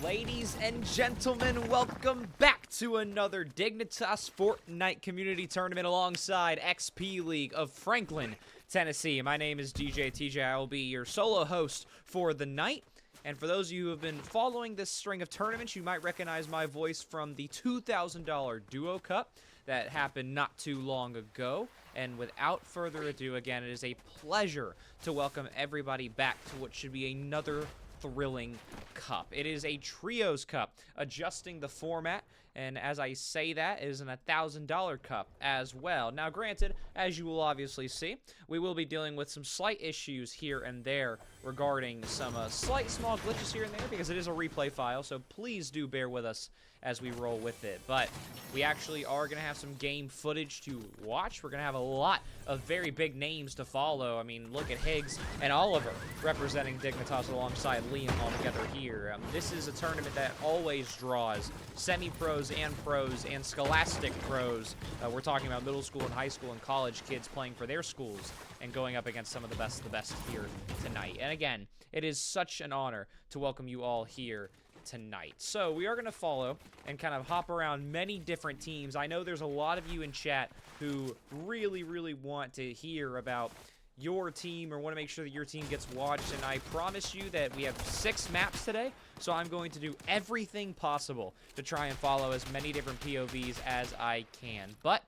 Ladies and gentlemen, welcome back to another Dignitas Fortnite community tournament alongside XP League of Franklin, Tennessee. My name is TJ. I will be your solo host for the night. And for those of you who have been following this string of tournaments, you might recognize my voice from the $2,000 Duo Cup that happened not too long ago. And without further ado, again, it is a pleasure to welcome everybody back to what should be another thrilling cup. It is a Trios Cup, adjusting the format, and as I say that, it is an $1,000 cup as well. Now, granted, as you will obviously see, we will be dealing with some slight issues here and there regarding some slight small glitches here and there because it is a replay file, so please do bear with us as we roll with it. But we actually are going to have some game footage to watch. We're going to have a lot of very big names to follow. I mean, look at Higgs and Oliver representing Dignitas alongside Liam all together here. This is a tournament that always draws semi-pros and pros and scholastic pros. We're talking about middle school and high school and college kids playing for their schools and going up against some of the best here tonight. And again, it is such an honor to welcome you all here tonight. So we are going to follow and kind of hop around many different teams. I know there's a lot of you in chat who really want to hear about your team or want to make sure that your team gets watched, and I promise you that we have 6 maps today, so I'm going to do everything possible to try and follow as many different POVs as I can. But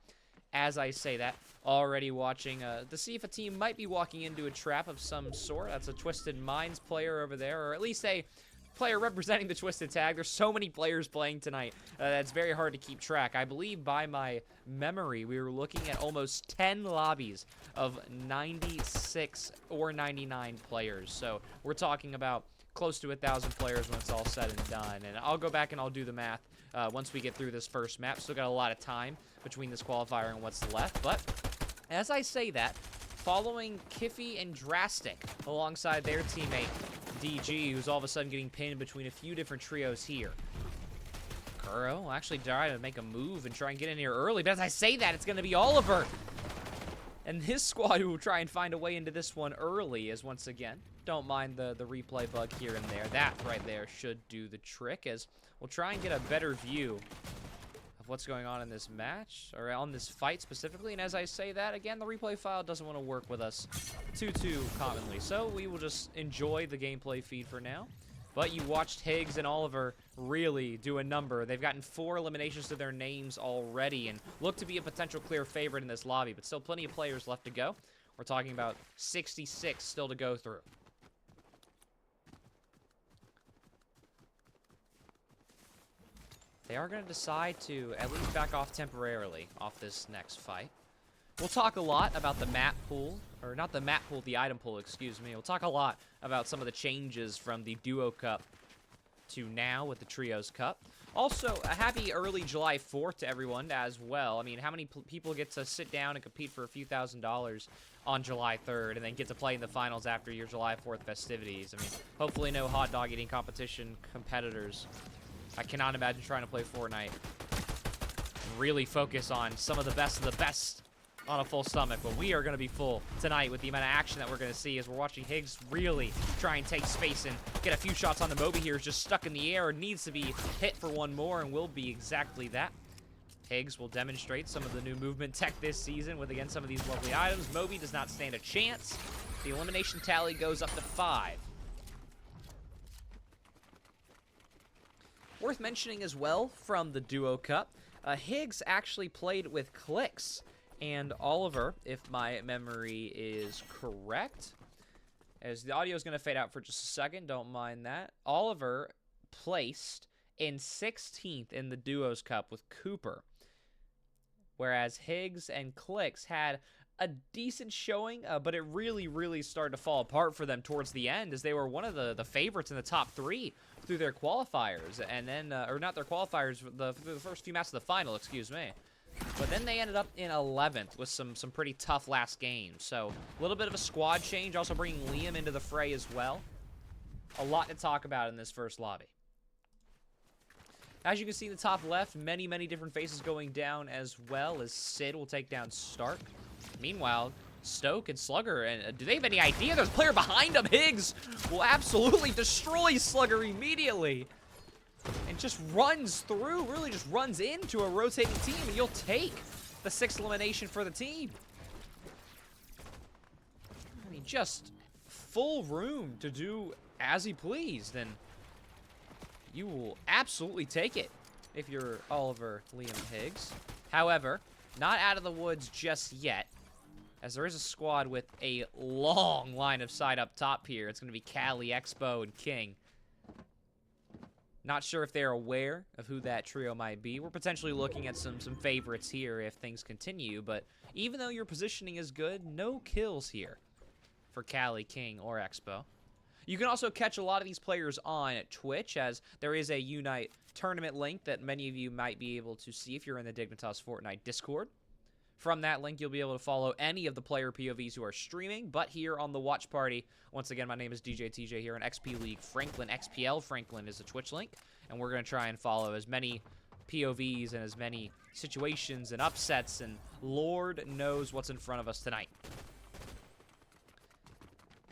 as I say that, already watching to see if a team might be walking into a trap of some sort. That's a Twisted Minds player over there, or at least a player representing the Twisted Tag. There's so many players playing tonight that's very hard to keep track. I believe by my memory, we were looking at almost 10 lobbies of 96 or 99 players. So we're talking about close to 1,000 players when it's all said and done. And I'll go back and I'll do the math once we get through this first map. Still got a lot of time between this qualifier and what's left. But as I say that, following Kiffy and Drastic alongside their teammate DG, who's all of a sudden getting pinned between a few different trios here. Kuro will actually try to make a move and try and get in here early, but as I say that, it's going to be Oliver And his squad will try and find a way into this one early, as once again, don't mind the replay bug here and there. That right there should do the trick, as we'll try and get a better view of what's going on in this match, or on this fight specifically. And as I say that, again, the replay file doesn't want to work with us too commonly. So we will just enjoy the gameplay feed for now. But you watched Higgs and Oliver really do a number. They've gotten 4 eliminations to their names already and look to be a potential clear favorite in this lobby, but still plenty of players left to go. We're talking about 66 still to go through. They are going to decide to at least back off temporarily off this next fight. We'll talk a lot about the map pool, or not the map pool, the item pool, excuse me. We'll talk a lot about some of the changes from the Duo Cup to now with the Trios Cup. Also, a happy early July 4th to everyone as well. I mean, how many people get to sit down and compete for a few $1,000s on July 3rd and then get to play in the finals after your July 4th festivities? I mean, hopefully no hot dog eating competition competitors. I cannot imagine trying to play Fortnite and really focus on some of the best on a full stomach, but we are going to be full tonight with the amount of action that we're going to see as we're watching Higgs really try and take space and get a few shots on the Moby here. Is just stuck in the air, needs to be hit for one more, and will be exactly that. Higgs will demonstrate some of the new movement tech this season with, again, some of these lovely items. Moby does not stand a chance. The elimination tally goes up to 5. Worth mentioning as well from the Duo Cup, Higgs actually played with Clicks and Oliver, if my memory is correct. As the audio is going to fade out for just a second, don't mind that. Oliver placed in 16th in the Duos Cup with Cooper, whereas Higgs and Clicks had a decent showing, but it really started to fall apart for them towards the end, as they were one of the favorites in the top 3 through their qualifiers, and then, or not their qualifiers, the first few matches of the final, excuse me. But then they ended up in 11th with some pretty tough last games. So a little bit of a squad change, also bringing Liam into the fray as well. A lot to talk about in this first lobby. As you can see in the top left, many different faces going down, as well as Sid will take down Stark. Meanwhile, Stoke and Slugger, and do they have any idea? There's a player behind them. Higgs will absolutely destroy Slugger immediately. And just runs through, really just runs into a rotating team, and you'll take the 6th elimination for the team. I mean, just full room to do as he pleased, and you will absolutely take it if you're Oliver Liam Higgs. However, not out of the woods just yet, as there is a squad with a long line of sight up top here. It's going to be Cali, Expo, and King. Not sure if they're aware of who that trio might be. We're potentially looking at some favorites here if things continue, but even though your positioning is good, no kills here for Cali, King, or Expo. You can also catch a lot of these players on Twitch, as there is a Unite tournament link that many of you might be able to see if you're in the Dignitas Fortnite Discord. From that link, you'll be able to follow any of the player POVs who are streaming, but here on the watch party, once again, my name is DJ TJ here on XP League Franklin. XPLFranklin is a Twitch link, and we're going to try and follow as many POVs and as many situations and upsets, and Lord knows what's in front of us tonight.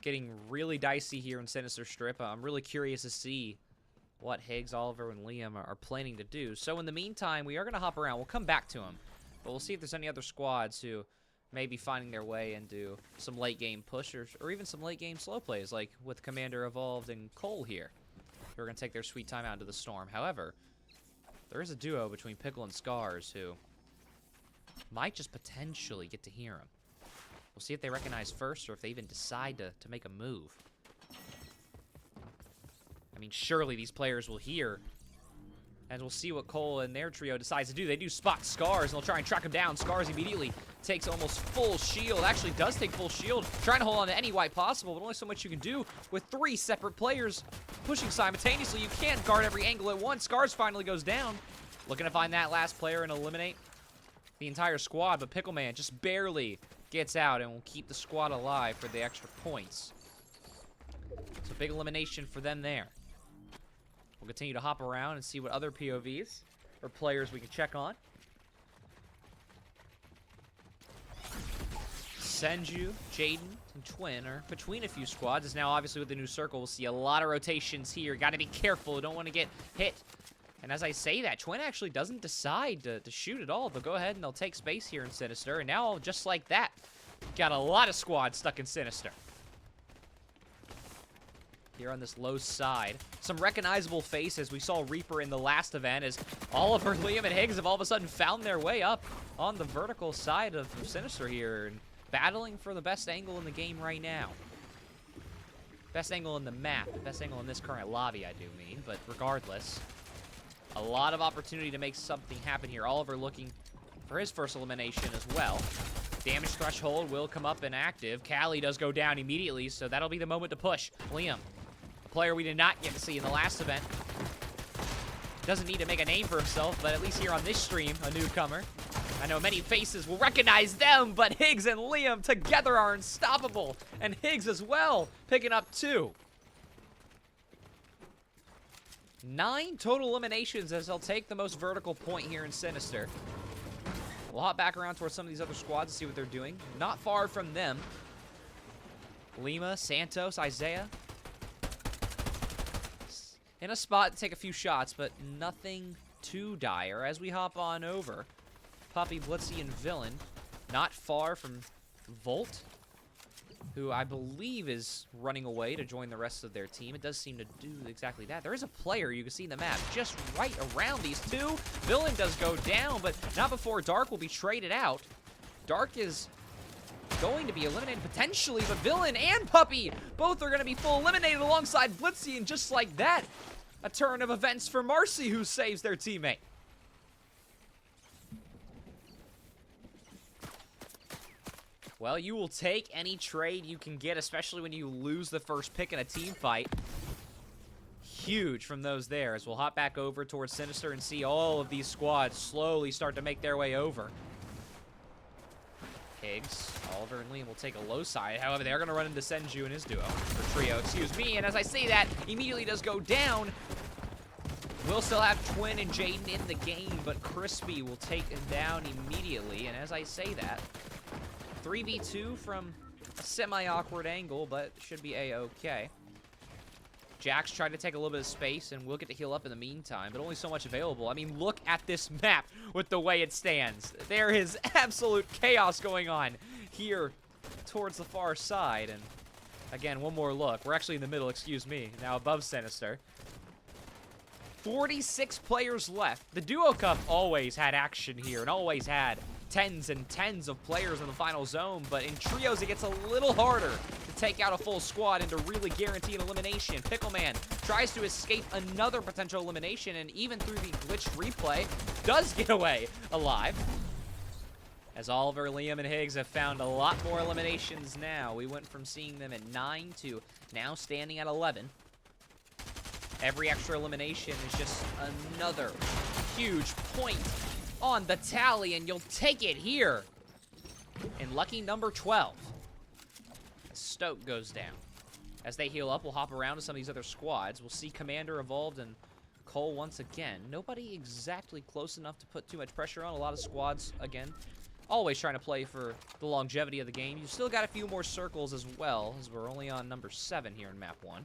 Getting really dicey here in Sinister Strip. I'm really curious to see what Higgs, Oliver, and Liam are planning to do. So in the meantime, we are going to hop around. We'll come back to them. But we'll see if there's any other squads who may be finding their way into some late-game pushers, or even some late-game slow plays, like with Commander Evolved and Cole here. Who are going to take their sweet time out into the storm. However, there is a duo between Pickle and Scars who might just potentially get to hear him. We'll see if they recognize first, or if they even decide to make a move. I mean, surely these players will hear. And we'll see what Cole and their trio decides to do. They do spot Scars, and they'll try and track him down. Scars immediately takes almost full shield. Actually does take full shield. Trying to hold on to any white possible, but only so much you can do with 3 separate players pushing simultaneously. You can't guard every angle at once. Scars finally goes down. Looking to find that last player and eliminate the entire squad, but Pickleman just barely gets out and will keep the squad alive for the extra points. So big elimination for them there. We'll continue to hop around and see what other POVs or players we can check on. Senju, Jaden, and Twin are between a few squads. As now, obviously, with the new circle, we'll see a lot of rotations here. Got to be careful. Don't want to get hit. And as I say that, Twin actually doesn't decide to shoot at all. They'll go ahead and they'll take space here in Sinister. And now, just like that, got a lot of squads stuck in Sinister. Here on this low side. Some recognizable faces. We saw Reaper in the last event as Oliver, Liam, and Higgs have all of a sudden found their way up on the vertical side of Sinister here and battling for the best angle in the game right now. Best angle in the map. Best angle in this current lobby, I do mean. But regardless, a lot of opportunity to make something happen here. Oliver looking for his first elimination as well. Damage threshold will come up inactive. Callie does go down immediately, so that'll be the moment to push. Liam, a player we did not get to see in the last event. Doesn't need to make a name for himself, but at least here on this stream, a newcomer. I know many faces will recognize them, but Higgs and Liam together are unstoppable. And Higgs as well, picking up 2. 9 total eliminations as they'll take the most vertical point here in Sinister. We'll hop back around towards some of these other squads to see what they're doing. Not far from them. Lima, Santos, Isaiah. In a spot to take a few shots, but nothing too dire as we hop on over. Puppy, Blitzy, and Villain. Not far from Volt, who I believe is running away to join the rest of their team. It does seem to do exactly that. There is a player you can see in the map just right around these two. Villain does go down, but not before Dark will be traded out. Dark is going to be eliminated potentially, but Villain and Puppy both are going to be full eliminated alongside Blitzy, and just like that, a turn of events for Marcy, who saves their teammate. Well, you will take any trade you can get, especially when you lose the first pick in a team fight. Huge from those there, as we'll hop back over towards Sinister and see all of these squads slowly start to make their way over. Higgs, Oliver, and Liam will take a low side. However, they're going to run into Senju and his duo, or trio, excuse me. And as I say that, immediately does go down. We'll still have Twin and Jaden in the game, but Crispy will take him down immediately. And as I say that, 3v2 from a semi-awkward angle, but should be a-okay. Jax tried to take a little bit of space, and we'll get to heal up in the meantime, but only so much available. I mean, look at this map with the way it stands. There is absolute chaos going on here towards the far side. And again, one more look. We're actually in the middle, excuse me, now above Sinister. 46 players left. The Duo Cup always had action here and always had tens and tens of players in the final zone, but in trios it gets a little harder to take out a full squad and to really guarantee an elimination. Pickleman tries to escape another potential elimination, and even through the glitched replay, does get away alive. As Oliver, Liam, and Higgs have found a lot more eliminations now. We went from seeing them at 9 to now standing at 11. Every extra elimination is just another huge point on the tally, and you'll take it here in lucky number 12. As Stoke goes down. As they heal up, we'll hop around to some of these other squads. We'll see Commander evolved and Cole once again. Nobody exactly close enough to put too much pressure on. A lot of squads, again, always trying to play for the longevity of the game. You've still got a few more circles as well, as we're only on number 7 here in map 1.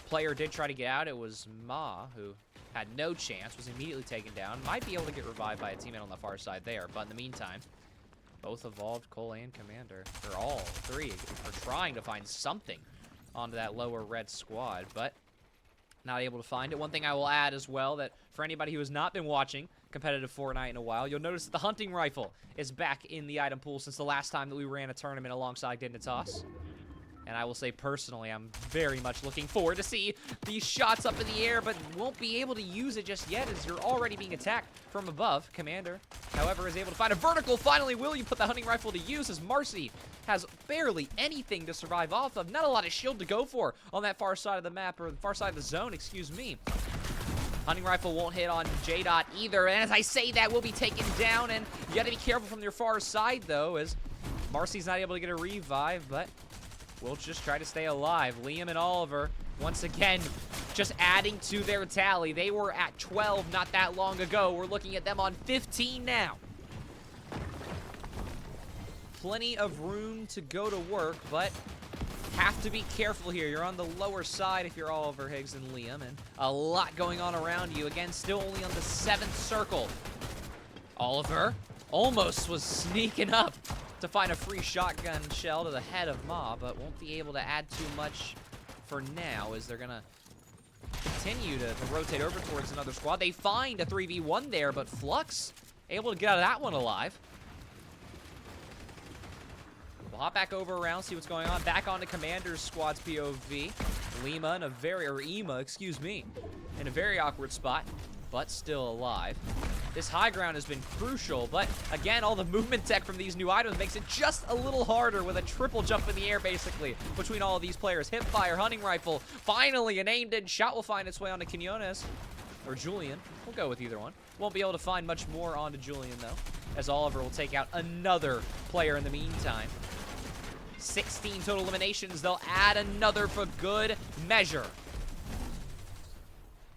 Player did try to get out. It was Ma, who had no chance, was immediately taken down. Might be able to get revived by a teammate on the far side there, but in the meantime, both evolved, Cole and Commander, or all three, are trying to find something onto that lower red squad, but not able to find it. One thing I will add as well, that for anybody who has not been watching competitive Fortnite in a while, you'll notice that the hunting rifle is back in the item pool since the last time that we ran a tournament alongside Dignitas. And I will say personally, I'm very much looking forward to see these shots up in the air, but won't be able to use it just yet as you're already being attacked from above. Commander, however, is able to find a vertical. Finally, will you put the hunting rifle to use as Marcy has barely anything to survive off of. Not a lot of shield to go for on that far side of the map, or the far side of the zone, excuse me. Hunting rifle won't hit on J-Dot either, and as I say that, will be taken down, and you gotta be careful from your far side, though, as Marcy's not able to get a revive, but we'll just try to stay alive. Liam and Oliver, once again, just adding to their tally. They were at 12 not that long ago. We're looking at them on 15 now. plenty of room to go to work, but have to be careful here. You're on the lower side if you're Oliver, Higgs, and Liam, and a lot going on around you. Again, still only on the 7th circle. Oliver almost was sneaking up to find a free shotgun shell to the head of Ma, but won't be able to add too much for now, as they're gonna continue to rotate over towards another squad. They find a 3v1 there, but Flux able to get out of that one alive. We'll hop back over around, see what's going on. Back onto Commander's squad's POV. Ema, in a very awkward spot, but still alive. This high ground has been crucial, but again, all the movement tech from these new items makes it just a little harder with a triple jump in the air, basically, between all of these players. Hip fire, hunting rifle. Finally, an aimed-in shot will find its way onto Quinones, or Julian. We'll go with either one. Won't be able to find much more onto Julian, though, as Oliver will take out another player in the meantime. 16 total eliminations. They'll add another for good measure.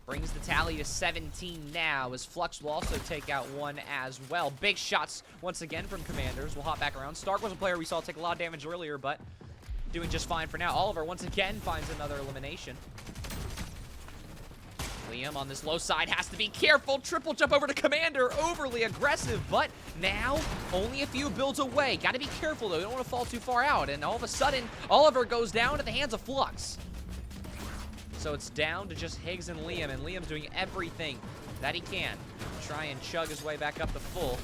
Brings the tally to 17 now, as Flux will also take out one as well. Big shots once again from Commanders. We'll hop back around. Stark was a player we saw take a lot of damage earlier, but doing just fine for now. Oliver once again finds another elimination. Liam on this low side has to be careful. Triple jump over to Commander. Overly aggressive, but now only a few builds away. Got to be careful, though. You don't want to fall too far out. And all of a sudden, Oliver goes down at the hands of Flux. So it's down to just Higgs and Liam's doing everything that he can to try and chug his way back up to full.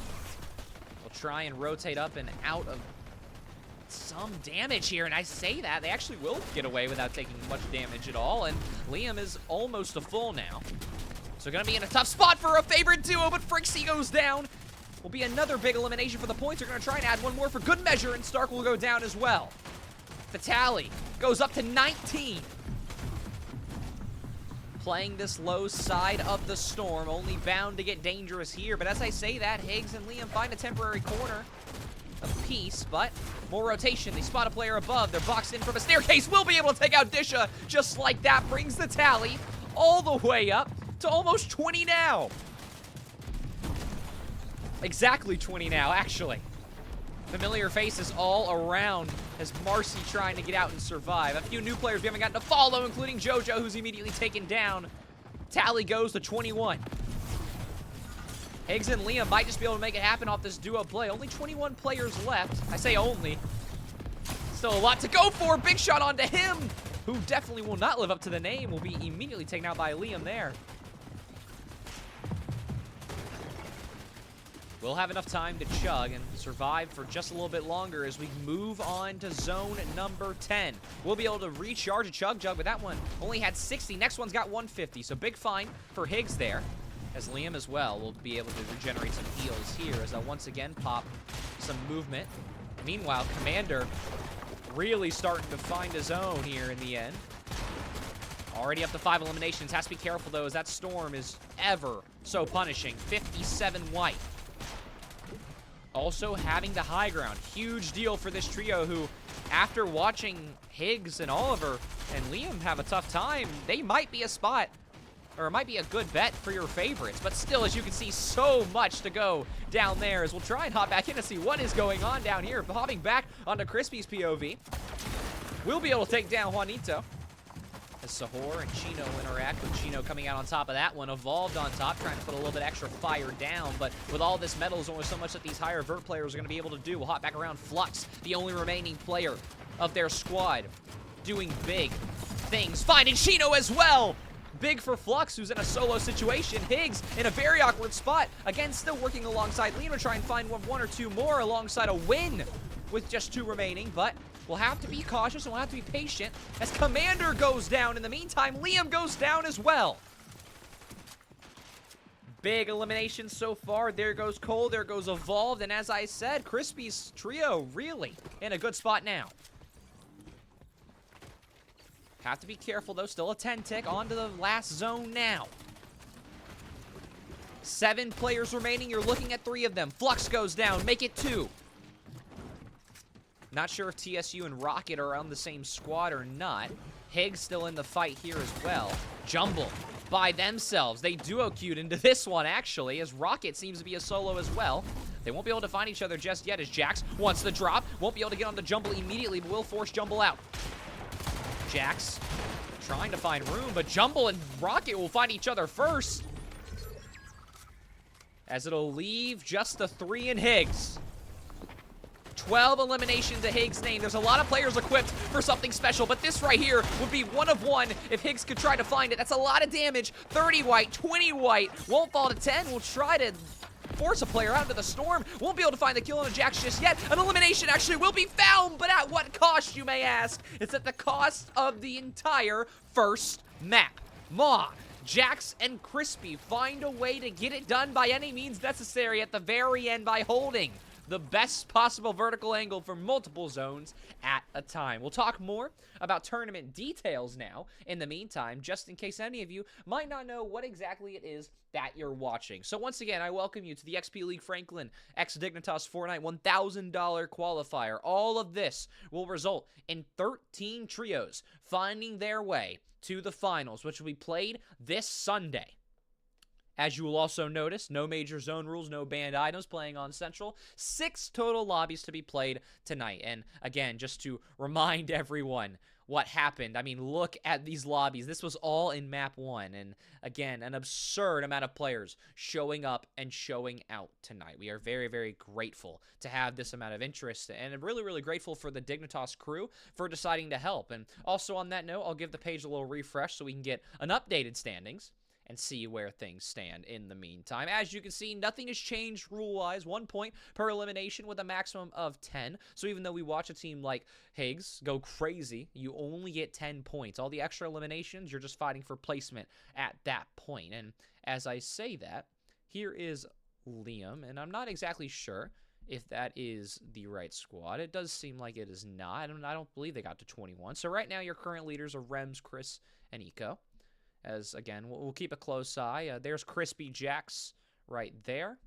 We'll try and rotate up and out of some damage here, and I say that, they actually will get away without taking much damage at all, and Liam is almost a full now. So gonna be in a tough spot for a favorite duo, but Frixie goes down. Will be another big elimination for the points. They're gonna try and add one more for good measure, and Stark will go down as well. The tally goes up to 19. Playing this low side of the storm, only bound to get dangerous here, but as I say that, Higgs and Liam find a temporary corner of peace, but more rotation. They spot a player above. They're boxed in from a staircase. Will be able to take out Disha just like that. Brings the tally all the way up to almost 20 now. Exactly 20 now, actually. Familiar faces all around as Marcy trying to get out and survive. A few new players we haven't gotten to follow, including JoJo, who's immediately taken down. Tally goes to 21. Higgs and Liam might just be able to make it happen off this duo play. Only 21 players left. I say only. Still a lot to go for. Big shot onto him, who definitely will not live up to the name. Will be immediately taken out by Liam there. We'll have enough time to chug and survive for just a little bit longer as we move on to zone number 10. We'll be able to recharge a chug jug, but that one only had 60. Next one's got 150, so big find for Higgs there. As Liam as well will be able to regenerate some heals here as I once again pop some movement. Meanwhile, Commander really starting to find his own here in the end. Already up to 5 eliminations. Has to be careful, though, as that storm is ever so punishing. 57 white. Also having the high ground. Huge deal for this trio who, after watching Higgs and Oliver and Liam have a tough time, they might be a spot, or it might be a good bet for your favorites. But still, as you can see, so much to go down there as we'll try and hop back in to see what is going on down here. Hopping back onto Crispy's POV. We'll be able to take down Juanito. As Sahor and Chino interact, with Chino coming out on top of that one. Evolved on top, trying to put a little bit extra fire down, but with all this metal, there's only so much that these higher vert players are going to be able to do. We'll hop back around. Flux, the only remaining player of their squad, doing big things. Finding Chino as well! Big for Flux, who's in a solo situation. Higgs in a very awkward spot. Again, still working alongside Liam to try and find one or two more alongside a win with just 2 remaining, but we'll have to be cautious and we'll have to be patient as Commander goes down. In the meantime, Liam goes down as well. Big elimination so far. There goes Cole, there goes Evolved, and as I said, Crispy's trio really in a good spot now. Have to be careful, though. Still a 10 tick onto the last zone now. 7 players remaining. You're looking at 3 of them. Flux goes down. Make it 2. Not sure if TSU and Rocket are on the same squad or not. Higgs still in the fight here as well. Jumble by themselves. They duo queued into this one, actually, as Rocket seems to be a solo as well. They won't be able to find each other just yet as Jax wants the drop. Won't be able to get on the Jumble immediately, but will force Jumble out. Jax trying to find room, but Jumble and Rocket will find each other first, as it'll leave just the 3 in Higgs. 12 eliminations to Higgs' name. There's a lot of players equipped for something special, but this right here would be 1 of 1 if Higgs could try to find it. That's a lot of damage. 30 white, 20 white. Won't fall to 10. We'll try to force a player out into the storm. Won't be able to find the kill on a Jax just yet. An elimination actually will be found, but at what cost, you may ask? It's at the cost of the entire first map. Maw, Jax, and Crispy find a way to get it done by any means necessary at the very end by holding the best possible vertical angle for multiple zones at a time. We'll talk more about tournament details now. In the meantime, just in case any of you might not know what exactly it is that you're watching. So once again, I welcome you to the XPLFranklin X Dignitas Fortnite $1,000 qualifier. All of this will result in 13 trios finding their way to the finals, which will be played this Sunday. As you will also notice, no major zone rules, no banned items playing on Central. 6 total lobbies to be played tonight. And again, just to remind everyone what happened, I mean, look at these lobbies. This was all in map 1. And again, an absurd amount of players showing up and showing out tonight. We are very, very grateful to have this amount of interest, and really, really grateful for the Dignitas crew for deciding to help. And also on that note, I'll give the page a little refresh so we can get an updated standings and see where things stand in the meantime. As you can see, nothing has changed rule-wise. 1 point per elimination with a maximum of 10. So even though we watch a team like Higgs go crazy, you only get 10 points. All the extra eliminations, you're just fighting for placement at that point. And as I say that, here is Liam, and I'm not exactly sure if that is the right squad. It does seem like it is not. I don't believe they got to 21. So right now, your current leaders are Rems, Chris, and Eco. As, again, we'll keep a close eye. There's Crispy Jax right there.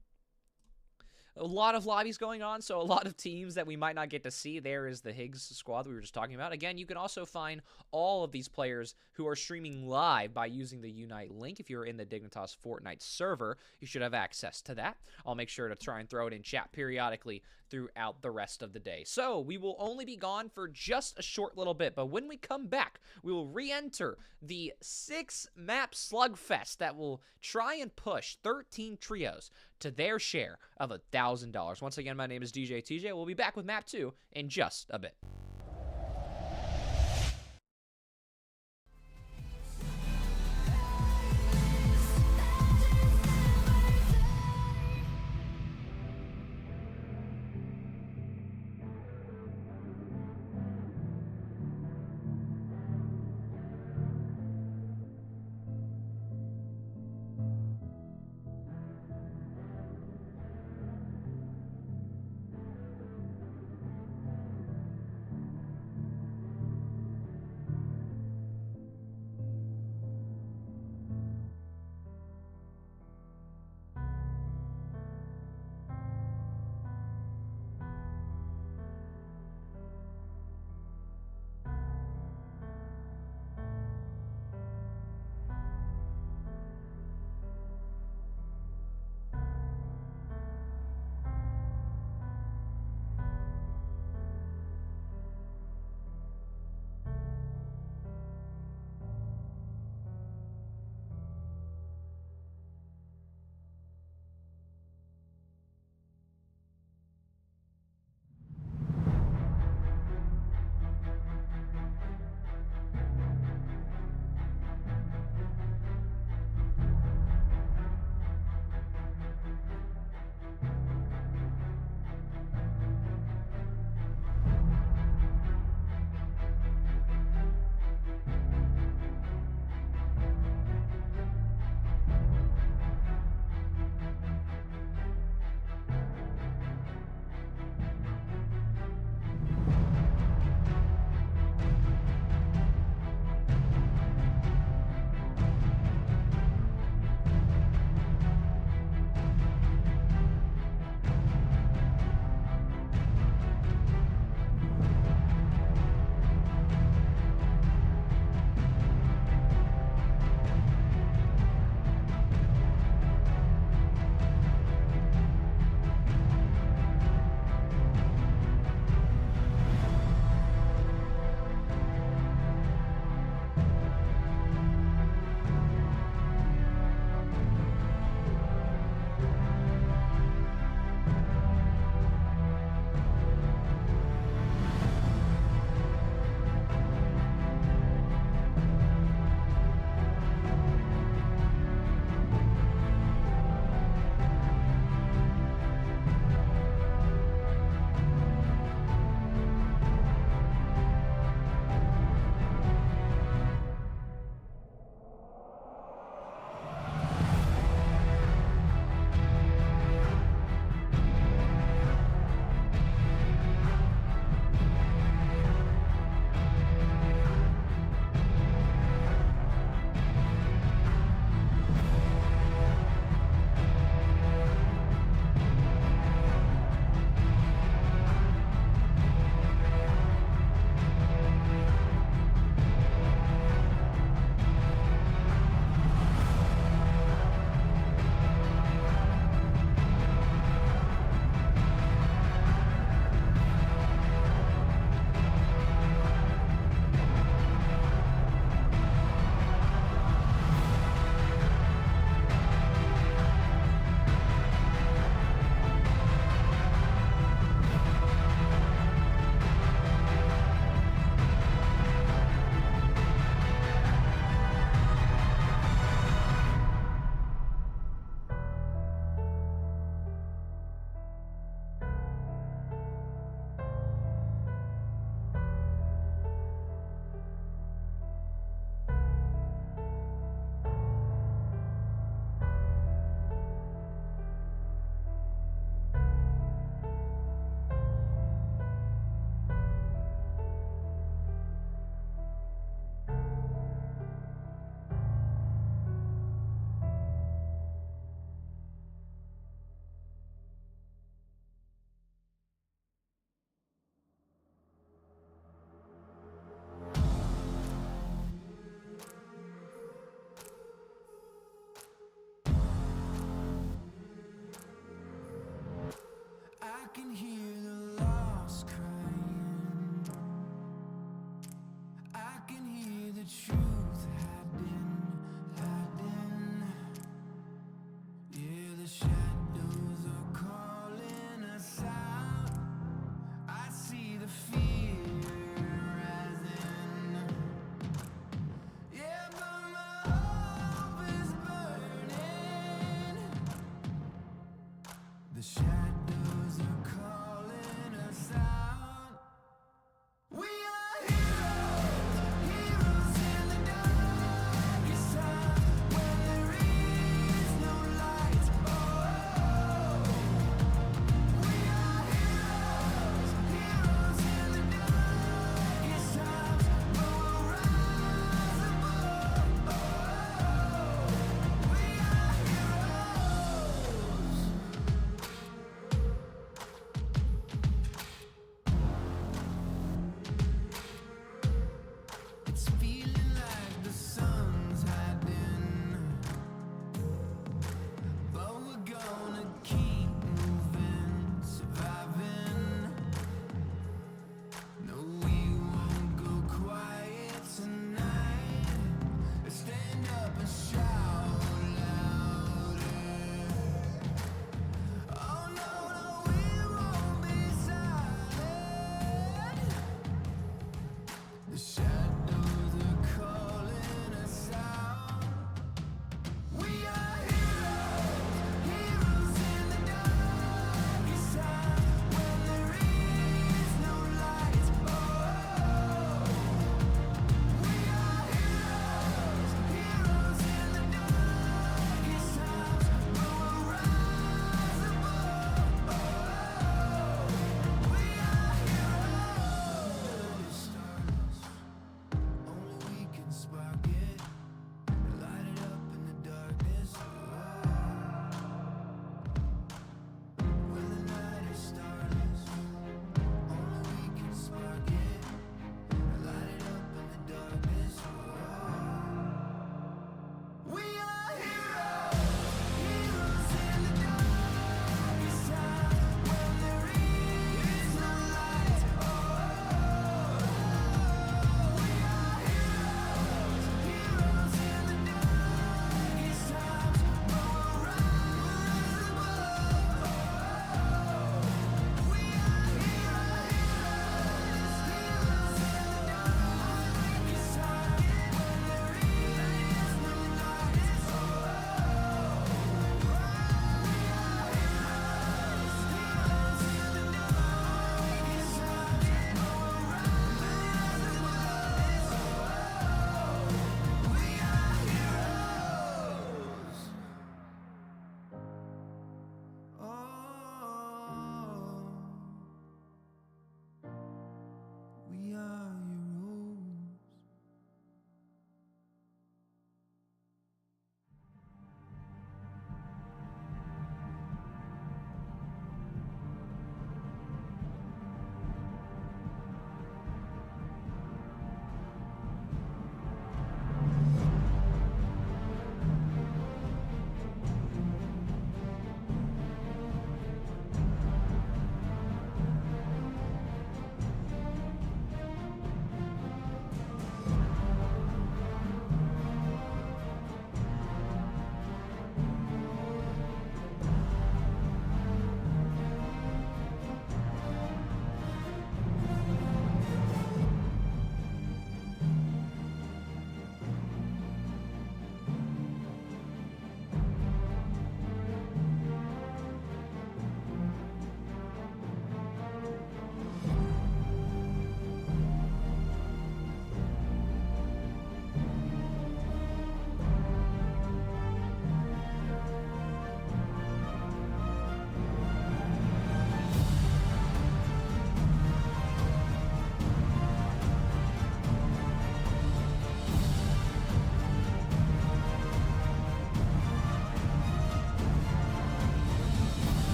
A lot of lobbies going on, so a lot of teams that we might not get to see. There is the Higgs squad that we were just talking about. Again, you can also find all of these players who are streaming live by using the Unite link. If you're in the Dignitas Fortnite server, you should have access to that. I'll make sure to try and throw it in chat periodically throughout the rest of the day. So we will only be gone for just a short little bit, but when we come back, we will re-enter the 6-map slugfest that will try and push 13 trios to their share of $1,000. Once again, my name is DJ TJ. We'll be back with map 2 in just a bit.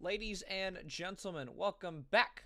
Ladies and gentlemen, welcome back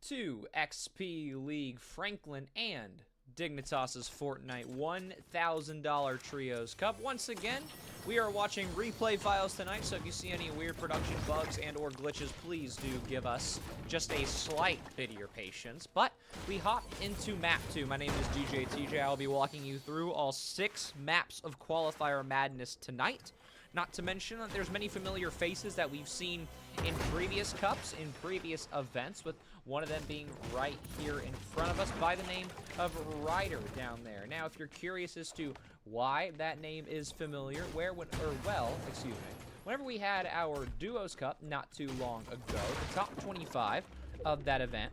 to XP League Franklin and Dignitas' Fortnite $1,000 Trios Cup. Once again, we are watching replay files tonight, so if you see any weird production bugs and or glitches, please do give us just a slight bit of your patience. But we hop into map 2. My name is DJ TJ. I'll be walking you through all 6 maps of qualifier madness tonight. Not to mention that there's many familiar faces that we've seen in previous cups, in previous events, with one of them being right here in front of us by the name of Ryder down there. Now, if you're curious as to why that name is familiar, whenever we had our Duos Cup not too long ago, the top 25 of that event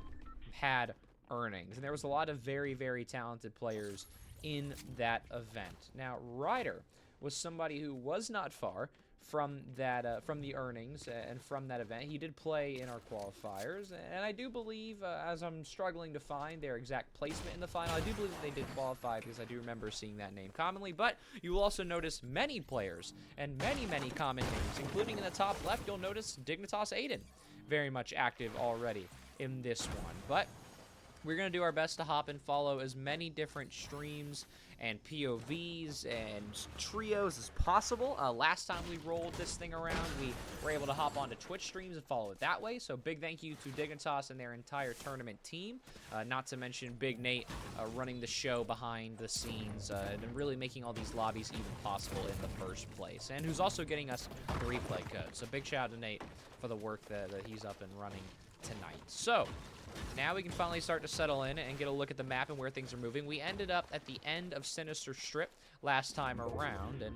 had earnings, and there was a lot of very, very talented players in that event. Now, Ryder was somebody who was not far from that, from the earnings and from that event. He did play in our qualifiers, and I do believe, as I'm struggling to find their exact placement in the final, I do believe that they did qualify because I do remember seeing that name commonly. But you will also notice many players and many, many common names, including in the top left. You'll notice Dignitas Aiden, very much active already in this one. But we're going to do our best to hop and follow as many different streams and POVs and trios as possible. Last time we rolled this thing around, we were able to hop onto Twitch streams and follow it that way. So big thank you to Dignitas and their entire tournament team. Not to mention Big Nate running the show behind the scenes and really making all these lobbies even possible in the first place. And who's also getting us the replay code. So big shout out to Nate for the work that he's up and running tonight. So now we can finally start to settle in and get a look at the map and where things are moving. We ended up at the end of Sinister Strip last time around, and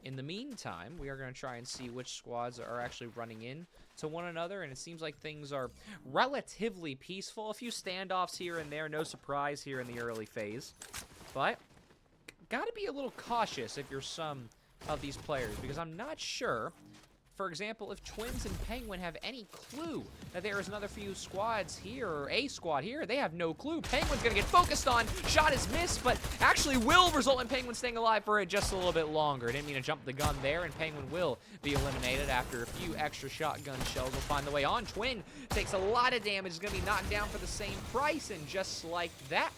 in the meantime, we are going to try and see which squads are actually running in to one another, and it seems like things are relatively peaceful. A few standoffs here and there, no surprise here in the early phase, but gotta be a little cautious if you're some of these players, because I'm not sure, for example, if Twins and Penguin have any clue that there is another few squads here, or a squad here. They have no clue. Penguin's gonna get focused on. Shot is missed, but actually will result in Penguin staying alive for just a little bit longer. Didn't mean to jump the gun there, and Penguin will be eliminated after a few extra shotgun shells will find the way on. Twin takes a lot of damage, is gonna be knocked down for the same price, and just like that,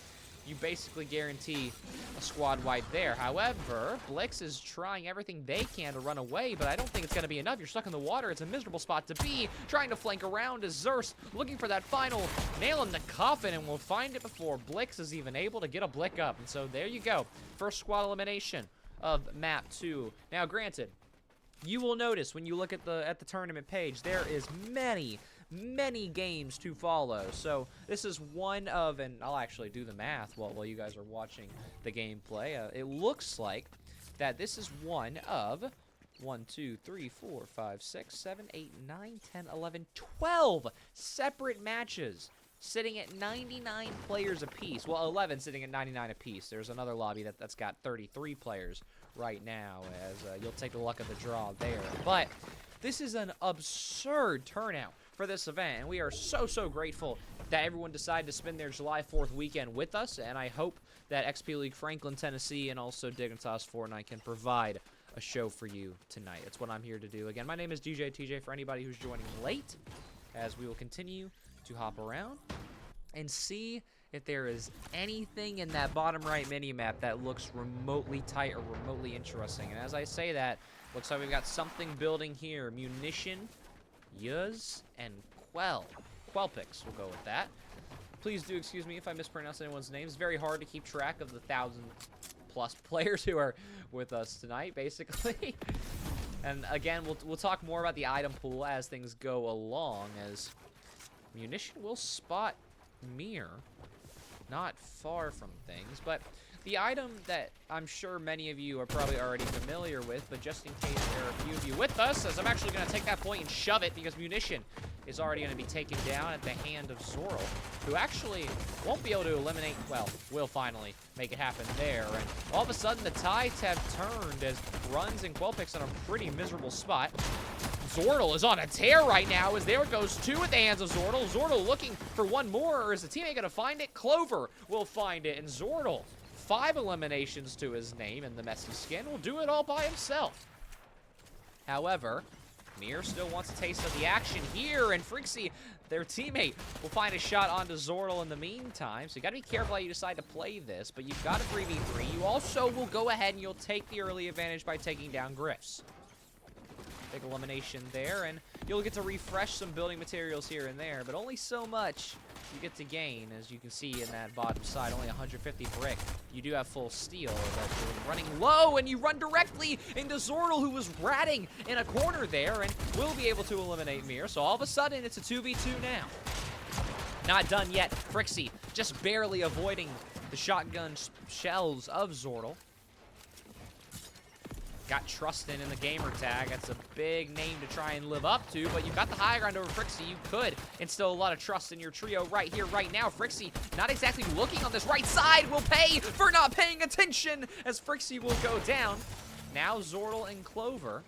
you basically guarantee a squad wipe there. However, Blix is trying everything they can to run away, but I don't think it's going to be enough. You're stuck in the water. It's a miserable spot to be. Trying to flank around is Zerst, looking for that final nail in the coffin, and we'll find it before Blix is even able to get a Blick up. And so there you go. First squad elimination of map 2. Now, granted, you will notice when you look at the tournament page, there is many games to follow. So this is one of, and I'll actually do the math while you guys are watching the gameplay. It looks like that this is one of 1, 2, 3, 4, 5, 6, 7, 8, 9, 10, 11, 12 separate matches sitting at 99 players apiece. Well, 11 sitting at 99 apiece. There's another lobby that's got 33 players right now, as you'll take the luck of the draw there. But this is an absurd turnout for this event, and we are so grateful that everyone decided to spend their July 4th weekend with us, and I hope that XP League Franklin, Tennessee, and also Dignitas Fortnite can provide a show for you tonight. It's what I'm here to do. Again, my name is DJ TJ for anybody who's joining late, as we will continue to hop around and see if there is anything in that bottom right mini-map that looks remotely tight or remotely interesting. And as I say that, looks like we've got something building here. Munition, Yuz, and Quelpix, we'll go with that. Please do excuse me if I mispronounce anyone's name. It's very hard to keep track of the 1,000+ players who are with us tonight, basically. And again, we'll talk more about the item pool as things go along, as Munition will spot Mir not far from things, but the item that I'm sure many of you are probably already familiar with, but just in case there are a few of you with us, as I'm actually going to take that point and shove it, because Munition is already going to be taken down at the hand of Zorl, who actually won't be able to eliminate, well, will finally make it happen there. And all of a sudden, the tides have turned as Runs and Quelpix in a pretty miserable spot. Zordle is on a tear right now, as there goes 2 at the hands of Zordle. Zordle looking for one more, or is the teammate going to find it? Clover will find it, and Zordle, 5 eliminations to his name, and the messy skin will do it all by himself. However, Mir still wants a taste of the action here, and Frixie, their teammate, will find a shot onto Zordel in the meantime. So you gotta be careful how you decide to play this, but you've got a 3v3. You also will go ahead and you'll take the early advantage by taking down Griffs. Big elimination there, and you'll get to refresh some building materials here and there, but only so much you get to gain. As you can see in that bottom side, only 150 brick. You do have full steel, but you're running low, and you run directly into Zordel, who was ratting in a corner there, and will be able to eliminate Mir. So all of a sudden, it's a 2v2 now. Not done yet. Frixie just barely avoiding the shotgun shells of Zordel. Got Trustin in the gamer tag. That's a big name to try and live up to, but you've got the high ground over Frixie. You could instill a lot of trust in your trio right here, right now. Frixie not exactly looking on this right side, will pay for not paying attention as Frixie will go down. Now Zordel and Clover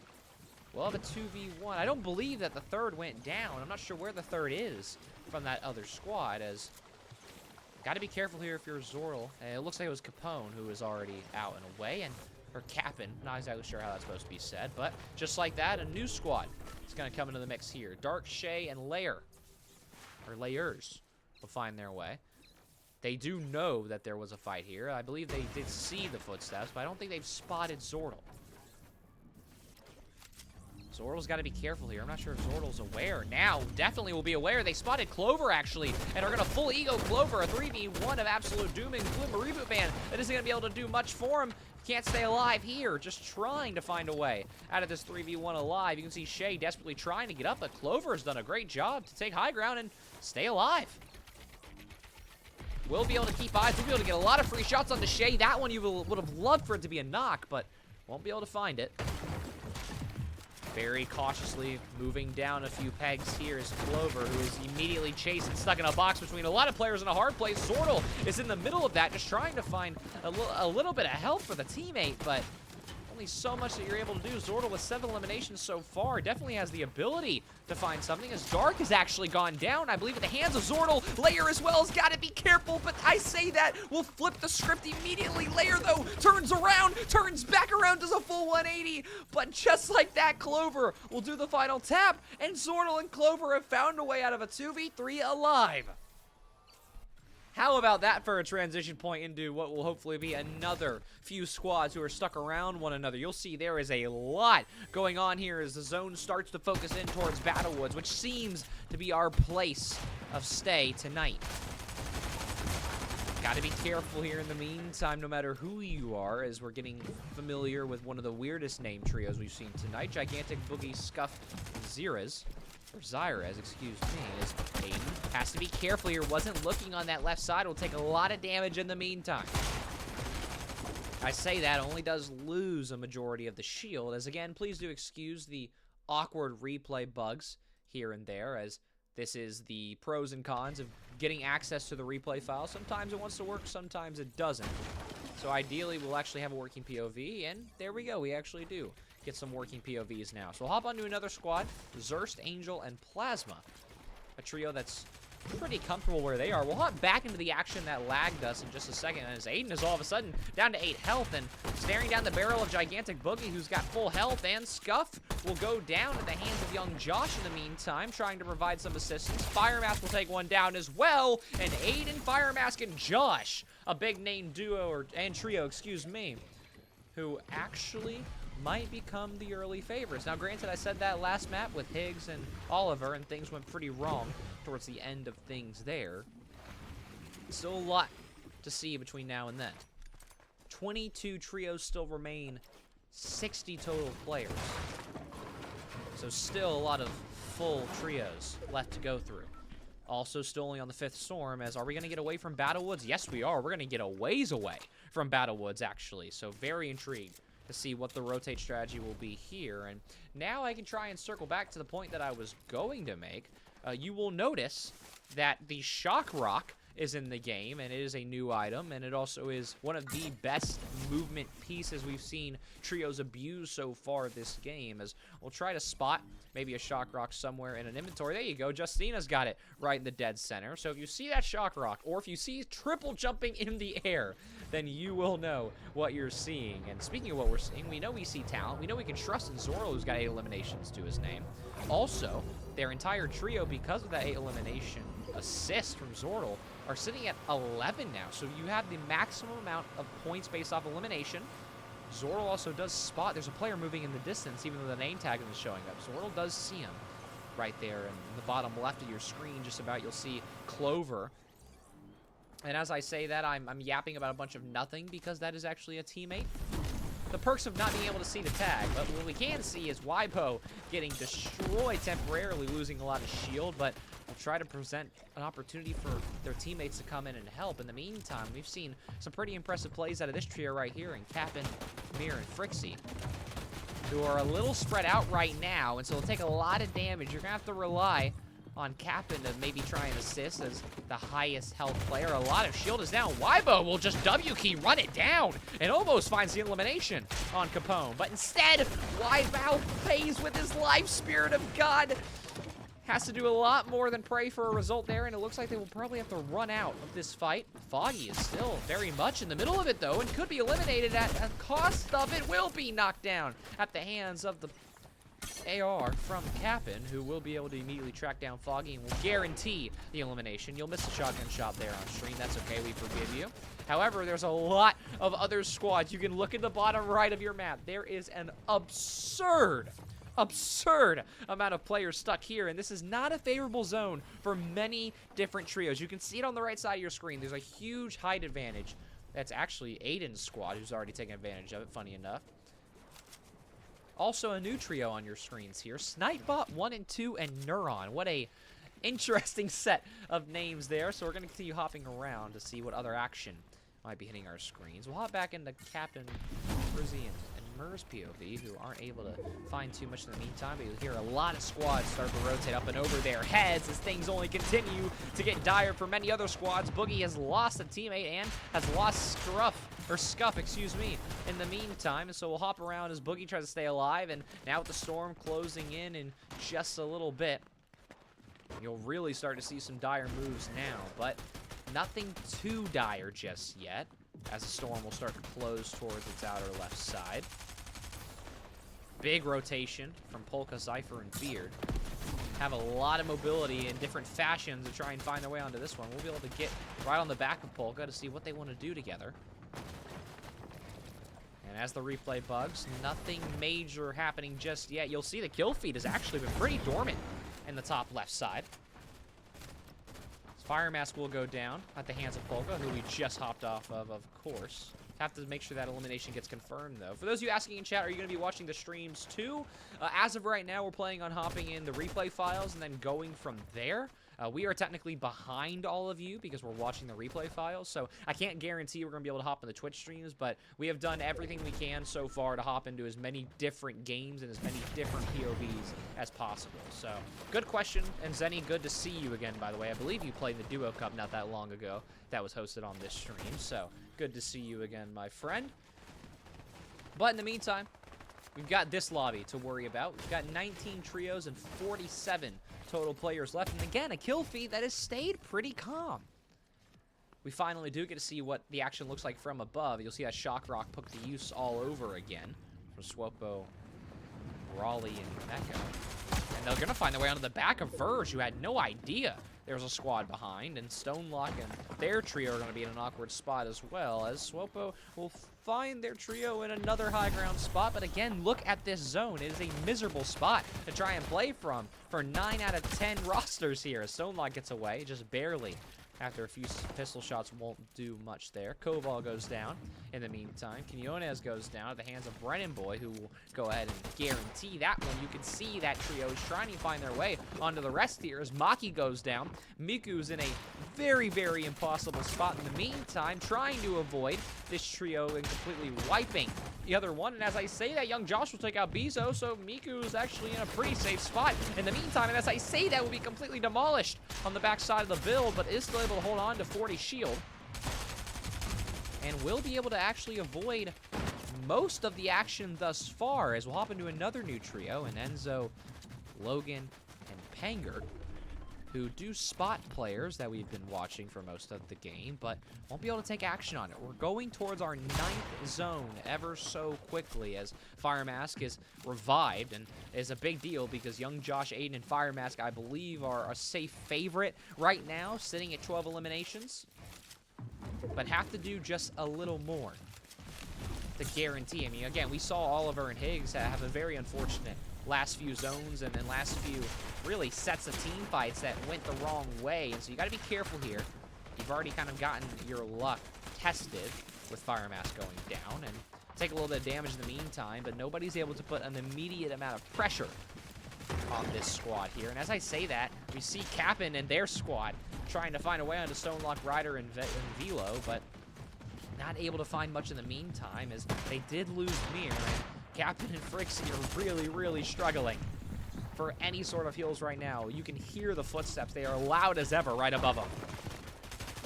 will have a 2v1. I don't believe that the third went down. I'm not sure where the third is from that other squad, as got to be careful here if you're Zordel. And it looks like it was Capone who was already out and away, and or Cap'n, not exactly sure how that's supposed to be said, but just like that, a new squad is going to come into the mix here. Dark, Shay, and Layer, or Layers, will find their way. They do know that there was a fight here. I believe they did see the footsteps, but I don't think they've spotted Zordel. Zordel's got to be careful here. I'm not sure if Zordel's aware. Now, definitely will be aware. They spotted Clover, actually, and are going to full ego Clover, a 3v1 of absolute doom, including a reboot ban that isn't going to be able to do much for him. Can't stay alive here, just trying to find a way out of this 3v1 alive. You can see Shay desperately trying to get up, but Clover has done a great job to take high ground and stay alive. Will be able to keep eyes. We'll be able to get a lot of free shots on the Shay. That one you would have loved for it to be a knock, but won't be able to find it. Very cautiously moving down a few pegs here is Clover, who is immediately chased and stuck in a box between a lot of players in a hard place. Zordel is in the middle of that, just trying to find a little bit of help for the teammate, but only so much that you're able to do. Zordel with 7 eliminations so far definitely has the ability to find something, as Dark has actually gone down, I believe, at the hands of Zordel. Layer as well has got to be careful, but I say that will flip the script immediately. Layer, though, turns around, turns back around, does a full 180, but just like that, Clover will do the final tap, and Zordel and Clover have found a way out of a 2v3 alive. How about that for a transition point into what will hopefully be another few squads who are stuck around one another. You'll see there is a lot going on here as the zone starts to focus in towards Battlewoods, which seems to be our place of stay tonight. Got to be careful here in the meantime, no matter who you are, as we're getting familiar with one of the weirdest name trios we've seen tonight. Gigantic Boogie, Scuffed, Zirez. Or Zyrez, excuse me, as Aiden has to be careful here. Wasn't looking on that left side. Will take a lot of damage in the meantime. I say that, only does lose a majority of the shield, as again, please do excuse the awkward replay bugs here and there, as this is the pros and cons of getting access to the replay file. Sometimes it wants to work, sometimes it doesn't. So ideally, we'll actually have a working POV, and there we go, we actually do get some working POVs now. So we'll hop onto another squad, Zurst, Angel, and Plasma. A trio that's pretty comfortable where they are. We'll hop back into the action that lagged us in just a second, as Aiden is all of a sudden down to 8 health and staring down the barrel of Gigantic Boogie, who's got full health, and Scuff will go down at the hands of young Josh in the meantime, trying to provide some assistance. Fire Mask will take one down as well, and Aiden, Fire Mask, and Josh, a big name duo, and trio, excuse me, who actually might become the early favorites. Now, granted, I said that last map with Higgs and Oliver, and things went pretty wrong towards the end of things there. Still a lot to see between now and then. 22 trios still remain, 60 total players. So still a lot of full trios left to go through. Also still only on the 5th storm, as are we going to get away from Battlewoods? Yes, we are. We're going to get a ways away from Battlewoods, actually. So very intrigued to see what the rotate strategy will be here. And now I can try and circle back to the point that I was going to make. You will notice that the Shock Rock is in the game, and it is a new item, and it also is one of the best movement pieces we've seen trios abuse so far this game, as we'll try to spot maybe a shock rock somewhere in an inventory. There you go. Justina's got it right in the dead center. So if you see that shock rock, or if you see triple jumping in the air, then you will know what you're seeing. And speaking of what we're seeing, we know we see talent. We know we can trust in Zorro, who's got 8 eliminations to his name. Also, their entire trio, because of that 8 elimination assist from Zorro, are sitting at 11 now. So you have the maximum amount of points based off elimination. Zorro also does spot. There's a player moving in the distance, even though the name tag is showing up. Zorro does see him right there in the bottom left of your screen, just about. You'll see Clover. And as I say that, I'm yapping about a bunch of nothing, because that is actually a teammate. The perks of not being able to see the tag. But what we can see is Weibo getting destroyed temporarily, losing a lot of shield, but we'll try to present an opportunity for their teammates to come in and help. In the meantime, we've seen some pretty impressive plays out of this trio right here in Cap'n, Mir, and Frixie, who are a little spread out right now, and so it'll take a lot of damage. You're going to have to rely on Cap'n to maybe try and assist as the highest health player. A lot of shield is down. Weibo will just W-key run it down and almost finds the elimination on Capone. But instead, Weibo pays with his life. Spirit of God has to do a lot more than pray for a result there, and it looks like they will probably have to run out of this fight. Foggy is still very much in the middle of it, though, and could be eliminated at a cost of it. Will be knocked down at the hands of the AR from Cap'n, who will be able to immediately track down Foggy and will guarantee the elimination. You'll miss a shotgun shot there on stream. That's okay. We forgive you. However, there's a lot of other squads. You can look at the bottom right of your map. There is an absurd amount of players stuck here, and this is not a favorable zone for many different trios. You can see it on the right side of your screen. There's a huge height advantage. That's actually Aiden's squad, who's already taken advantage of it, funny enough. Also, a new trio on your screens here. Snipebot 1 and 2 and Neuron. What a interesting set of names there. So we're going to continue hopping around to see what other action might be hitting our screens. We'll hop back into Captain, Frizzy, and Murs POV, who aren't able to find too much in the meantime, but you'll hear a lot of squads start to rotate up and over their heads as things only continue to get dire for many other squads. Boogie has lost a teammate and has lost Scuff, excuse me, in the meantime. So we'll hop around as Boogie tries to stay alive, and now with the storm closing in just a little bit, you'll really start to see some dire moves now, but nothing too dire just yet, as the storm will start to close towards its outer left side. Big rotation from Polka, Cypher, and Beard. Have a lot of mobility in different fashions to try and find their way onto this one. We'll be able to get right on the back of Polka to see what they want to do together. And as the replay bugs, nothing major happening just yet. You'll see the kill feed has actually been pretty dormant in the top left side. Fire Mask will go down at the hands of Polka, who we just hopped off of course. Have to make sure that elimination gets confirmed, though. For those of you asking in chat, are you going to be watching the streams too? As of right now, we're planning on hopping in the replay files and then going from there. We are technically behind all of you because we're watching the replay files, so I can't guarantee we're going to be able to hop in the Twitch streams, but we have done everything we can so far to hop into as many different games and as many different POVs as possible. So, good question, and Zenny, good to see you again, by the way. I believe you played the Duo Cup not that long ago that was hosted on this stream, so good to see you again, my friend. But in the meantime, we've got this lobby to worry about. We've got 19 trios and 47 total players left. And again, a kill feed that has stayed pretty calm. We finally do get to see what the action looks like from above. You'll see that Shock Rock put to use all over again from Swopo, Raleigh, and Echo. And they're going to find their way onto the back of Verge, who had no idea there was a squad behind. And Stonelock and their trio are going to be in an awkward spot as well, as Swopo will find their trio in another high ground spot. But again, look at this zone. It is a miserable spot to try and play from for 9 out of 10 rosters here. As Stonelock gets away, just barely. After a few pistol shots won't do much there. Koval goes down in the meantime. Quinones goes down at the hands of Brennan Boy, who will go ahead and guarantee that one. You can see that trio is trying to find their way onto the rest here as Maki goes down. Miku's in a very, very impossible spot in the meantime, trying to avoid this trio and completely wiping the other one. And as I say that, Young Josh will take out Bezo, so Miku's actually in a pretty safe spot in the meantime. And as I say that, will be completely demolished on the backside of the build, but is still able able to hold on to 40 shield. And will be able to actually avoid most of the action thus far, as we'll hop into another new trio, and Enzo, Logan, and Panger, who do spot players that we've been watching for most of the game, but won't be able to take action on it. We're going towards our 9th zone ever so quickly, as Fire Mask is revived, and is a big deal because young Josh, Aiden, and Fire Mask, I believe, are a safe favorite right now, sitting at 12 eliminations, but have to do just a little more to guarantee. I mean, again, we saw Oliver and Higgs have a very unfortunate last few zones and then last few really sets of team fights that went the wrong way, and so you got to be careful here. You've already kind of gotten your luck tested with Fire Mask going down and take a little bit of damage in the meantime, but nobody's able to put an immediate amount of pressure on this squad here. And as I say that, we see Cap'n and their squad trying to find a way onto Stonelock, Ryder, and Velo, but not able to find much in the meantime, as they did lose Mir, and Captain and Frixie are really, really struggling for any sort of heals right now. You can hear the footsteps. They are loud as ever right above them.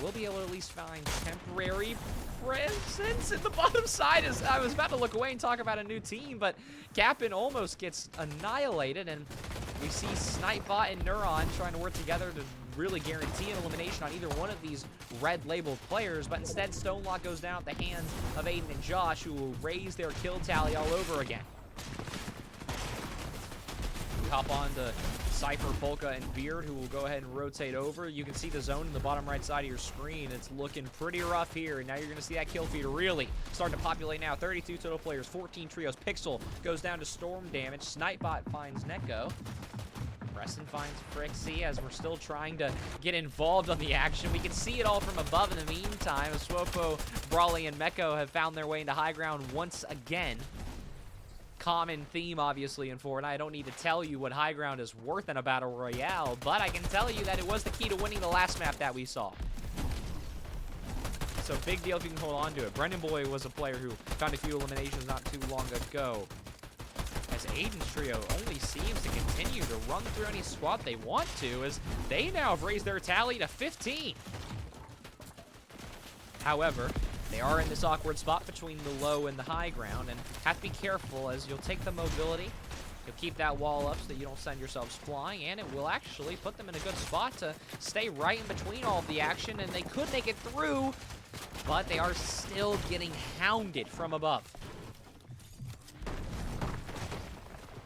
We'll be able to at least find temporary presence in the bottom side. As I was about to look away and talk about a new team, but Captain almost gets annihilated, and we see Snipebot and Neuron trying to work together to really guarantee an elimination on either one of these red labeled players, but instead Stonelock goes down at the hands of Aiden and Josh, who will raise their kill tally all over again. We hop on to Cypher, Polka, and Beard, who will go ahead and rotate over. You can see the zone in the bottom right side of your screen. It's looking pretty rough here, and now you're going to see that kill feed really start to populate now. 32 total players, 14 trios. Pixel goes down to storm damage. Snipebot finds Neko. Preston finds Frixie, as we're still trying to get involved on the action. We can see it all from above in the meantime. Swopo, Brawley, and Meko have found their way into high ground once again. Common theme, obviously, in Fortnite. I don't need to tell you what high ground is worth in a battle royale, but I can tell you that it was the key to winning the last map that we saw. So big deal if you can hold on to it. Brendan Boy was a player who found a few eliminations not too long ago, as Aiden's trio only seems to continue to run through any squad they want to, as they now have raised their tally to 15. However, they are in this awkward spot between the low and the high ground, and have to be careful, as you'll take the mobility, you'll keep that wall up so that you don't send yourselves flying, and it will actually put them in a good spot to stay right in between all of the action, and they could make it through, but they are still getting hounded from above.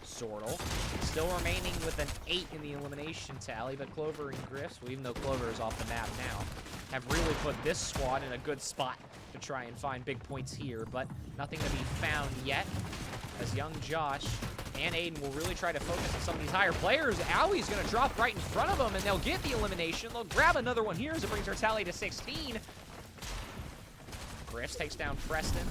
Sortle still remaining with an 8 in the elimination tally, but Clover and Griffs, well, even though Clover is off the map now, have really put this squad in a good spot to try and find big points here, but nothing to be found yet, as young Josh and Aiden will really try to focus on some of these higher players. Owie's going to drop right in front of them, and they'll get the elimination. They'll grab another one here as it brings our tally to 16. Griffs takes down Preston.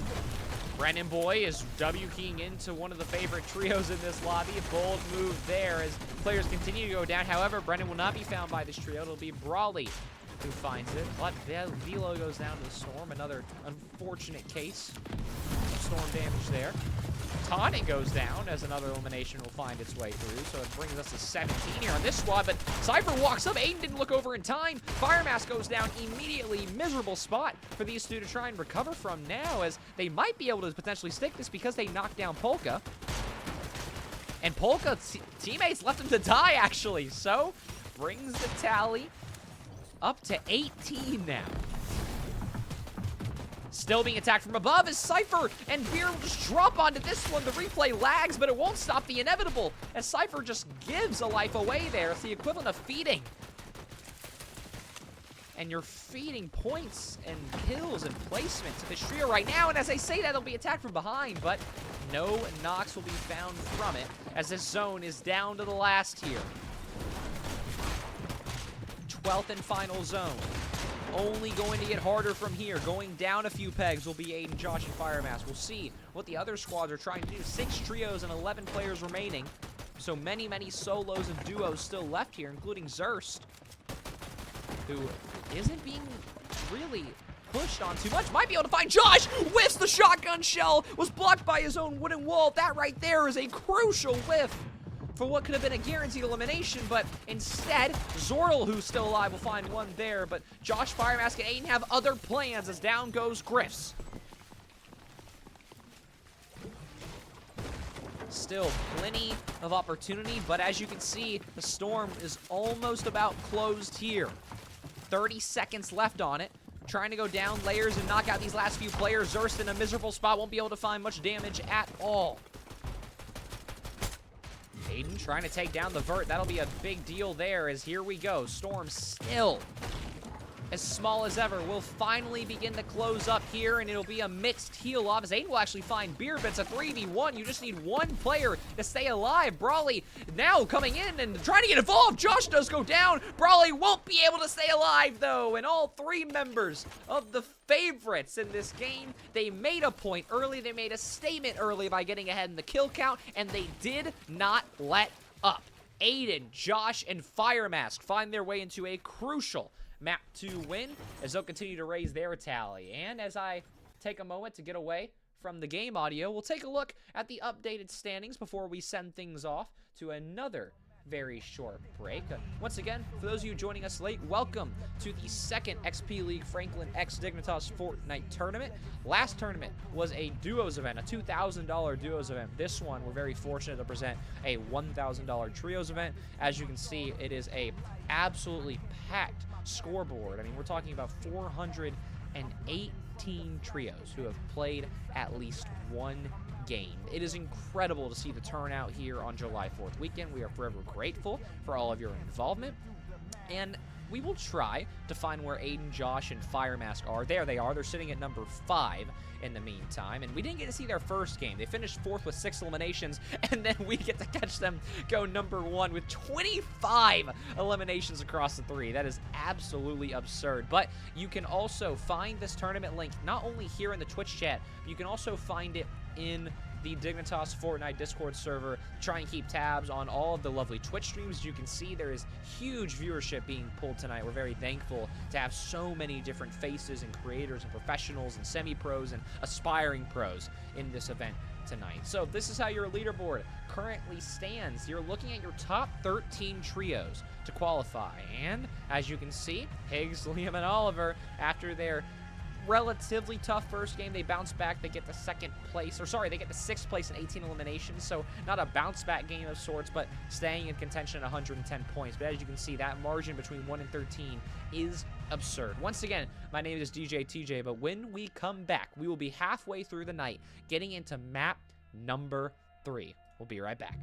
Brennan Boy is W-keying into one of the favorite trios in this lobby. A bold move there as players continue to go down. However, Brennan will not be found by this trio. It'll be Brawley who finds it, but Velo goes down to the storm. Another unfortunate case of storm damage there. Tonic goes down as another elimination will find its way through, so it brings us to 17 here on this squad, but Cypher walks up. Aiden didn't look over in time. Fire Mask goes down immediately. Miserable spot for these two to try and recover from now, as they might be able to potentially stick this because they knocked down Polka. And Polka teammates left him to die, actually, so brings the tally up to 18 now. Still being attacked from above as Cypher and Beer will just drop onto this one. The replay lags, but it won't stop the inevitable, as Cypher just gives a life away there. It's the equivalent of feeding. And you're feeding points and kills and placement to this trio right now, and as I say that, they'll be attacked from behind, but no knocks will be found from it, as this zone is down to the last here. 12th and final zone. Only going to get harder from here. Going down a few pegs will be Aiden, Josh, and Fire Mask. We'll see what the other squads are trying to do. 6 trios and 11 players remaining. So many, many solos and duos still left here, including Zurst, who isn't being really pushed on too much. Might be able to find Josh. Whiffs the shotgun shell. Was blocked by his own wooden wall. That right there is a crucial whiff for what could have been a guaranteed elimination, but instead, Zorl, who's still alive, will find one there, but Josh, Firemask, and Aiden have other plans as down goes Griffs. Still plenty of opportunity, but as you can see, the storm is almost about closed here. 30 seconds left on it. Trying to go down layers and knock out these last few players. Zurst in a miserable spot, won't be able to find much damage at all. Aiden trying to take down the vert. That'll be a big deal there, as here we go. Storm still as small as ever. We'll finally begin to close up here, and it'll be a mixed heal off, as Aiden will actually find Beard, but it's a 3v1. You just need one player to stay alive. Brawly now coming in and trying to get involved. Josh does go down. Brawly won't be able to stay alive, though, and all three members of the favorites in this game, they made a point early. They made a statement early by getting ahead in the kill count, and they did not let up. Aiden, Josh, and Firemask find their way into a crucial map 2 win as they'll continue to raise their tally. And as I take a moment to get away from the game audio, we'll take a look at the updated standings before we send things off to another very short break. Once again, for those of you joining us late, welcome to the second XP League Franklin X Dignitas Fortnite tournament. Last tournament was a duos event, a $2,000 duos event. This one, we're very fortunate to present a $1,000 trios event. As you can see, it is a absolutely packed scoreboard. I mean, we're talking about 418 trios who have played at least one game. It is incredible to see the turnout here on July 4th weekend. We are forever grateful for all of your involvement, and we will try to find where Aiden, Josh, and Firemask are. There they are. They're sitting at number 5 in the meantime, and we didn't get to see their first game. They finished 4th with 6 eliminations, and then we get to catch them go number 1 with 25 eliminations across the 3. That is absolutely absurd. But you can also find this tournament link not only here in the Twitch chat, but you can also find it in the Dignitas Fortnite Discord server. Try and keep tabs on all of the lovely Twitch streams. As you can see, there is huge viewership being pulled tonight. We're very thankful to have so many different faces and creators and professionals and semi-pros and aspiring pros in this event tonight. So this is how your leaderboard currently stands. You're looking at your top 13 trios to qualify. And as you can see, Higgs, Liam, and Oliver, after their relatively tough first game, they bounce back. They get the second place, or sorry, they get the 6th place in 18 eliminations. So not a bounce back game of sorts, but staying in contention at 110 points. But as you can see, that margin between 1 and 13 is absurd. Once again, my name is DJ TJ, but when we come back, we will be halfway through the night, getting into map number 3. We'll be right back.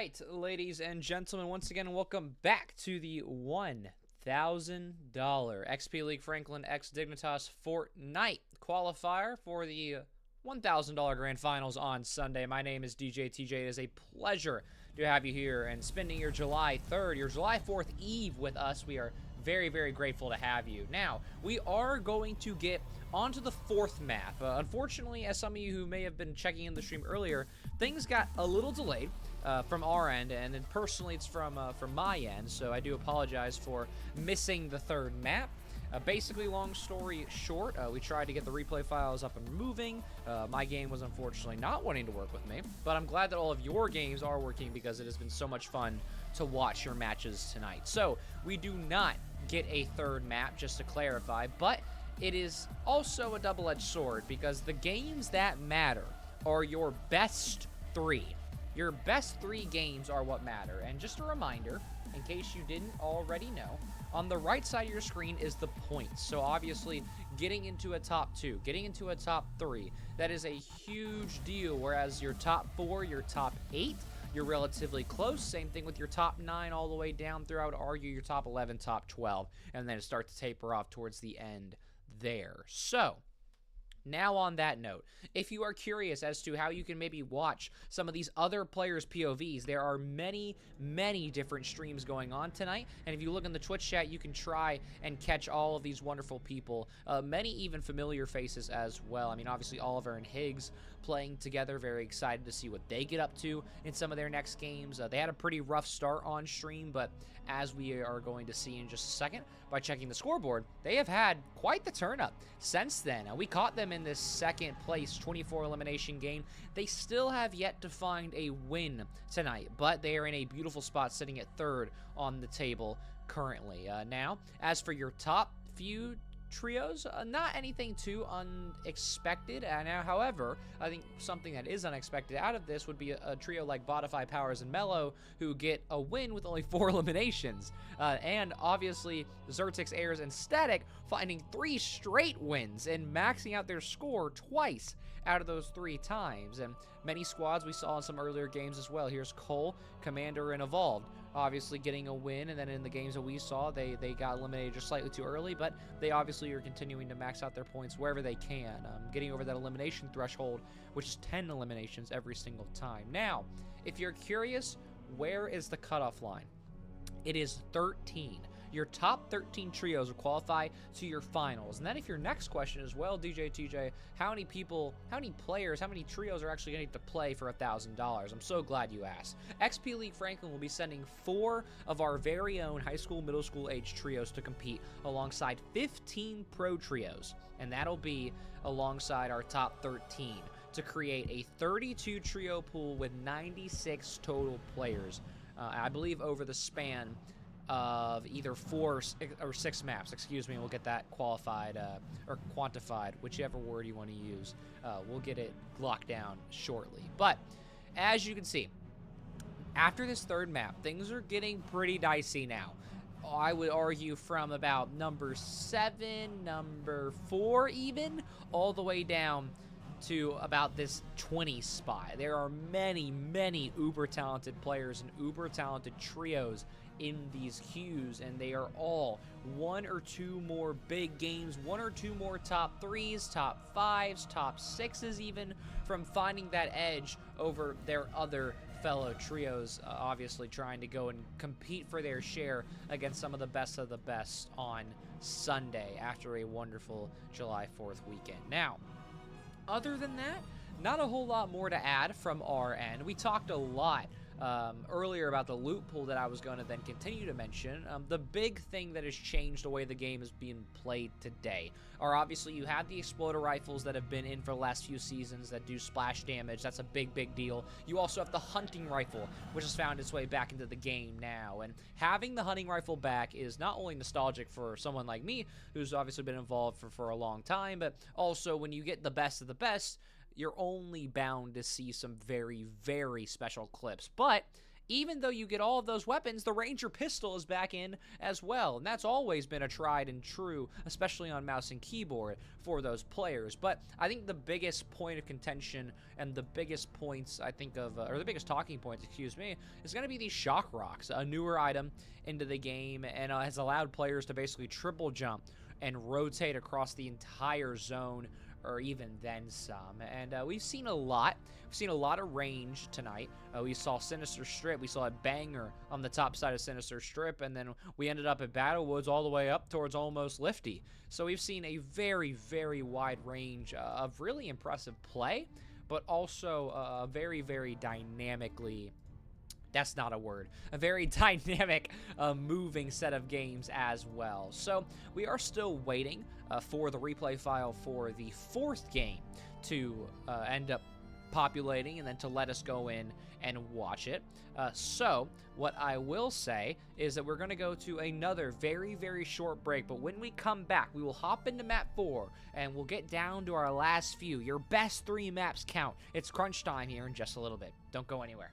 right, ladies and gentlemen, once again, welcome back to the $1,000 XP League Franklin X Dignitas Fortnite qualifier for the $1,000 Grand Finals on Sunday. My name is DJ TJ. It is a pleasure to have you here and spending your July 3rd, your July 4th Eve with us. We are very, very grateful to have you. Now, we are going to get onto the fourth map. Unfortunately, as some of you who may have been checking in the stream earlier, things got a little delayed from our end, and then personally it's from my end, so I do apologize for missing the third map. Basically, long story short, we tried to get the replay files up and moving. My game was unfortunately not wanting to work with me, but I'm glad that all of your games are working because it has been so much fun to watch your matches tonight. So, we do not get a third map, just to clarify, but it is also a double-edged sword because the games that matter are your best three. Your best three games are what matter. And just a reminder, in case you didn't already know, on the right side of your screen is the points. So obviously, getting into a top 2, getting into a top 3, that is a huge deal. Whereas your top 4, your top 8, you're relatively close. Same thing with your top 9 all the way down through, I would argue, your top 11, top 12. And then it starts to taper off towards the end there. So, now on that note, if you are curious as to how you can maybe watch some of these other players' POVs, there are many, many different streams going on tonight. And if you look in the Twitch chat, you can try and catch all of these wonderful people, many even familiar faces as well. I mean, obviously Oliver and Higgs playing together, very excited to see what they get up to in some of their next games. They had a pretty rough start on stream, but as we are going to see in just a second by checking the scoreboard, they have had quite the turn up since then. We caught them in this second place 24 elimination game. They still have yet to find a win tonight, but they are in a beautiful spot sitting at third on the table currently. Now, as for your top few trios, not anything too unexpected. Now, however, I think something that is unexpected out of this would be a trio like Bodify, Powers, and Mellow, who get a win with only 4 eliminations. And obviously, Zertix, Airs, and Static finding 3 straight wins and maxing out their score twice out of those 3 times. And many squads we saw in some earlier games as well. Here's Cole, Commander, and Evolved, obviously getting a win, and then in the games that we saw, they got eliminated just slightly too early, but they obviously are continuing to max out their points wherever they can, getting over that elimination threshold, which is 10 eliminations every single time. Now, if you're curious, where is the cutoff line? It is 13. Your top 13 trios will qualify to your finals. And then if your next question is, well, DJ TJ, how many people, how many players, how many trios are actually going to play for $1,000? I'm so glad you asked. XP League Franklin will be sending 4 of our very own high school, middle school age trios to compete alongside 15 pro trios. And that'll be alongside our top 13 to create a 32 trio pool with 96 total players. I believe over the span of either 4 or 6 maps, excuse me, we'll get that qualified or quantified, whichever word you want to use. We'll get it locked down shortly. But as you can see, after this third map, things are getting pretty dicey now. I would argue from about number 7, number 4 even, all the way down to about this 20 spot. There are many, many uber talented players and uber talented trios in these queues, and they are all 1 or 2 more big games, 1 or 2 more top 3s, top 5s, top 6s even, from finding that edge over their other fellow trios, obviously trying to go and compete for their share against some of the best on Sunday after a wonderful July 4th weekend. Now, other than that, not a whole lot more to add from our end. We talked a lot earlier about the loot pool that I was going to then continue to mention. The big thing that has changed the way the game is being played today are obviously you have the exploder rifles that have been in for the last few seasons that do splash damage. That's a big deal. You also have the hunting rifle, which has found its way back into the game now. And having the hunting rifle back is not only nostalgic for someone like me, who's obviously been involved for a long time, but also when you get the best of the best, you're only bound to see some very, very special clips. But even though you get all of those weapons, the Ranger pistol is back in as well. And that's always been a tried and true, especially on mouse and keyboard, for those players. But I think the biggest point of contention and the biggest points, I think of, or the biggest talking points, excuse me, is going to be these shock rocks, a newer item into the game, and has allowed players to basically triple jump and rotate across the entire zone, or even then some. And we've seen a lot. We've seen a lot of range tonight. We saw Sinister Strip. We saw a banger on the top side of Sinister Strip, and then we ended up at Battlewoods all the way up towards almost Lifty. So we've seen a very, very wide range of really impressive play, but also a very, very dynamically... That's not a word. A very dynamic, moving set of games as well. So we are still waiting for the replay file for the 4th game to end up populating and then to let us go in and watch it. So what I will say is that we're going to go to another very, very short break. But when we come back, we will hop into map 4 and we'll get down to our last few. Your best 3 maps count. It's crunch time here in just a little bit. Don't go anywhere.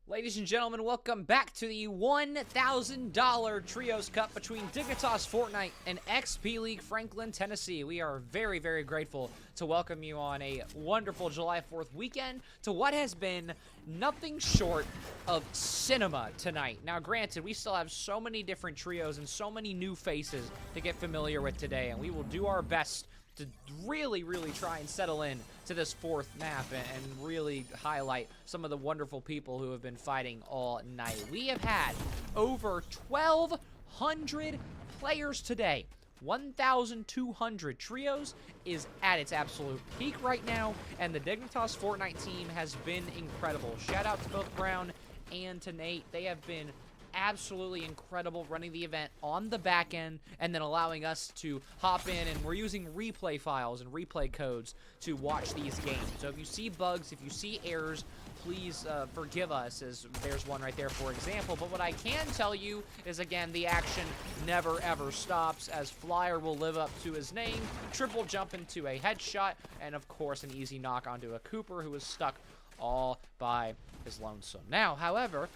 Ladies and gentlemen, welcome back to the $1,000 Trios Cup between Dignitas Fortnite and XPLFranklin, Tennessee. We are very, very grateful to welcome you on a wonderful July 4th weekend to what has been nothing short of cinema tonight. Now, granted, we still have so many different trios and so many new faces to get familiar with today, and we will do our best to really, really try and settle in to this 4th map and really highlight some of the wonderful people who have been fighting all night. We have had over 1,200 players today. 1,200 trios is at its absolute peak right now, and the Dignitas Fortnite team has been incredible. Shout out to both Brown and to Nate. They have been absolutely incredible running the event on the back end and then allowing us to hop in, and we're using replay files and replay codes to watch these games. So if you see bugs, if you see errors, please forgive us, as there's one right there, for example. But what I can tell you is, again, the action never, ever stops, as Flyer will live up to his name, triple jump into a headshot, and, of course, an easy knock onto a Cooper who is stuck all by his lonesome. Now, however,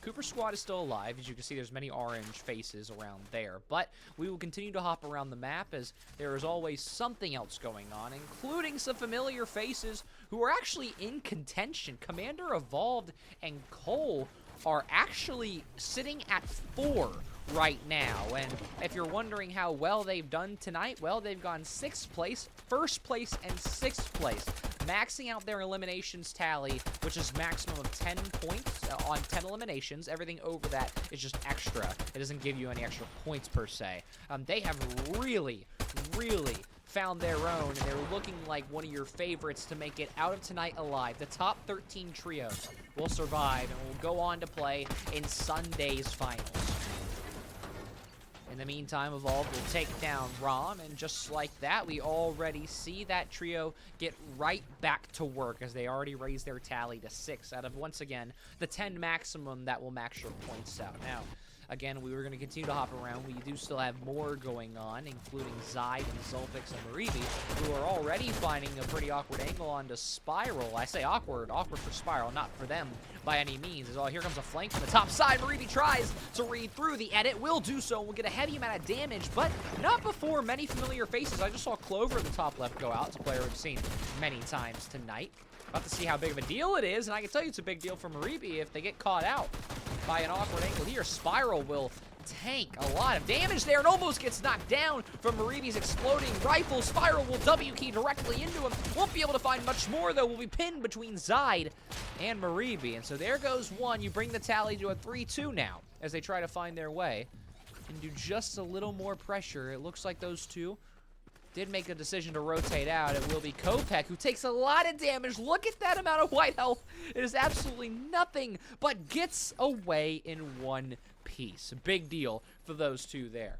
Cooper's squad is still alive. As you can see, there's many orange faces around there. But we will continue to hop around the map, as there is always something else going on, including some familiar faces who are actually in contention. Commander Evolved and Cole are actually sitting at 4 right now. And if you're wondering how well they've done tonight, well, they've gone 6th place, 1st place, and 6th place, maxing out their eliminations tally, which is maximum of 10 points on 10 eliminations. Everything over that is just extra. It doesn't give you any extra points per se. They have really, really found their own, and they're looking like one of your favorites to make it out of tonight alive. The top 13 trios will survive and will go on to play in Sunday's finals. In the meantime, Evolve will take down Rom, and just like that, we already see that trio get right back to work, as they already raised their tally to 6 out of, once again, the 10 maximum that will max your points out. Now, again, we were going to continue to hop around. We do still have more going on, including Zide and Zulfix and Maribi, who are already finding a pretty awkward angle onto Spiral. I say awkward for Spiral, not for them by any means. As here comes a flank from the top side. Maribi tries to read through the edit, will do so, will get a heavy amount of damage, but not before many familiar faces. I just saw Clover in the top left go out. It's a player we've seen many times tonight. About to see how big of a deal it is, and I can tell you it's a big deal for Maribi if they get caught out by an awkward angle here. Spiral will tank a lot of damage there and almost gets knocked down from Maribi's exploding rifle. Spiral will W key directly into him. Won't be able to find much more, though. Will be pinned between Zide and Maribi. And so there goes one. You bring the tally to a 3-2 now as they try to find their way and do just a little more pressure. It looks like those two did make a decision to rotate out. It will be Kopek, who takes a lot of damage. Look at that amount of white health. It is absolutely nothing, but gets away in one piece. Big deal for those two there.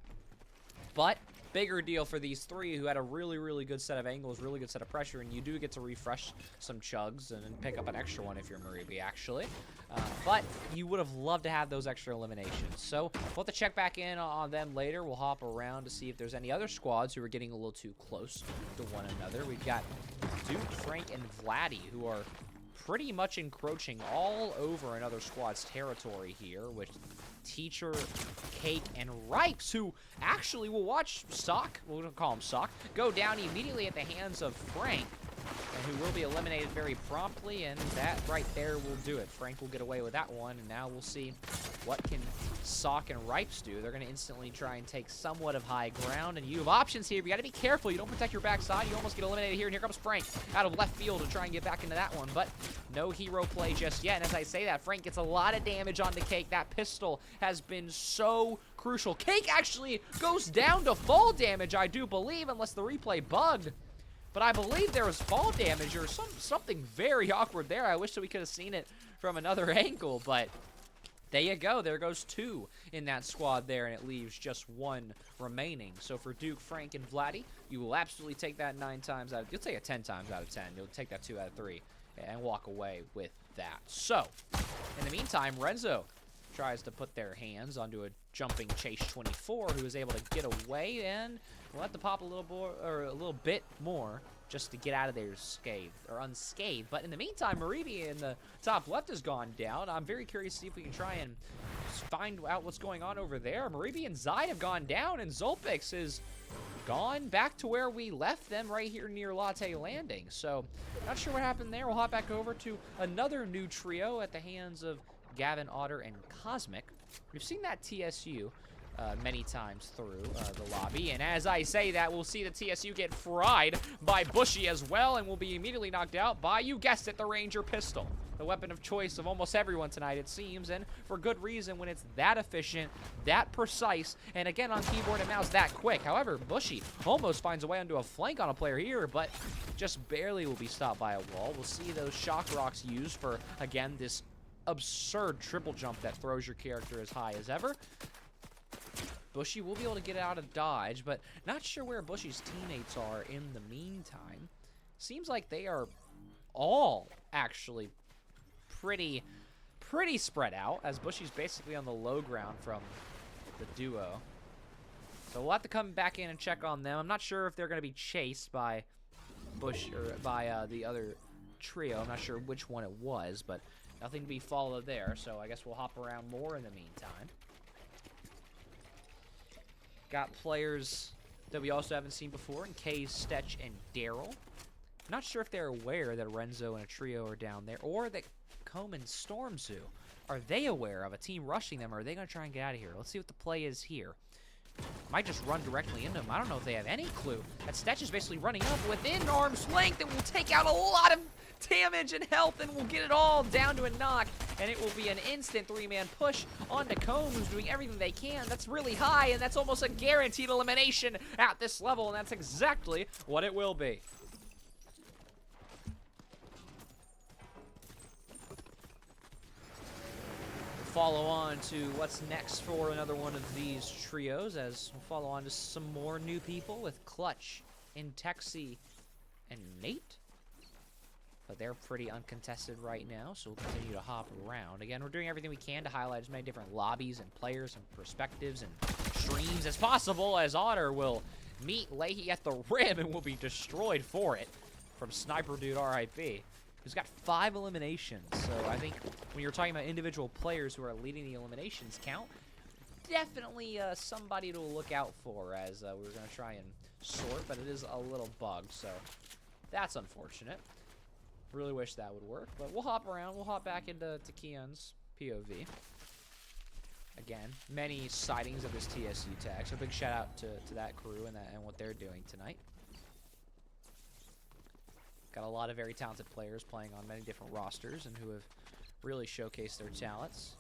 But bigger deal for these three, who had a really, really good set of angles, really good set of pressure, and you do get to refresh some chugs and then pick up an extra one if you're Maribi, actually. But you would have loved to have those extra eliminations. So we'll have to check back in on them later. We'll hop around to see if there's any other squads who are getting a little too close to one another. We've got Duke, Frank, and Vladdy, who are pretty much encroaching all over another squad's territory here, with Teacher, Cake, and Ripes, who actually will watch Sock, we'll call him Sock, go down immediately at the hands of Frank, and who will be eliminated very promptly, and that right there will do it. Frank will get away with that one, and now we'll see what can Sock and Ripes do. They're going to instantly try and take somewhat of high ground, and you have options here. You got to be careful. You don't protect your backside. You almost get eliminated here, and here comes Frank out of left field to try and get back into that one, but no hero play just yet. And as I say that, Frank gets a lot of damage onto Cake. That pistol has been so crucial. Cake actually goes down to fall damage, I do believe, unless the replay bugged. But I believe there was fall damage or something very awkward there. I wish that we could have seen it from another angle, but there you go. There goes 2 in that squad there, and it leaves just 1 remaining. So for Duke, Frank, and Vladdy, you will absolutely take that 9 times out of... You'll take it 10 times out of 10. You'll take that 2 out of 3 and walk away with that. So, in the meantime, Renzo tries to put their hands onto a jumping Chase 24, who is able to get away, and we'll have to pop a little bit more just to get out of there unscathed. But in the meantime, Maribi in the top left has gone down. I'm very curious to see if we can try and find out what's going on over there. Maribi and Zide have gone down, and Zulpix is gone back to where we left them, right here near Latte Landing. So, not sure what happened there. We'll hop back over to another new trio at the hands of Gavin, Otter, and Cosmic. We've seen that TSU many times through the lobby, and as I say that, we'll see the TSU get fried by Bushy as well, and will be immediately knocked out by, you guessed it, the Ranger pistol. The weapon of choice of almost everyone tonight, it seems, and for good reason when it's that efficient, that precise, and again on keyboard and mouse that quick. However, Bushy almost finds a way onto a flank on a player here, but just barely will be stopped by a wall. We'll see those shock rocks used for, again, this absurd triple jump that throws your character as high as ever. Bushy will be able to get out of dodge, but not sure where Bushy's teammates are in the meantime. Seems like they are all actually pretty spread out, as Bushy's basically on the low ground from the duo. So we'll have to come back in and check on them. I'm not sure if they're going to be chased by Bush or by the other trio. I'm not sure which one it was, but nothing to be followed there. So I guess we'll hop around more in the meantime. Got players that we also haven't seen before in Kay, Stetch, and Daryl. I'm not sure if they're aware that Renzo and a trio are down there, or that Combe and Stormzoo. Are they aware of a team rushing them, or are they going to try and get out of here? Let's see what the play is here. Might just run directly into them. I don't know if they have any clue. That Stetch is basically running up within arm's length and will take out a lot of damage and health, and we'll get it all down to a knock, and it will be an instant 3-man push onto Combe, who's doing everything they can. That's really high, and that's almost a guaranteed elimination at this level, and that's exactly what it will be. Follow on to what's next for another one of these trios, as we'll follow on to some more new people with Clutch, Intexi, and Nate. But they're pretty uncontested right now, so we'll continue to hop around. Again, we're doing everything we can to highlight as many different lobbies and players and perspectives and streams as possible, as Otter will meet Leahy at the rim and will be destroyed for it from Sniper Dude RIP, who's got 5 eliminations. So I think when you're talking about individual players who are leading the eliminations count, definitely somebody to look out for, as we're going to try and sort, but it is a little bugged, so that's unfortunate. Really wish that would work, but we'll hop around. We'll hop back into Keon's POV. Again, many sightings of this TSU tag, so big shout out to that crew and what they're doing tonight. Got a lot of very talented players playing on many different rosters and who have really showcased their talents.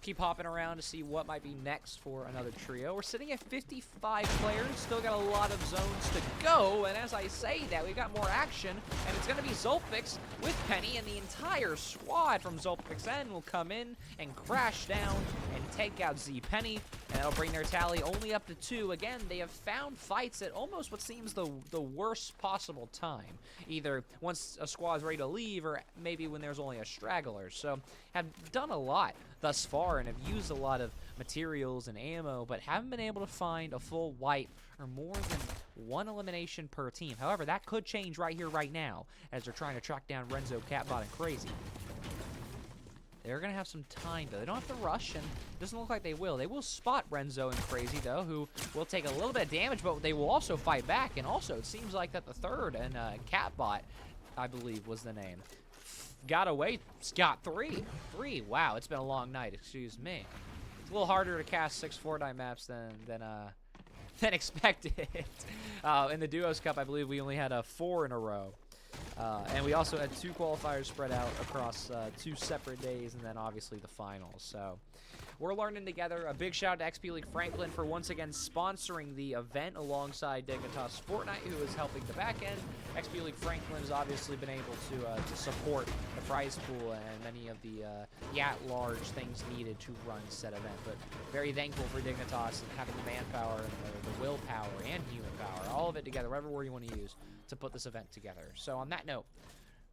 Keep hopping around to see what might be next for another trio. We're sitting at 55 players, still got a lot of zones to go, and as I say that, we've got more action, and it's going to be Zolfix with Penny, and the entire squad from Zolfix N will come in and crash down and take out Z-Penny, and that'll bring their tally only up to 2. Again, they have found fights at almost what seems the worst possible time, either once a squad's ready to leave or maybe when there's only a straggler. So have done a lot thus far and have used a lot of materials and ammo, but haven't been able to find a full wipe or more than 1 elimination per team. However, that could change right here, right now, as they're trying to track down Renzo, Catbot, and Crazy. They're going to have some time, though. They don't have to rush, and it doesn't look like they will. They will spot Renzo and Crazy, though, who will take a little bit of damage, but they will also fight back. And also, it seems like that the third, and Catbot, I believe, was the name, got away scot-free. Wow, it's been a long night, excuse me. It's a little harder to cast 6 Fortnite maps than expected. In the Duos Cup, I believe we only had 4 in a row. And we also had 2 qualifiers spread out across 2 separate days, and then obviously the finals. So we're learning together. A big shout out to XPLFranklin for once again sponsoring the event alongside Dignitas Fortnite, who is helping the back end. XPLFranklin has obviously been able to support the prize pool and many of the at-large things needed to run said event. But very thankful for Dignitas and having the manpower and the willpower and human power, all of it together, whatever word you want to use, to put this event together. So on that note,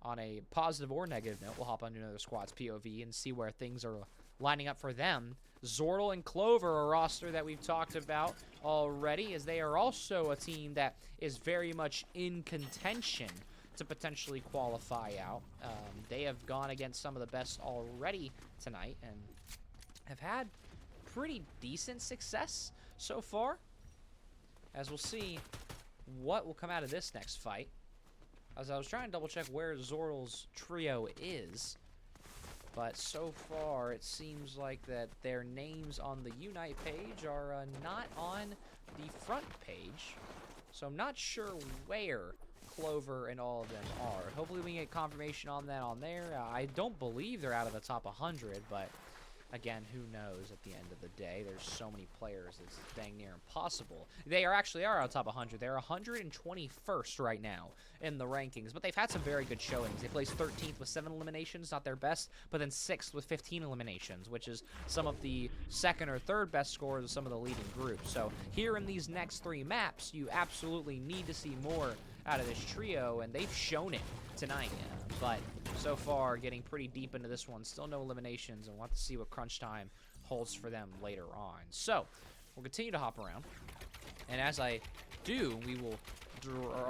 on a positive or negative note, we'll hop onto another squad's POV and see where things are lining up for them. Zordal and Clover, a roster that we've talked about already, as they are also a team that is very much in contention to potentially qualify out. They have gone against some of the best already tonight and have had pretty decent success so far, as we'll see what will come out of this next fight. As I was trying to double check where Zordal's trio is, but so far it seems like that their names on the Unite page are not on the front page, so I'm not sure where Clover and all of them are. Hopefully we can get confirmation on that on there. I don't believe they're out of the top 100, but again, who knows at the end of the day. There's so many players, it's dang near impossible. They are actually out of top 100. They're 121st right now in the rankings, but they've had some very good showings. They placed 13th with 7 eliminations, not their best, but then 6th with 15 eliminations, which is some of the second or third best scores of some of the leading groups. So here in these next 3 maps, you absolutely need to see more out of this trio, and they've shown it tonight. But so far, getting pretty deep into this one. Still no eliminations, and we'll have to see what crunch time holds for them later on. So, we'll continue to hop around. And as I do, we will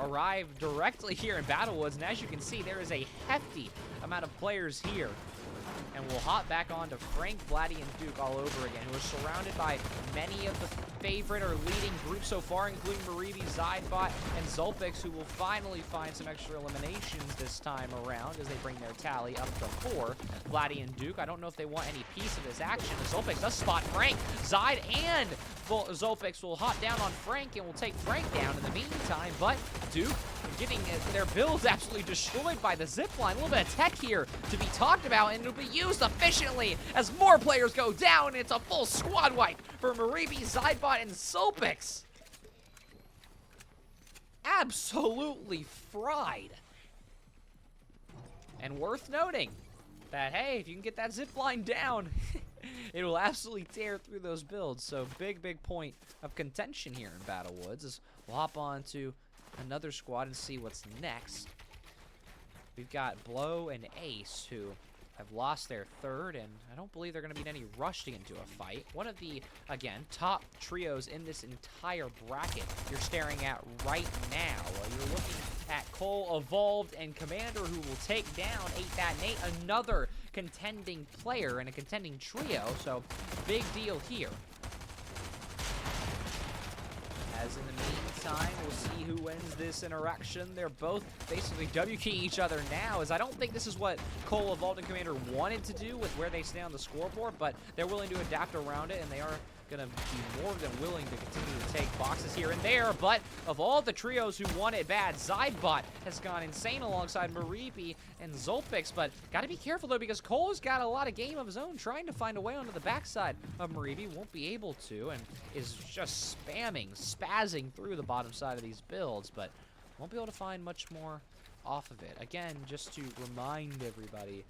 arrive directly here in Battlewoods. And as you can see, there is a hefty amount of players here. And we'll hop back on to Frank, Vladdy, and Duke all over again, who are surrounded by many of the favorite or leading groups so far, including Maribi, Zydbot, and Zulpix, who will finally find some extra eliminations this time around as they bring their tally up to 4. Vladdy and Duke, I don't know if they want any piece of this action. Zulpix does spot Frank. Zyd and Zulpix will hop down on Frank and will take Frank down in the meantime, but Duke getting their builds absolutely destroyed by the zipline. A little bit of tech here to be talked about, and it'll be used efficiently as more players go down. It's a full squad wipe for Maribi, Zydbot, and Zulpix. Absolutely fried. And worth noting that, hey, if you can get that zipline down, it will absolutely tear through those builds. So big point of contention here in Battlewoods as we'll hop on to another squad and see what's next. We've got Blow and Ace, who have lost their third, and I don't believe they're going to be in any rush to get into a fight. One of the, again, top trios in this entire bracket you're staring at right now. You're looking at Cole, Evolved, and Commander, who will take down 8 another contending player in a contending trio, so big deal here. As in the meantime, we'll see who wins this interaction. They're both basically W-keying each other now, as I don't think this is what Cole, Evolved, and Commander wanted to do with where they stay on the scoreboard, but they're willing to adapt around it, and they are going to be more than willing to continue to take boxes here and there. But of all the trios who want it bad, Zydbot has gone insane alongside Maribi and Zulpix, but got to be careful though, because Cole's got a lot of game of his own trying to find a way onto the backside of Maribi. Won't be able to, and is just spazzing through the bottom side of these builds, but won't be able to find much more off of it. Again, just to remind everybody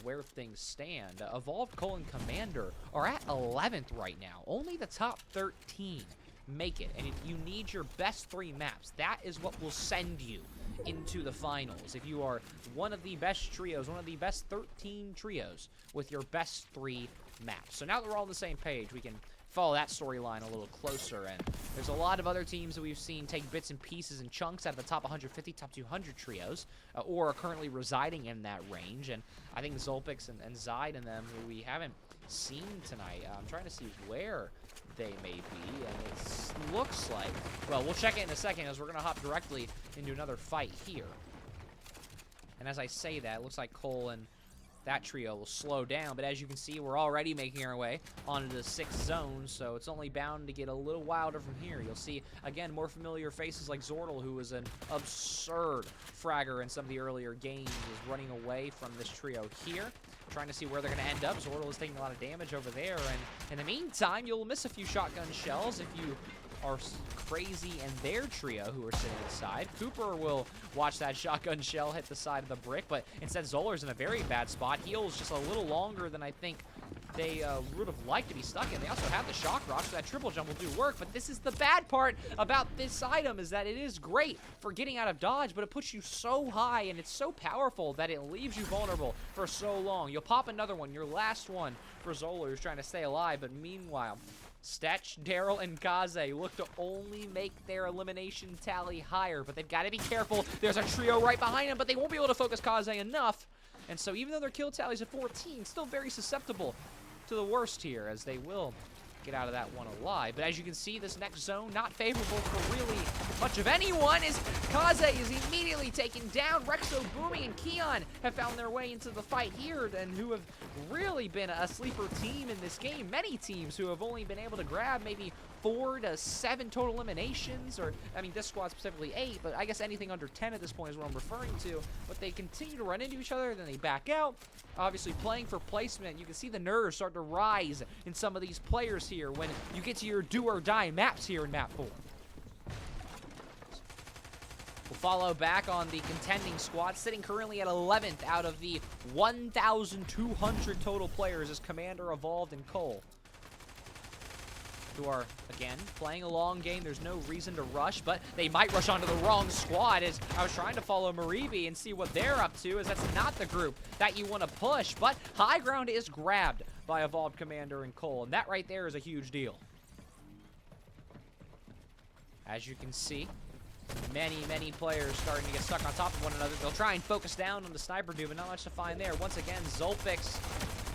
where things stand. Evolved, Cole, and Commander are at 11th right now. Only the top 13 make it, and if you need your best 3 maps, that is what will send you into the finals. If you are one of the best trios, one of the best 13 trios with your best 3 maps. So now that we're all on the same page, we can follow that storyline a little closer, and there's a lot of other teams that we've seen take bits and pieces and chunks out of the top 150, top 200 trios, or are currently residing in that range, and I think Zulpix and Zyd and them, who we haven't seen tonight, I'm trying to see where they may be, and it looks like, well, we'll check it in a second as we're going to hop directly into another fight here. And as I say that, it looks like Cole and that trio will slow down, but as you can see, we're already making our way onto the 6th zone, so it's only bound to get a little wilder from here. You'll see, again, more familiar faces like Zordel, who was an absurd fragger in some of the earlier games, is running away from this trio here, trying to see where they're going to end up. Zordel is taking a lot of damage over there, and in the meantime, you'll miss a few shotgun shells if you are Crazy and their trio who are sitting aside. Cooper will watch that shotgun shell hit the side of the brick, but instead Zolar's in a very bad spot. Heals just a little longer than I think they would have liked to be stuck in. They also have the shock rock, so that triple jump will do work, but this is the bad part about this item, is that it is great for getting out of dodge, but it puts you so high and it's so powerful that it leaves you vulnerable for so long. You'll pop another one, your last one for Zolar, who's trying to stay alive, but meanwhile, Stetch, Daryl, and Kaze look to only make their elimination tally higher, but they've got to be careful. There's a trio right behind them, but they won't be able to focus Kaze enough. And so even though their kill tally's at 14, still very susceptible to the worst here, as they will get out of that one alive. But as you can see, this next zone not favorable for really much of anyone, as Kaze is immediately taken down. Rexo, Boomy, and Keon have found their way into the fight here, and who have really been a sleeper team in this game. Many teams who have only been able to grab maybe 4 to 7 total eliminations, or, I mean, this squad specifically 8, but I guess anything under 10 at this point is what I'm referring to. But they continue to run into each other, then they back out. Obviously, playing for placement, you can see the nerves start to rise in some of these players here when you get to your do-or-die maps here in Map 4. We'll follow back on the contending squad, sitting currently at 11th out of the 1,200 total players as Commander, Evolved, and Cole. who are, again, playing a long game. There's no reason to rush, but they might rush onto the wrong squad, as I was trying to follow Maribi and see what they're up to, as that's not the group that you want to push. But high ground is grabbed by Evolved Commander and Cole, and that right there is a huge deal. As you can see, many players starting to get stuck on top of one another. They'll try and focus down on the sniper dude, but not much to find there. Once again, Zolpix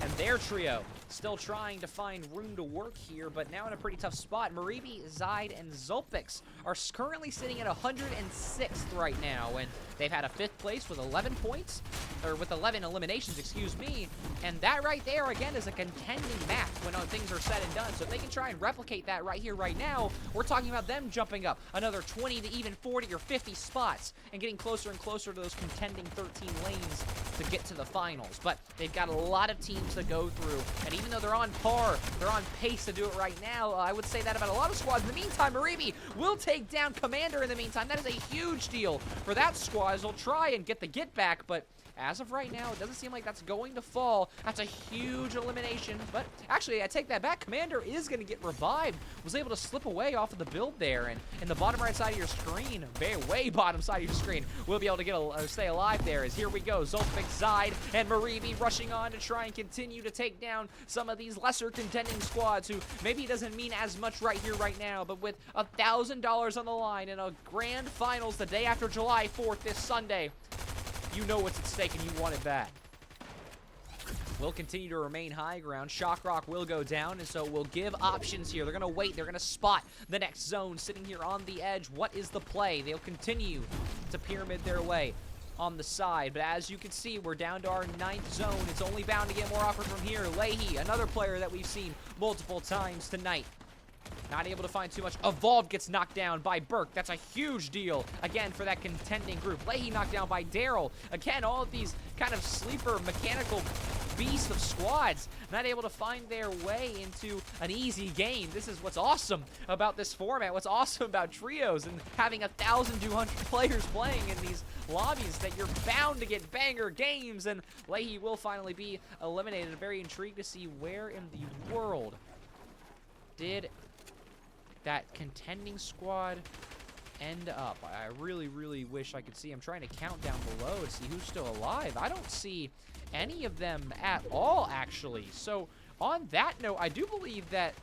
and their trio still trying to find room to work here, but now in a pretty tough spot. Maribi, Zide, and Zolpix are currently sitting at 106th right now, and they've had a 5th place with 11 points, or with 11 eliminations, excuse me, and that right there, again, is a contending map when things are said and done. So if they can try and replicate that right here, right now, we're talking about them jumping up another 20 to even 40 or 50 spots and getting closer and closer to those contending 13 lanes to get to the finals. But they've got a lot of teams to go through, and even though they're on par, they're on pace to do it right now, I would say that about a lot of squads. In the meantime, Maribi will take down Commander in the meantime. That is a huge deal for that squad, as they'll try and get the get back, but as of right now, it doesn't seem like that's going to fall. That's a huge elimination, but actually, I take that back. Commander is going to get revived. Was able to slip away off of the build there, and in the bottom right side of your screen, way bottom side of your screen, we'll be able to stay alive there, as here we go. Zolpix, Zide, and Maribi rushing on to try and continue to take down some of these lesser contending squads, who maybe it doesn't mean as much right here, right now, but with $1,000 on the line in a grand finals the day after July 4th this Sunday, you know what's at stake and you want it bad. Will continue to remain high ground. Shock Rock will go down, and so we'll give options here. They're going to wait. They're going to spot the next zone sitting here on the edge. What is the play? They'll continue to pyramid their way on the side, but as you can see, we're down to our 9th zone. It's only bound to get more awkward from here. Leahy, another player that we've seen multiple times tonight, not able to find too much. Evolved gets knocked down by Burke. That's a huge deal, again, for that contending group. Leahy knocked down by Daryl. Again, all of these kind of sleeper mechanical beasts of squads not able to find their way into an easy game. This is what's awesome about this format, what's awesome about trios and having 1,200 players playing in these lobbies, that you're bound to get banger games, and Leahy will finally be eliminated. I'm very intrigued to see where in the world did that contending squad end up. I really wish I could see. I'm trying to count down below to see who's still alive. I don't see any of them at all, actually. So on that note, I do believe that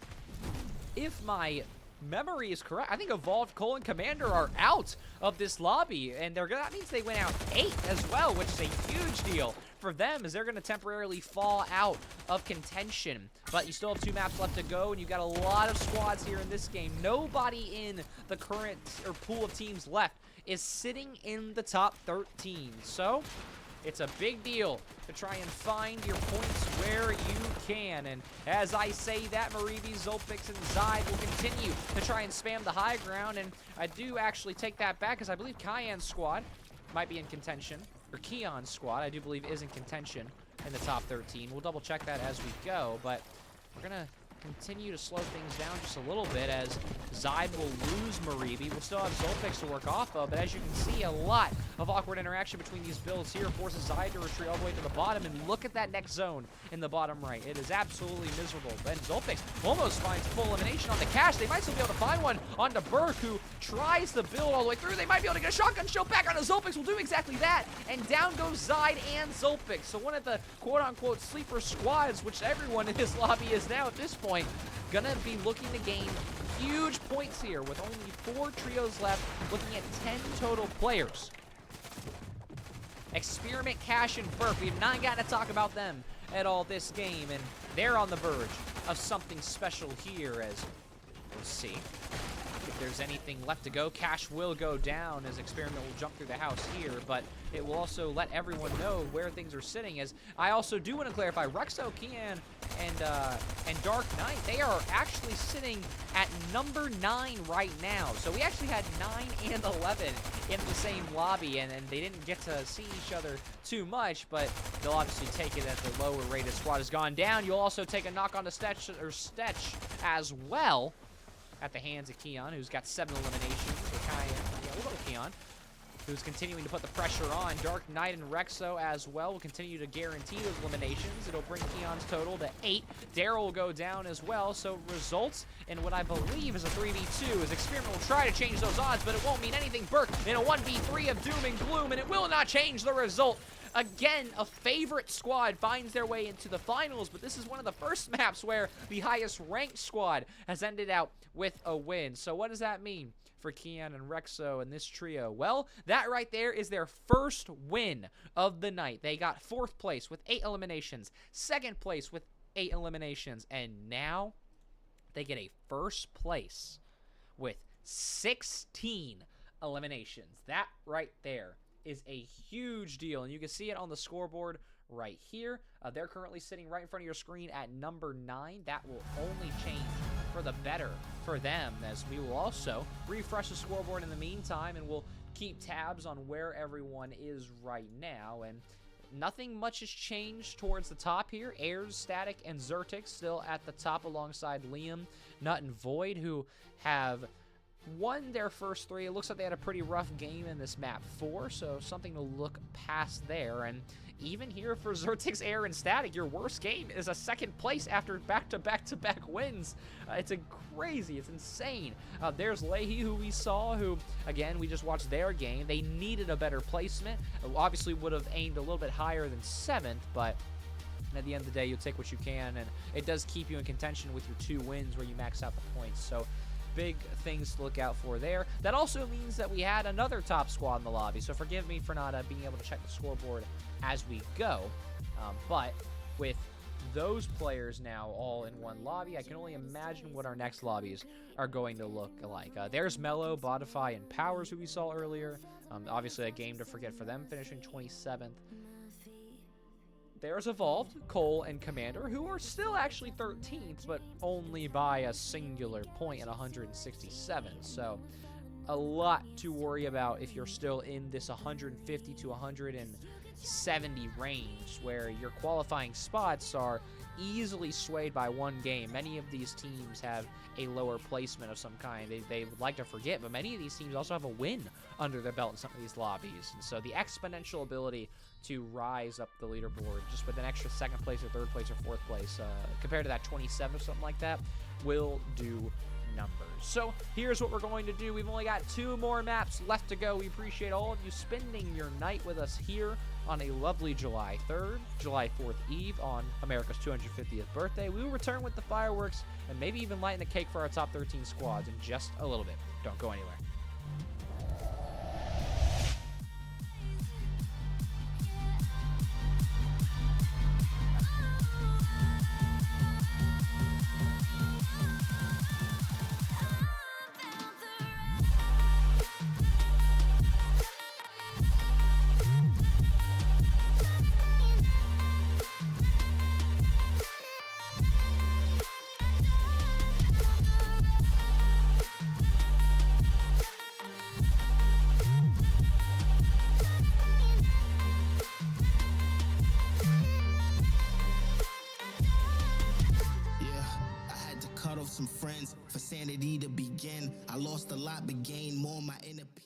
if my memory is correct, I think Evolved, Cole, and Commander are out of this lobby, and that means they went out 8 as well, which is a huge deal for them, as they're going to temporarily fall out of contention. But you still have 2 maps left to go, and you've got a lot of squads here in this game. Nobody in the current pool of teams left is sitting in the top 13. So it's a big deal to try and find your points where you can. And as I say that, Maribi, Zolpix, and Zide will continue to try and spam the high ground. And I do actually take that back, because I believe Cayenne's squad might be in contention. Or Keon's squad, I do believe, is in contention in the top 13. We'll double check that as we go, but we're going to continue to slow things down just a little bit, as Zide will lose Maribi. We'll still have Zolpix to work off of, but as you can see, a lot of awkward interaction between these builds here forces Zide to retreat all the way to the bottom, and look at that next zone in the bottom right. It is absolutely miserable. Then Zolpix almost finds full elimination on the cache. They might still be able to find one onto Burke, who tries to build all the way through. They might be able to get a shotgun shell back onto Zolpix. Will do exactly that, and down goes Zide and Zolpix. So one of the quote-unquote sleeper squads, which everyone in this lobby is now at this point, gonna be looking to gain huge points here with only 4 trios left, looking at 10 total players. Experiment, Cash, and Burke. We have not gotten to talk about them at all this game, and they're on the verge of something special here, as we'll see if there's anything left to go. Cash will go down, as Experiment will jump through the house here, but it will also let everyone know where things are sitting. As I also do want to clarify, Rexo, Kian, and Dark Knight, they are actually sitting at number 9 right now. So we actually had 9 and 11 in the same lobby, and they didn't get to see each other too much, but they'll obviously take it as the lower rated squad has gone down. You'll also take a knock on the Stetch as well, at the hands of Keon, who's got 7 eliminations. So Cayenne, yeah, we'll go with Keon. who's continuing to put the pressure on. Dark Knight and Rexo as well will continue to guarantee those eliminations. It'll bring Keon's total to 8. Daryl will go down as well, so results in what I believe is a 3v2 as Experiment will try to change those odds, but it won't mean anything. Burke in a 1v3 of doom and gloom, and it will not change the result. Again, a favorite squad finds their way into the finals, but this is one of the first maps where the highest ranked squad has ended out with a win. So what does that mean for Keon and Rexo and this trio? Well, that right there is their first win of the night. They got 4th place with 8 eliminations, 2nd place with 8 eliminations, and now they get a 1st place with 16 eliminations. That right there is a huge deal, and you can see it on the scoreboard right here. They're currently sitting right in front of your screen at number 9. That will only change for the better for them, as we will also refresh the scoreboard in the meantime, and we'll keep tabs on where everyone is right now. And nothing much has changed towards the top here. Airs, Static, and Zertix still at the top alongside Liam, Nut, and Void, who have won their first 3. It looks like they had a pretty rough game in this map 4, so something to look past there. And even here for Zertix, Air, and Static, your worst game is a 2nd place after back-to-back-to-back wins. It's crazy. It's insane. There's Leahy, who we saw, who, again, we just watched their game. They needed a better placement. Obviously would have aimed a little bit higher than 7th, but at the end of the day, you'll take what you can, and it does keep you in contention with your 2 wins where you max out the points. So big things to look out for there. That also means that we had another top squad in the lobby, so forgive me for not being able to check the scoreboard as we go. But with those players now all in one lobby, I can only imagine what our next lobbies are going to look like. There's Mello, Bodify, and Powers, who we saw earlier. Obviously a game to forget for them, finishing 27th. There's Evolved, Cole, and Commander, who are still actually 13th, but only by a singular point at 167. So a lot to worry about if you're still in this 150 to 170 range, where your qualifying spots are easily swayed by one game. Many of these teams have a lower placement of some kind. They would like to forget, but many of these teams also have a win under their belt in some of these lobbies. And so the exponential ability to rise up the leaderboard just with an extra 2nd place or 3rd place or 4th place compared to that 27 or something like that will do numbers. So here's what we're going to do. We've only got 2 more maps left to go. We appreciate all of you spending your night with us here on a lovely July 3rd, July 4th Eve on America's 250th birthday. We will return with the fireworks and maybe even lighten the cake for our top 13 squads in just a little bit. Don't go anywhere. Some friends for sanity to begin. I lost a lot but gained more. My inner peace.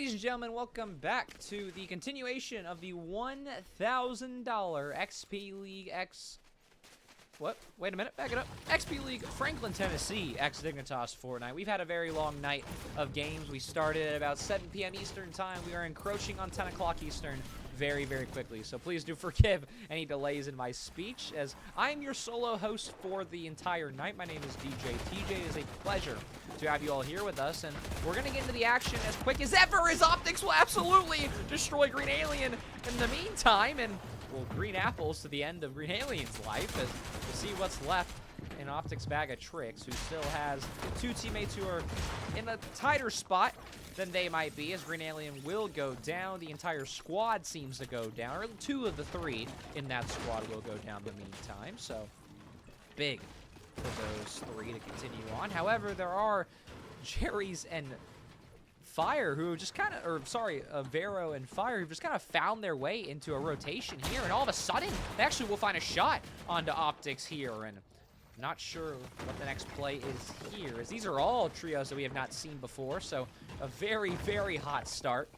Ladies and gentlemen, welcome back to the continuation of the $1,000 XP League What? Wait a minute, back it up. XP League Franklin, Tennessee, X Dignitas Fortnite. We've had a very long night of games. We started at about 7 p.m. Eastern time. We are encroaching on 10 o'clock Eastern very, very quickly. So please do forgive any delays in my speech, as I am your solo host for the entire night. My name is DJ. TJ, it is a pleasure to have you all here with us, and we're going to get into the action as quick as ever, as Optics will absolutely destroy Green Alien in the meantime, and well, Green Apples to the end of Green Alien's life, as we'll see what's left in Optics' bag of tricks, who still has two teammates who are in a tighter spot than they might be, as Green Alien will go down. The entire squad seems to go down, or 2 of the 3 in that squad will go down in the meantime, so big for those 3 to continue on. However, there are Jerry's and Fire, who just kind of, or sorry, Vero and Fire, who just kind of found their way into a rotation here, and all of a sudden, they actually will find a shot onto Optics here, and not sure what the next play is here, as these are all trios that we have not seen before, so a very, very hot start.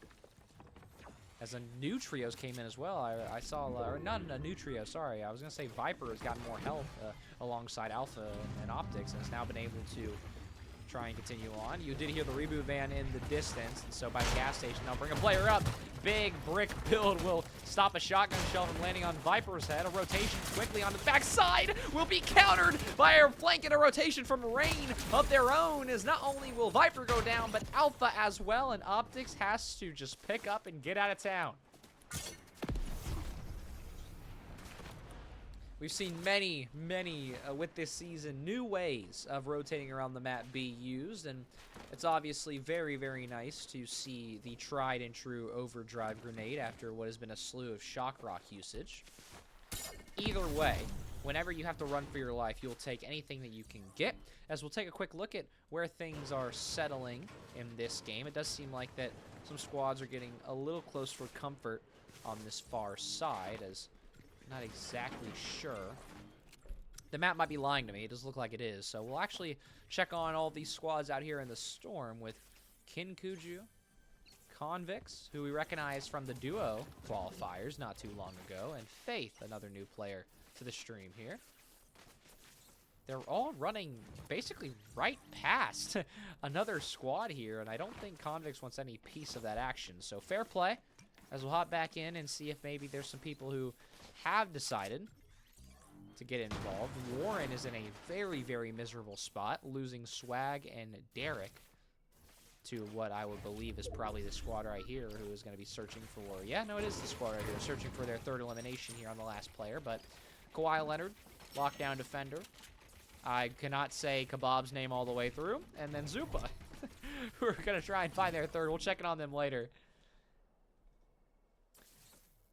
As a new trios came in as well, I saw, or not a new trio, sorry, I was going to say Viper has gotten more health alongside Alpha and Optics, and has now been able to try and continue on. You did hear the reboot van in the distance, and so by the gas station, they'll bring a player up. Big brick build will stop a shotgun shell from landing on Viper's head. A rotation quickly on the backside will be countered by a flank and a rotation from Rain of their own, as not only will Viper go down, but Alpha as well, and Optics has to just pick up and get out of town. We've seen many, with this season, new ways of rotating around the map be used, and it's obviously very, very nice to see the tried and true overdrive grenade after what has been a slew of shock rock usage. Either way, whenever you have to run for your life, you'll take anything that you can get, as we'll take a quick look at where things are settling in this game. It does seem like that some squads are getting a little close for comfort on this far side, as not exactly sure. The map might be lying to me. It does look like it is. So we'll actually check on all these squads out here in the storm with Kinkuju, Convicts, who we recognize from the duo qualifiers not too long ago, and Faith, another new player to the stream here. They're all running basically right past another squad here, and I don't think Convicts wants any piece of that action. So fair play, as we'll hop back in and see if maybe there's some people who have decided to get involved. Warren is in a very, very miserable spot, losing Swag and Derek to what I would believe is probably the squad right here, who is going to be searching for, yeah, no, it is the squad right here, searching for their 3rd elimination here on the last player. But Kawhi Leonard, lockdown defender. I cannot say Kebab's name all the way through. And then Zupa, who are going to try and find their 3rd. We'll check in on them later.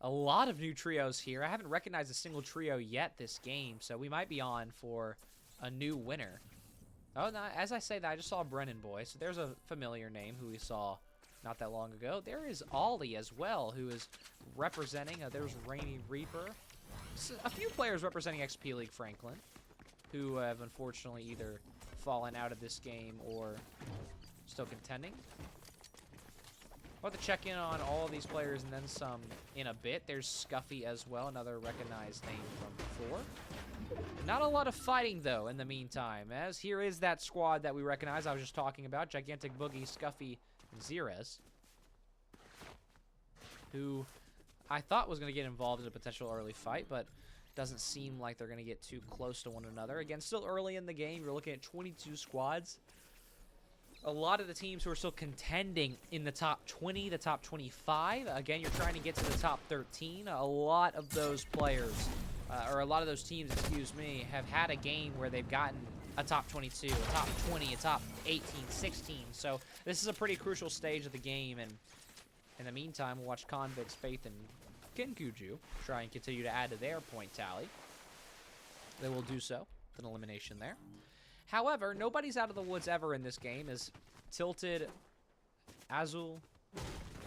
A lot of new trios here. I haven't recognized a single trio yet this game, so we might be on for a new winner. Oh, no, as I say that, I just saw Brennan Boy, so there's a familiar name who we saw not that long ago. There is Ollie as well, who is representing, there's Rainy Reaper. So a few players representing XP League Franklin, who have unfortunately either fallen out of this game or still contending. We'll have to check in on all of these players and then some in a bit. There's Scuffy as well, another recognized name from before. Not a lot of fighting, though, in the meantime, as here is that squad that we recognize I was just talking about. Gigantic Boogie, Scuffy, and Zerez, who I thought was going to get involved in a potential early fight, but doesn't seem like they're going to get too close to one another. Again, still early in the game. You're looking at 22 squads. A lot of the teams who are still contending in the top 20, the top 25. Again, you're trying to get to the top 13. A lot of those players, or a lot of those teams, excuse me, have had a game where they've gotten a top 22, a top 20, a top 18, 16. So this is a pretty crucial stage of the game. And in the meantime, we'll watch Convicts, Faith, and Kinkuju try and continue to add to their point tally. They will do so with an elimination there. However, nobody's out of the woods ever in this game, as Tilted, Azul,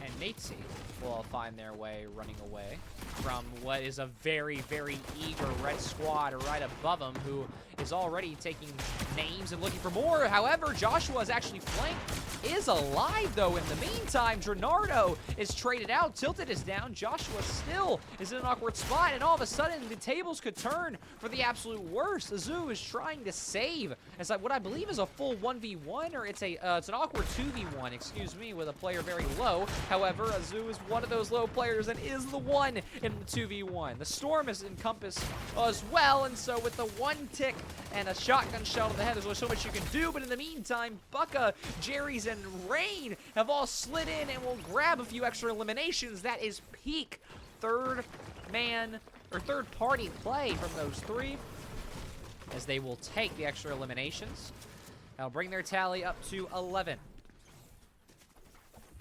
and Natesy will all find their way running away from what is a very, very eager red squad right above them, who is already taking names and looking for more. However, Joshua is actually flanked, is alive though. In the meantime, Drenardo is traded out. Tilted is down. Joshua still is in an awkward spot, and all of a sudden the tables could turn for the absolute worst. Azu is trying to save as what I believe is a full 1v1, or it's an awkward 2v1, excuse me, with a player very low. However, Azu is one of those low players and is the one in the 2v1. The storm is encompassed as well, and so with the one tick and a shotgun shell to the head, there's only so much you can do. But in the meantime, Bucka, Jerry's, and Rain have all slid in and will grab a few extra eliminations. That is peak third party play from those three, as they will take the extra eliminations. That'll bring their tally up to 11.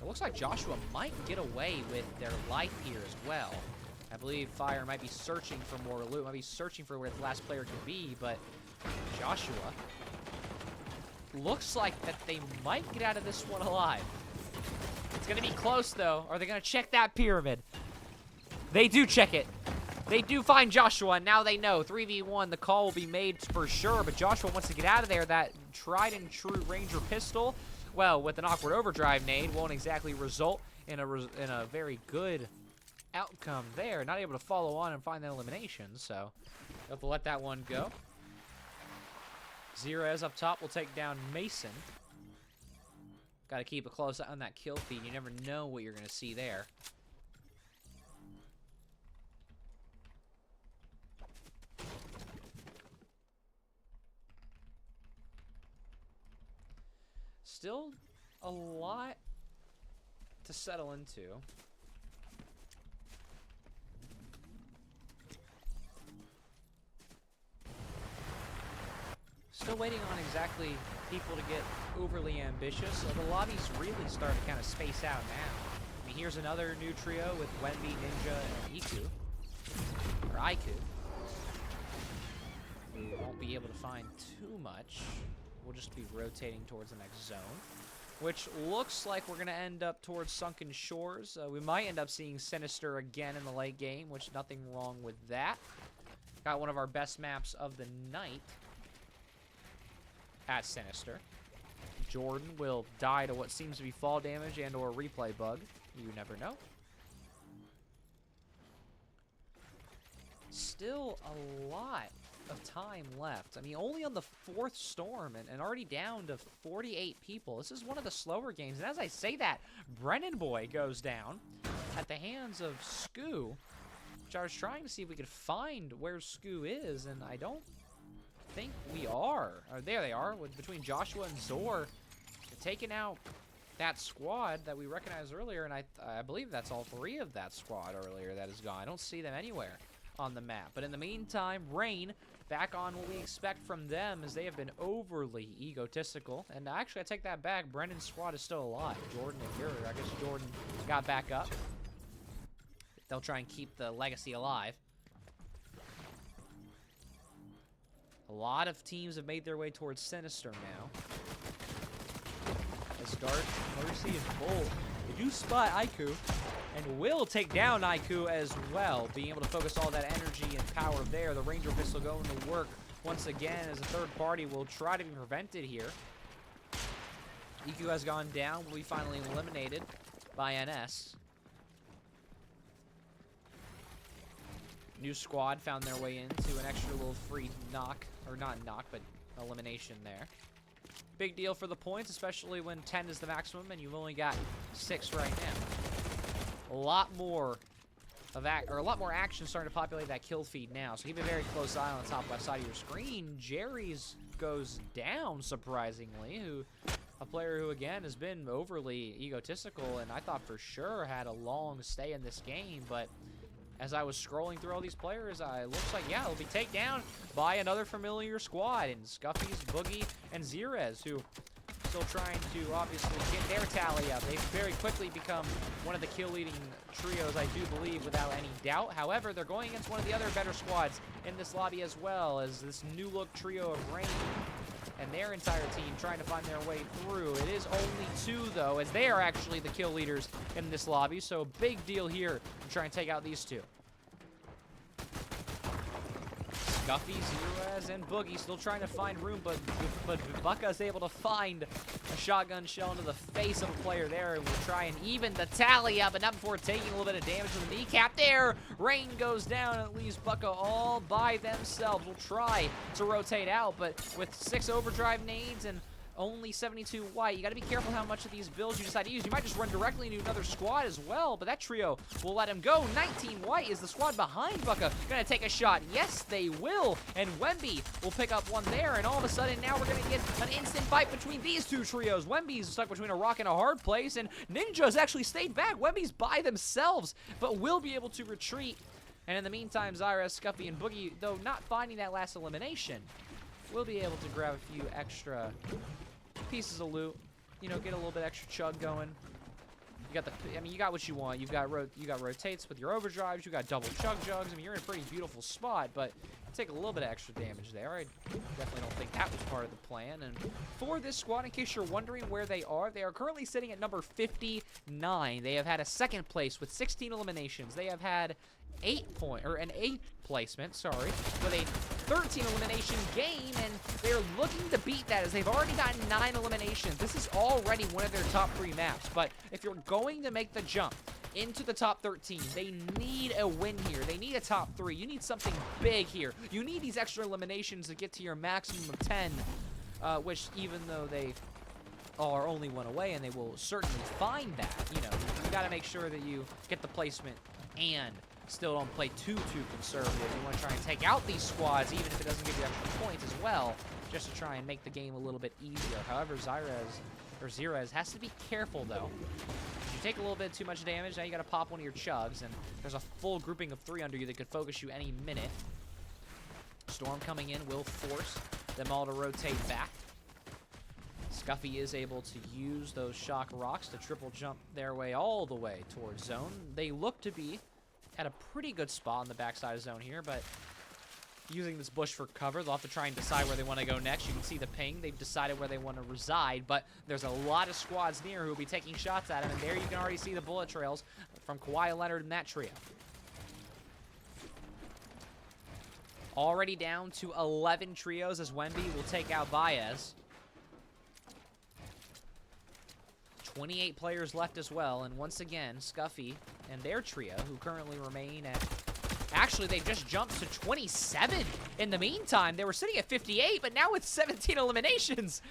It looks like Joshua might get away with their life here as well. I believe Fire might be searching for more loot, might be searching for where the last player could be, but Joshua looks like that they might get out of this one alive. It's gonna be close though. Are they gonna check that pyramid? They do check it. They do find Joshua, and now they know 3v1, the call will be made for sure, but Joshua wants to get out of there. That tried and true Ranger pistol, well, with an awkward overdrive nade, won't exactly result in a very good outcome there. Not able to follow on and find that elimination, so you'll have to let that one go. Zerez up top will take down Mason. Got to keep a close eye on that kill feed. You never know what you're going to see there. Still a lot to settle into. Still waiting on exactly people to get overly ambitious. So the lobby's really starting to kind of space out now. I mean, here's another new trio with Wemby, Ninja, and Iku. Or Iku. We won't be able to find too much. We'll just be rotating towards the next zone, which looks like we're going to end up towards Sunken Shores. We might end up seeing Sinister again in the late game, which nothing wrong with that. Got one of our best maps of the night at Sinister. Jordan will die to what seems to be fall damage and or a replay bug. You never know. Still a lot of time left. I mean, only on the 4th storm and already down to 48 people. This is one of the slower games. And as I say that, Brennan Boy goes down at the hands of Scoo, which I was trying to see if we could find where Scoo is, and I don't think we are. There they are, with between Joshua and Zor, taking out that squad that we recognized earlier, and I believe that's all 3 of that squad earlier that is gone. I don't see them anywhere on the map. But in the meantime, Rain back on what we expect from them, as they have been overly egotistical. And actually, I take that back. Brennan's squad is still alive. Jordan and Guru. I guess Jordan got back up. They'll try and keep the legacy alive. A lot of teams have made their way towards Sinister now. As Dark, Mercy, and Bolt, they do spot Iku, and will take down Iku as well, being able to focus all that energy and power there. The Ranger pistol going to work once again, as a third party will try to be prevented here. Iku has gone down, will be finally eliminated by NS. New squad found their way into an extra little free knock, or not knock, but elimination there. Big deal for the points, especially when 10 is the maximum and you've only got 6 right now. A lot more action starting to populate that kill feed now. So keep a very close eye on the top left side of your screen. Jerry's goes down, surprisingly, a player who again has been overly egotistical and I thought for sure had a long stay in this game, but as I was scrolling through all these players, it looks like, yeah, it'll be taken down by another familiar squad in Scuffies, Boogie, and Zerez, who still trying to obviously get their tally up. They've very quickly become one of the kill-leading trios, I do believe, without any doubt. However, they're going against one of the other better squads in this lobby as well, as this new-look trio of Rain and their entire team trying to find their way through. It is only 2, though, as they are actually the kill leaders in this lobby, so big deal here to try and take out these 2. Scuffy, Zerez, and Boogie still trying to find room, but Bucka is able to find a shotgun shell into the face of a player there, and will try and even the tally up, but not before taking a little bit of damage to the kneecap there. Rain goes down, and it leaves Bucka all by themselves. Will try to rotate out, but with 6 overdrive nades and only 72 white, you got to be careful how much of these builds you decide to use. You might just run directly into another squad as well, but that trio will let him go. 19 white is the squad behind Bucka. Gonna take a shot. Yes, they will, and Wemby will pick up one there, and all of a sudden now we're gonna get an instant fight between these two trios. Wemby's stuck between a rock and a hard place, and Ninja's actually stayed back. Wemby's by themselves, but will be able to retreat. And in the meantime, Zyra, Scuffy, and Boogie, though not finding that last elimination, will be able to grab a few extra pieces of loot, you know, get a little bit extra chug going. You got you got what you want. You got rotates with your overdrives. You got double chug jugs. I mean, you're in a pretty beautiful spot, but take a little bit of extra damage there. I definitely don't think that was part of the plan. And for this squad, in case you're wondering where they are currently sitting at number 59. They have had a second place with 16 eliminations. They have had an 8th placement, sorry, with a 13 elimination game, and they're looking to beat that as they've already gotten 9 eliminations. This is already one of their top 3 maps, but if you're going to make the jump into the top 13, they need a win here. They need a top 3. You need something big here. You need these extra eliminations to get to your maximum of 10, which even though they are only 1 away, and they will certainly find that, you know, you got to make sure that you get the placement and still don't play too conservative. You want to try and take out these squads, even if it doesn't give you extra points as well, just to try and make the game a little bit easier. However, Zerez has to be careful, though. If you take a little bit too much damage, now you got to pop one of your chugs, and there's a full grouping of 3 under you that could focus you any minute. Storm coming in will force them all to rotate back. Scuffy is able to use those shock rocks to triple jump their way all the way towards zone. They look to be at a pretty good spot on the backside of zone here, but using this bush for cover, they'll have to try and decide where they want to go next. You can see the ping. They've decided where they want to reside, but there's a lot of squads near who will be taking shots at him, and there you can already see the bullet trails from Kawhi Leonard and that trio. Already down to 11 trios as Wemby will take out Baez. 28 players left as well, and once again, Scuffy and their trio, who currently remain at... Actually, they just jumped to 27 in the meantime. They were sitting at 58, but now with 17 eliminations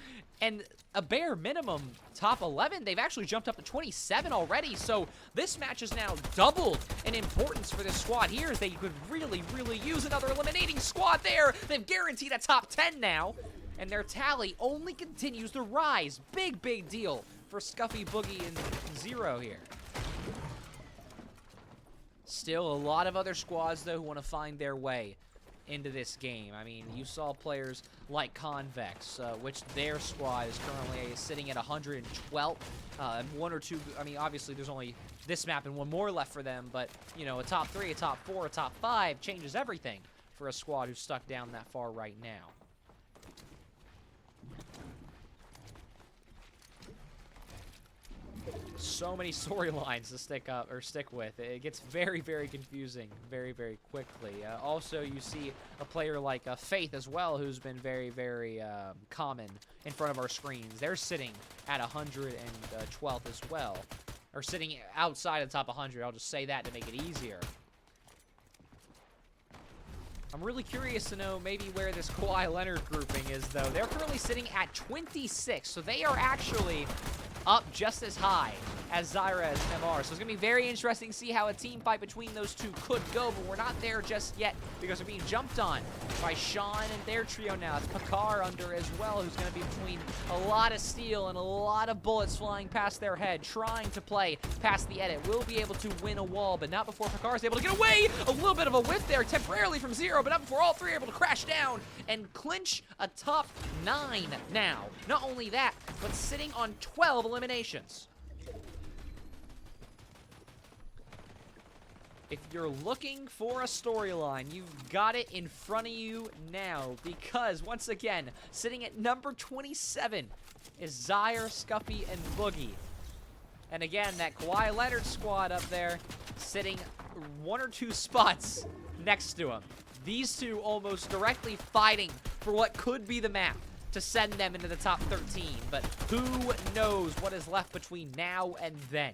and a bare minimum top 11, they've actually jumped up to 27 already, so this match is now doubled in importance for this squad here, as they could really use another eliminating squad there. They've guaranteed a top 10 now, and their tally only continues to rise. Big deal for Scuffy, Boogie, and Zero here. Still a lot of other squads, though, who want to find their way into this game. I mean, you saw players like Convex, which their squad is currently sitting at 112. And 1 or 2, I mean, obviously there's only this map and 1 more left for them, but, you know, a top 3, a top 4, a top 5 changes everything for a squad who's stuck down that far right now. So many storylines to stick with. It gets very confusing very quickly. Also, you see a player like Faith as well, who's been very common in front of our screens. They're sitting at 112th as well, or sitting outside the top 100. I'll just say that to make it easier. I'm really curious to know maybe where this Kawhi Leonard grouping is, though. They're currently sitting at 26, so they are actually up just as high as Zyra and MR. So it's going to be very interesting to see how a team fight between those two could go, but we're not there just yet because we're being jumped on by Sean and their trio now. It's Pakar under as well, who's going to be between a lot of steel and a lot of bullets flying past their head, trying to play past the edit. Will be able to win a wall, but not before Pakar's able to get away. A little bit of a whiff there temporarily from Zero, but not before all 3 are able to crash down and clinch a top 9 now. Not only that, but sitting on 12 eliminations. If you're looking for a storyline, you've got it in front of you now, because once again, sitting at number 27 is Zyre, Scuffy, and Boogie. And again, that Kawhi Leonard squad up there, sitting 1 or 2 spots next to him. These two almost directly fighting for what could be the map to send them into the top 13. But who knows what is left between now and then.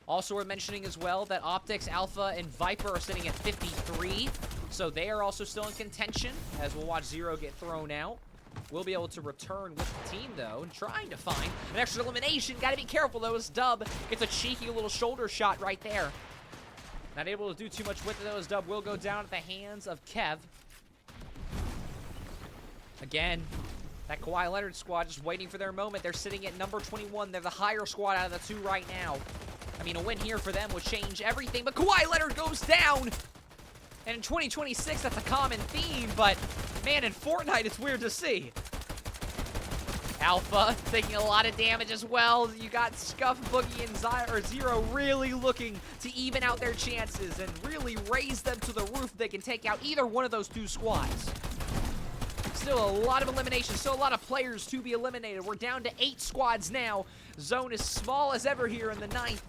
Also worth mentioning as well that Optics, Alpha, and Viper are sitting at 53. So they are also still in contention, as we'll watch Zero get thrown out. We'll be able to return with the team, though, and trying to find an extra elimination. Got to be careful, though, as Dub gets a cheeky little shoulder shot right there. Not able to do too much with it, though, as Dub will go down at the hands of Kev. Again, that Kawhi Leonard squad just waiting for their moment. They're sitting at number 21. They're the higher squad out of the two right now. I mean, a win here for them would change everything, but Kawhi Leonard goes down. And in 2026, that's a common theme, but man, in Fortnite, it's weird to see. Alpha taking a lot of damage as well. You got Scuff, Boogie, and Zero really looking to even out their chances and really raise them to the roof. They can take out either one of those two squads. Still a lot of eliminations, still a lot of players to be eliminated. We're down to 8 squads now. Zone is small as ever here in the 9th.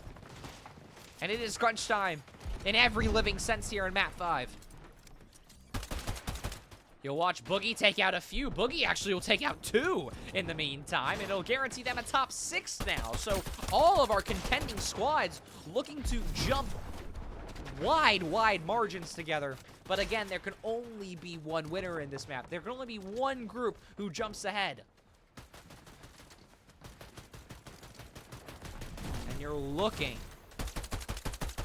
And it is crunch time in every living sense here in Map 5. You'll watch Boogie take out a few. Boogie actually will take out 2 in the meantime, and it'll guarantee them a top 6 now. So all of our contending squads looking to jump wide margins together. But again, there can only be one winner in this map. There can only be one group who jumps ahead. And you're looking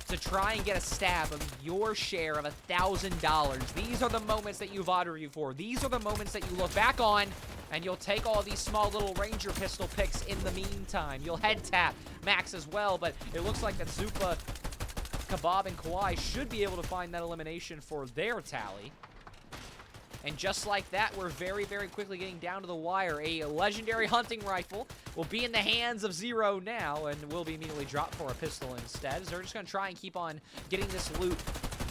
to try and get a stab of your share of $1,000. These are the moments that you VOD for. These are the moments that you look back on, and you'll take all these small little Ranger pistol picks in the meantime. You'll head tap Max as well, but it looks like that Zupa, Kebab, and Kawhi should be able to find that elimination for their tally. And just like that, we're very quickly getting down to the wire. A legendary hunting rifle will be in the hands of Zero now, and will be immediately dropped for a pistol instead. So they're just going to try and keep on getting this loot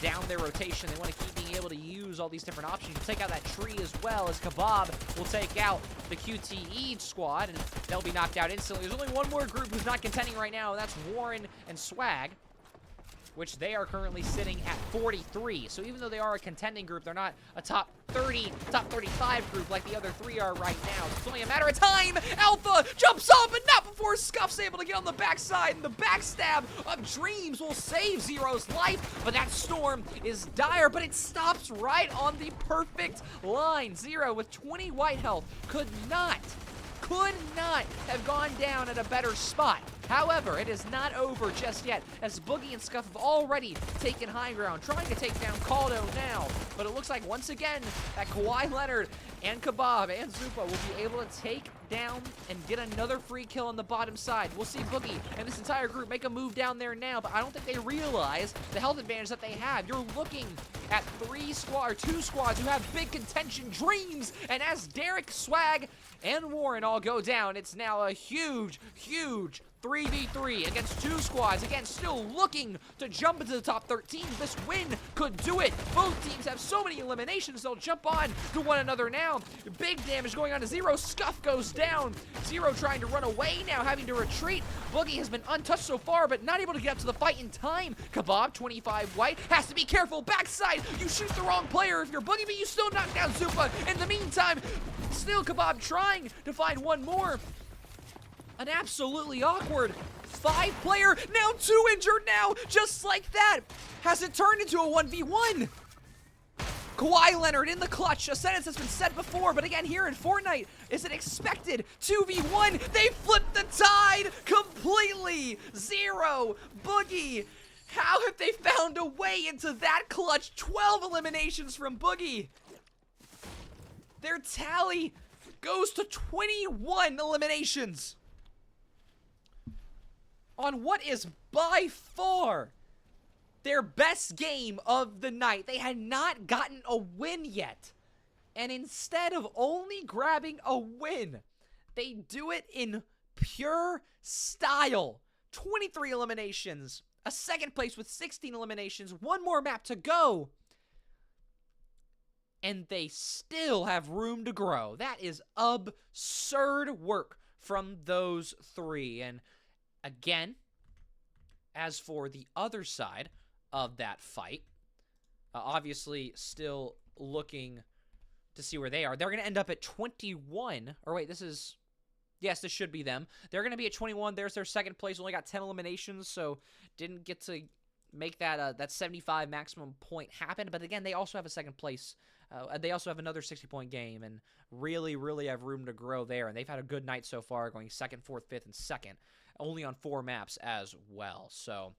down their rotation. They want to keep being able to use all these different options. You'll take out that tree as well, as Kebab will take out the QTE squad, and they'll be knocked out instantly. There's only one more group who's not contending right now, and that's Warren and Swag, which they are currently sitting at 43. So even though they are a contending group, they're not a top 30, top 35 group like the other 3 are right now. It's only a matter of time. Alpha jumps up, but not before Scuff's able to get on the backside. And the backstab of Dreams will save Zero's life, but that storm is dire, but it stops right on the perfect line. Zero with 20 white health could not have gone down at a better spot. However, it is not over just yet, as Boogie and Scuff have already taken high ground, trying to take down Caldo now. But it looks like, once again, that Kawhi Leonard and Kebab and Zupa will be able to take down and get another free kill on the bottom side. We'll see Boogie and this entire group make a move down there now, but I don't think they realize the health advantage that they have. You're looking at 2 squads who have big contention. Dreams, and as Derek, Swag, and Warren all go down, it's now a huge 3v3 against 2 squads. Again, still looking to jump into the top 13. This win could do it. Both teams have so many eliminations, they'll jump on to one another now. Big damage going on to Zero. Scuff goes down. Zero trying to run away now, having to retreat. Boogie has been untouched so far, but not able to get up to the fight in time. Kebab, 25 white, has to be careful. Backside, you shoot the wrong player if you're Boogie, but you still knock down Zupa. In the meantime, still Kebab trying to find one more. An absolutely awkward 5-player, now 2 injured now, just like that. Has it turned into a 1v1? Kawhi Leonard in the clutch. A sentence that's been said before, but again, here in Fortnite, is it expected? 2v1, they flipped the tide completely. Zero, Boogie. How have they found a way into that clutch? 12 eliminations from Boogie. Their tally goes to 21 eliminations on what is by far their best game of the night. They had not gotten a win yet. And instead of only grabbing a win, they do it in pure style. 23 eliminations, a second place with 16 eliminations, 1 more map to go. And they still have room to grow. That is absurd work from those 3. And again, as for the other side of that fight, Obviously, still looking to see where they are. They're going to end up at 21. Or wait, yes, this should be them. They're going to be at 21. There's their second place. Only got 10 eliminations, so didn't get to make that 75 maximum point happen. But again, they also have a second place. They also have another 60-point game, and really, really have room to grow there. And they've had a good night so far, going second, fourth, fifth, and second, only on 4 maps as well. So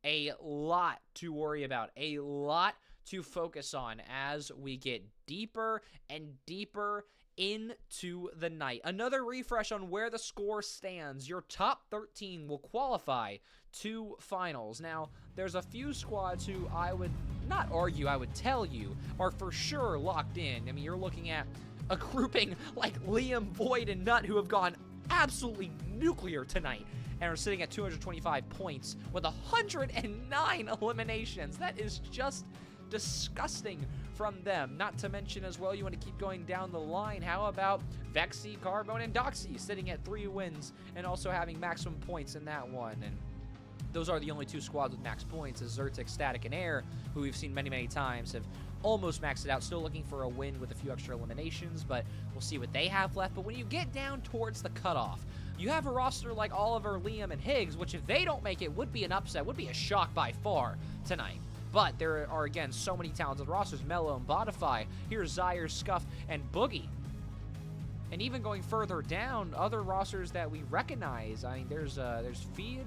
a lot to worry about, a lot to focus on as we get deeper and deeper into the night. Another refresh on where the score stands. Your top 13 will qualify to finals. Now, there's a few squads who I would not argue, I would tell you, are for sure locked in. I mean, you're looking at a grouping like Liam, Void, and Nut who have gone absolutely nuclear tonight and are sitting at 225 points with 109 eliminations. That is just disgusting from them. Not to mention as well, you want to keep going down the line. How about Vexy, Carbone, and Doxy sitting at 3 wins and also having maximum points in that one? And those are the only 2 squads with max points, as Zertic, Static, and Air, who we've seen many, many times, have almost maxed it out. Still looking for a win with a few extra eliminations, but we'll see what they have left. But when you get down towards the cutoff, you have a roster like Oliver, Liam, and Higgs, which if they don't make it would be an upset, would be a shock by far tonight. But there are, again, so many talented rosters. Mello and Bodify. Here's Zyre, Scuff, and Boogie. And even going further down, other rosters that we recognize. I mean, there's Feed,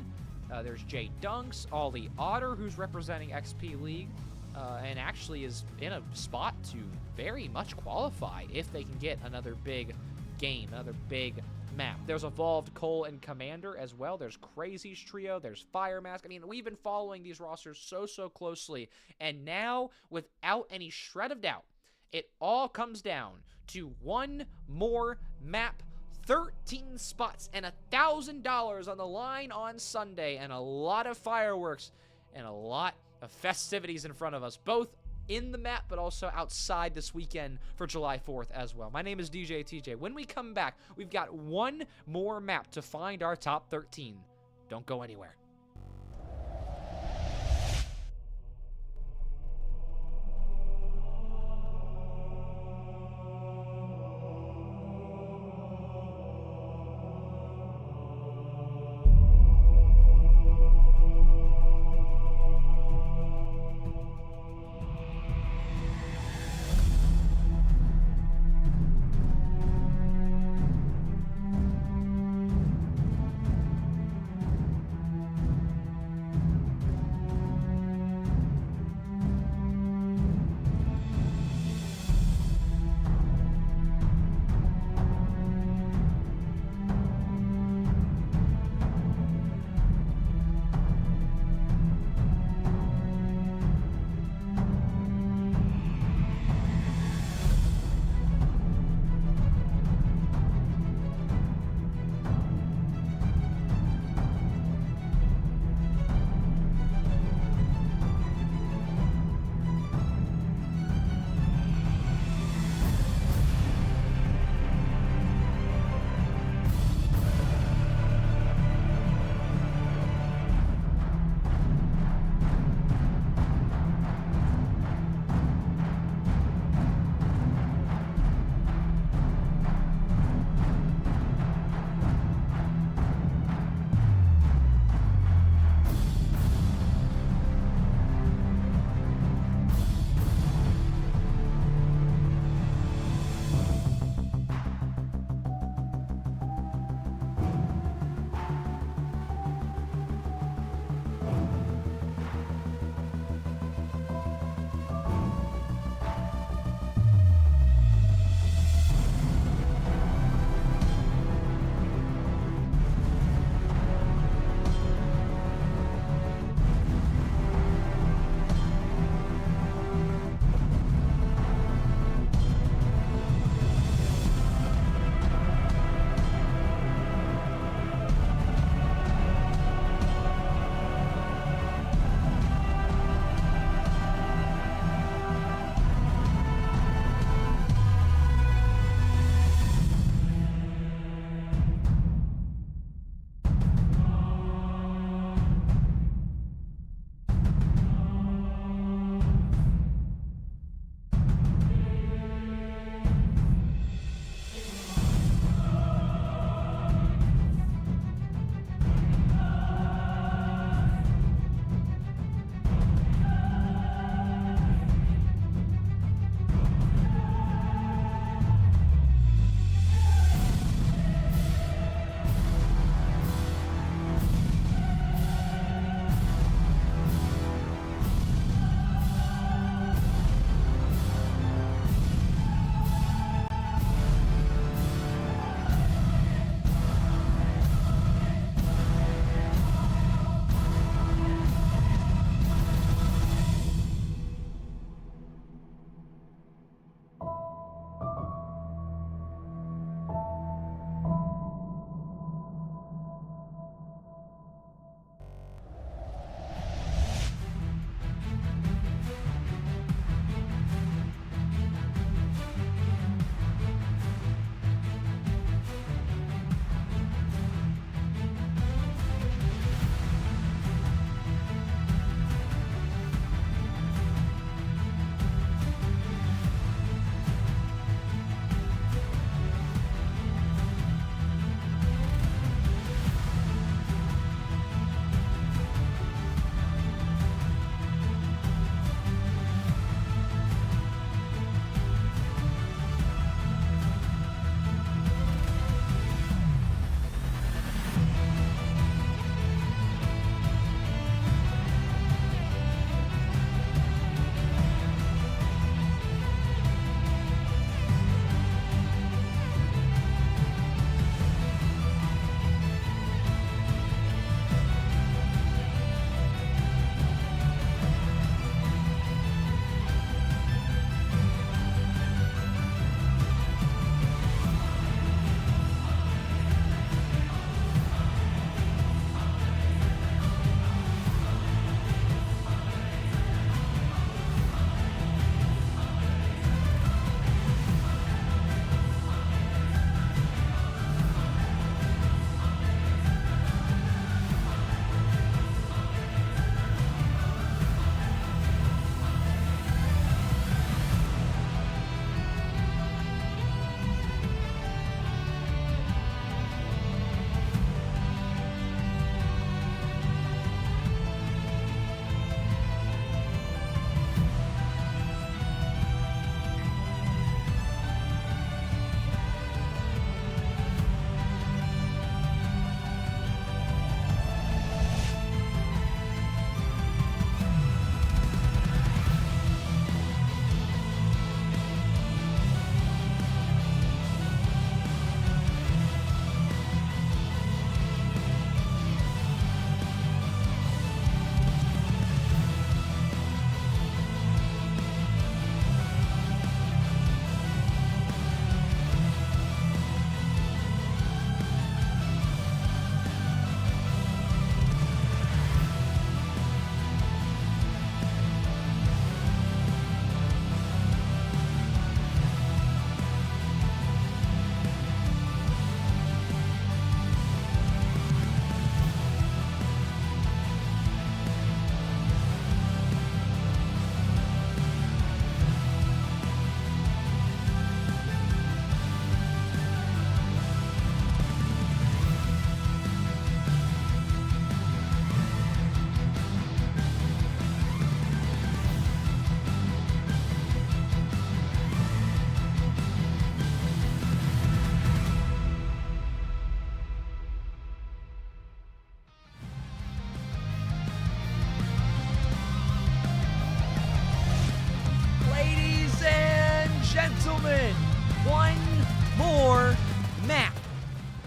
there's Jay Dunks, Ollie Otter, who's representing XP League, and actually is in a spot to very much qualify if they can get another big game, another big map. There's Evolved, Cole, and Commander as well. There's Crazy's trio. There's Fire Mask. I mean, we've been following these rosters so closely, and now, without any shred of doubt, it all comes down to one more map, 13 spots, and $1,000 on the line on Sunday, and a lot of fireworks and a lot of festivities in front of us, both in the map, but also outside this weekend for July 4th as well. My name is DJ TJ. When we come back, we've got one more map to find our top 13. Don't go anywhere.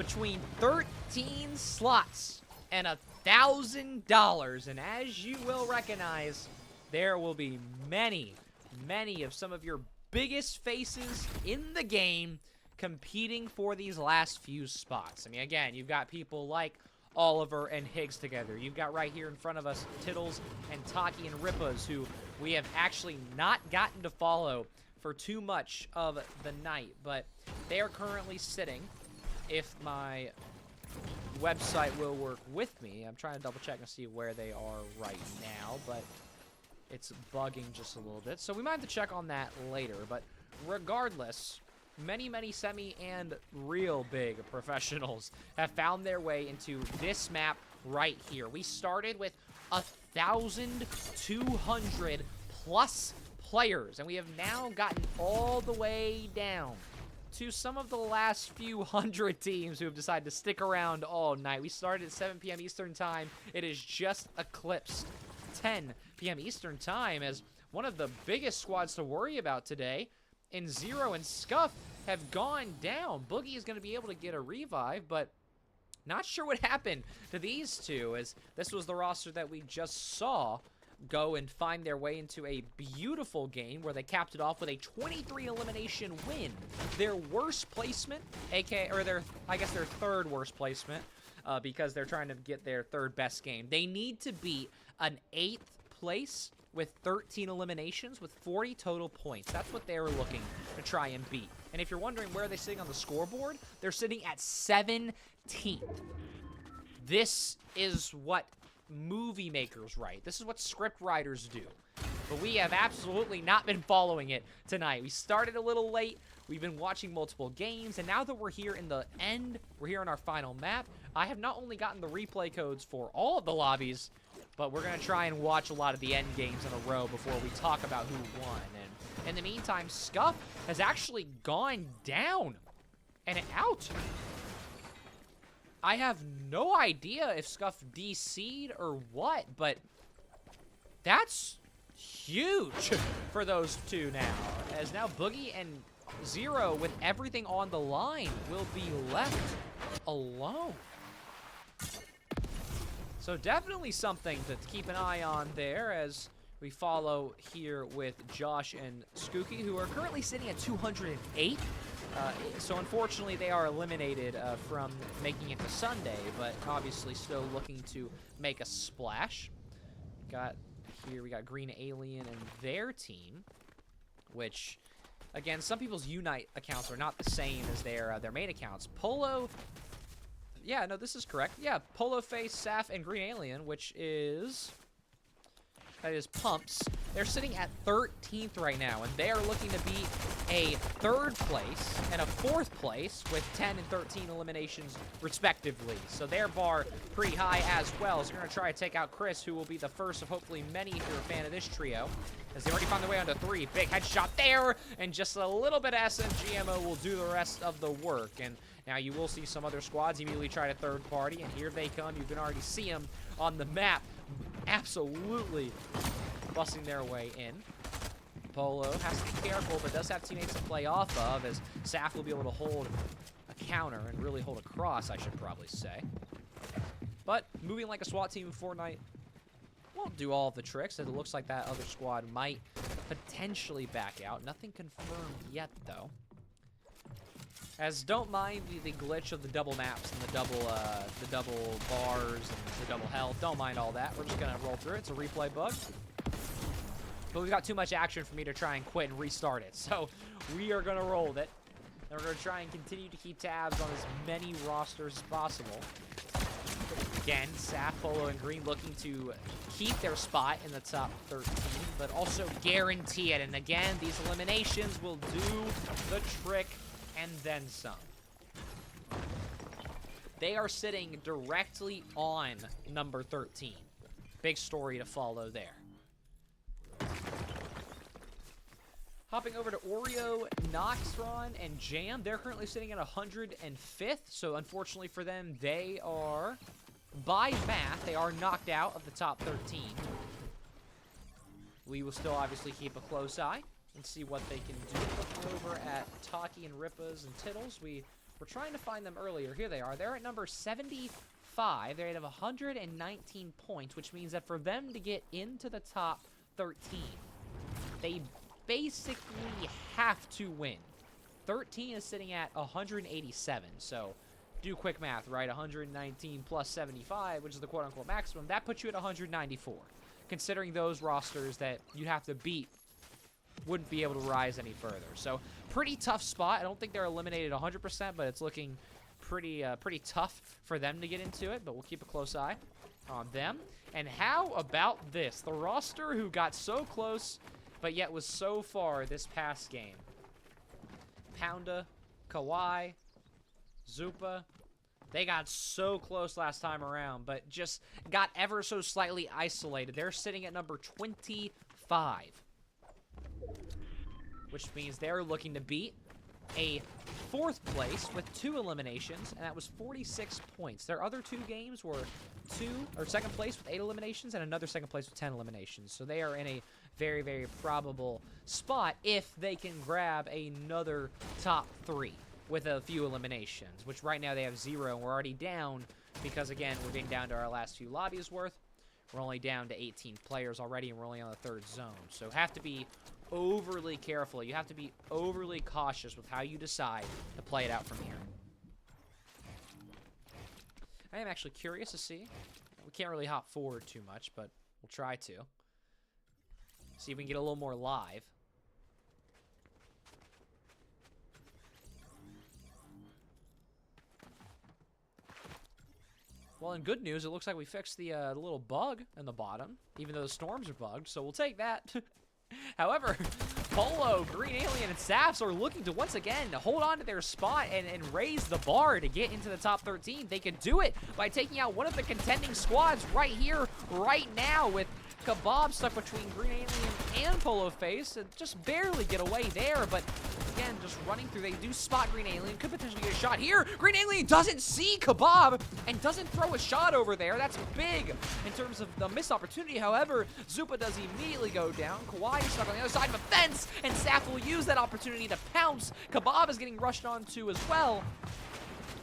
between 13 slots and $1,000. And as you will recognize, there will be many of some of your biggest faces in the game competing for these last few spots. I mean, again, you've got people like Oliver and Higgs together. You've got right here in front of us Tittles and Taki and Rippas, who we have actually not gotten to follow for too much of the night, but they are currently sitting, if my website will work with me. I'm trying to double check and see where they are right now, but it's bugging just a little bit, so we might have to check on that later. But regardless, many semi and real big professionals have found their way into this map right here. We started with 1,200 plus players, and we have now gotten all the way down to some of the last few hundred teams who have decided to stick around all night. We started at 7 p.m. Eastern Time. It is just eclipsed 10 p.m. Eastern Time as one of the biggest squads to worry about today in Zero and Scuff have gone down. Boogie is going to be able to get a revive, but not sure what happened to these two, as this was the roster that we just saw go and find their way into a beautiful game where they capped it off with a 23 elimination win. Their worst placement, I guess their third worst placement, because they're trying to get their third best game. They need to beat an 8th place with 13 eliminations with 40 total points. That's what they're looking to try and beat. And if you're wondering where they're sitting on the scoreboard, they're sitting at 17th. This is what movie makers write. This is what script writers do. But we have absolutely not been following it tonight. We started a little late. We've been watching multiple games, and now that we're here in the end, we're here on our final map, I have not only gotten the replay codes for all of the lobbies, but we're going to try and watch a lot of the end games in a row before we talk about who won. And in the meantime, Scuff has actually gone down and out. I have no idea if Scuff DC'd or what, but that's huge for those two now. As now Boogie and Zero, with everything on the line, will be left alone. So definitely something to keep an eye on there as we follow here with Josh and Skooky, who are currently sitting at 208. So unfortunately, they are eliminated from making it to Sunday, but obviously still looking to make a splash. We got Green Alien and their team, which, again, some people's Unite accounts are not the same as their main accounts. Polo, yeah, no, this is correct. Yeah, Polo Face, Saf, and Green Alien, which is... that is Pumps. They're sitting at 13th right now, and they are looking to beat a 3rd place and a 4th place with 10 and 13 eliminations respectively. So their bar pretty high as well. So we're going to try to take out Chris, who will be the first of hopefully many if you're a fan of this trio, as they already found their way onto 3. Big headshot there, and just a little bit of SMGMO will do the rest of the work. And now you will see some other squads immediately try to third party, and here they come. You can already see them on the map, absolutely busting their way in. Polo has to be careful, but does have teammates to play off of, as Saf will be able to hold a counter and really hold a cross, I should probably say. But moving like a SWAT team in Fortnite won't do all of the tricks, as it looks like that other squad might potentially back out. Nothing confirmed yet, though. As don't mind the glitch of the double maps and the double bars and the double health. Don't mind all that. We're just gonna roll through it. It's a replay bug. But we've got too much action for me to try and quit and restart it. So we are gonna roll with it. And we're gonna try and continue to keep tabs on as many rosters as possible. Again, Saf, Polo, and Green looking to keep their spot in the top 13, but also guarantee it. And again, these eliminations will do the trick and then some. They are sitting directly on number 13. Big story to follow there. Hopping over to Oreo, Noxtron, and Jam. They're currently sitting at 105th, so unfortunately for them, they are, by math, they are knocked out of the top 13. We will still obviously keep a close eye and see what they can do. Looking over at Taki and Rippas and Tittles, we We're trying to find them earlier. Here they are. They're at number 75. They have 119 points, which means that for them to get into the top 13, they basically have to win. 13 is sitting at 187, so do quick math, right? 119 plus 75, which is the quote-unquote maximum. That puts you at 194, considering those rosters that you'd have to beat wouldn't be able to rise any further. So pretty tough spot. I don't think they're eliminated 100%, but it's looking pretty tough for them to get into it, but we'll keep a close eye on them. And how about this? The roster who got so close, but yet was so far this past game. Pounda, Kawhi, Zupa, they got so close last time around, but just got ever so slightly isolated. They're sitting at number 25, which means they're looking to beat a 4th place with 2 eliminations, and that was 46 points. Their other 2 games were 2nd place with 8 eliminations and another 2nd place with 10 eliminations. So they are in a very, very probable spot if they can grab another top 3 with a few eliminations, which right now they have 0, and we're already down because, again, we're getting down to our last few lobbies worth. We're only down to 18 players already, and we're only on the 3rd zone. So have to be overly careful. You have to be overly cautious with how you decide to play it out from here. I am actually curious to see. We can't really hop forward too much, but we'll try to. See if we can get a little more live. Well, in good news, it looks like we fixed the little bug in the bottom, even though the storms are bugged, so we'll take that. However, Polo, Green Alien, and Safs are looking to once again hold on to their spot and raise the bar to get into the top 13. They can do it by taking out one of the contending squads right here, right now, with Kebab stuck between Green Alien and Polo Face, and just barely get away there, but again, just running through. They do spot Green Alien, could potentially get a shot here. Green Alien doesn't see Kebab and doesn't throw a shot over there. That's big in terms of the missed opportunity. However, Zupa does immediately go down. Kawhi is stuck on the other side of the fence, and Saf will use that opportunity to pounce. Kebab is getting rushed onto as well.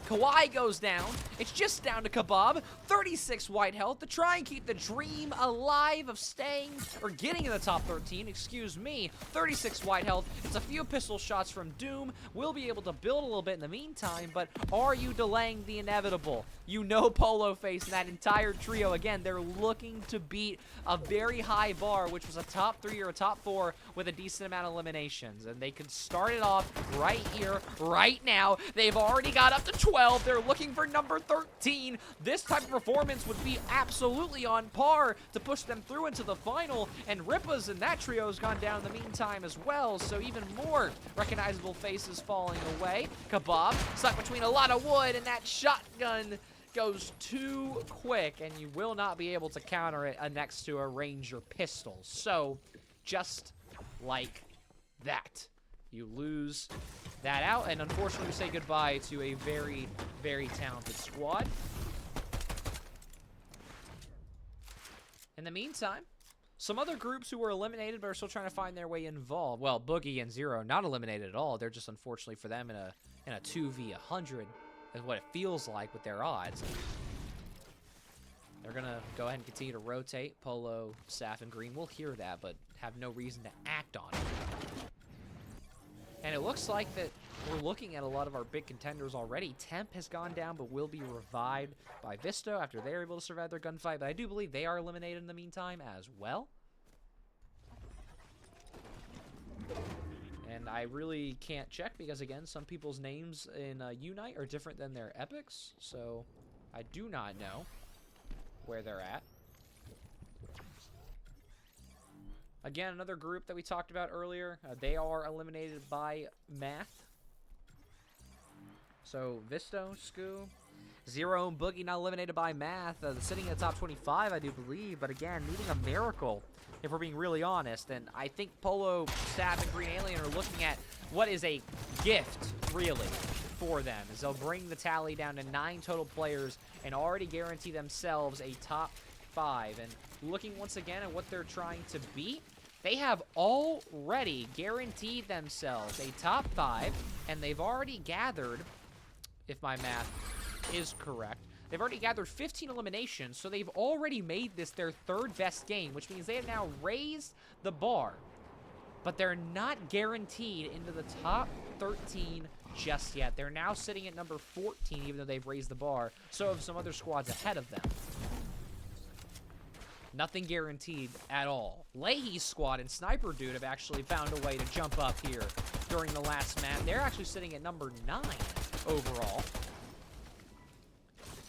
Kawhi goes down. It's just down to Kebab. 36 white health to try and keep the dream alive of staying, or getting in the top 13, excuse me. 36 white health. It's a few pistol shots from Doom. We'll be able to build a little bit in the meantime, but are you delaying the inevitable? You know Polo Face and that entire trio, again, they're looking to beat a very high bar, which was a top 3 or a top 4 with a decent amount of eliminations. And they could start it off right here, right now. They've already got up to 12. They're looking for number 13. This type of performance would be absolutely on par to push them through into the final. And Ripa's and that trio has gone down in the meantime as well. So even more recognizable faces falling away. Kebab stuck between a lot of wood, and that shotgun goes too quick, and you will not be able to counter it next to a Ranger pistol. So, just like that, you lose that out, and unfortunately we say goodbye to a very, very talented squad. In the meantime, some other groups who were eliminated but are still trying to find their way involved. Well, Boogie and Zero not eliminated at all. They're just, unfortunately for them, in a 2v100. Is what it feels like with their odds. They're going to go ahead and continue to rotate. Polo, Saf, and Green will hear that, but have no reason to act on it. And it looks like that we're looking at a lot of our big contenders already. Temp has gone down, but will be revived by Visto after they're able to survive their gunfight. But I do believe they are eliminated in the meantime as well. And I really can't check because, again, some people's names in Unite are different than their epics. So I do not know where they're at. Again, another group that we talked about earlier. They are eliminated by math. So Visto, Scoo, Zero, and Boogie not eliminated by math. Sitting in the top 25, I do believe. But again, needing a miracle, if we're being really honest. And I think Polo, Saf, and Green Alien are looking at what is a gift, really, for them. As they'll bring the tally down to 9 total players and already guarantee themselves a top 5. And looking once again at what they're trying to beat, they have already guaranteed themselves a top 5, and they've already gathered if my math is correct. They've already gathered 15 eliminations, so they've already made this their third best game, which means they have now raised the bar. But they're not guaranteed into the top 13 just yet. They're now sitting at number 14, even though they've raised the bar. So have some other squads ahead of them. Nothing guaranteed at all. Leahy's squad and Sniper Dude have actually found a way to jump up here during the last map. They're actually sitting at number 9 overall.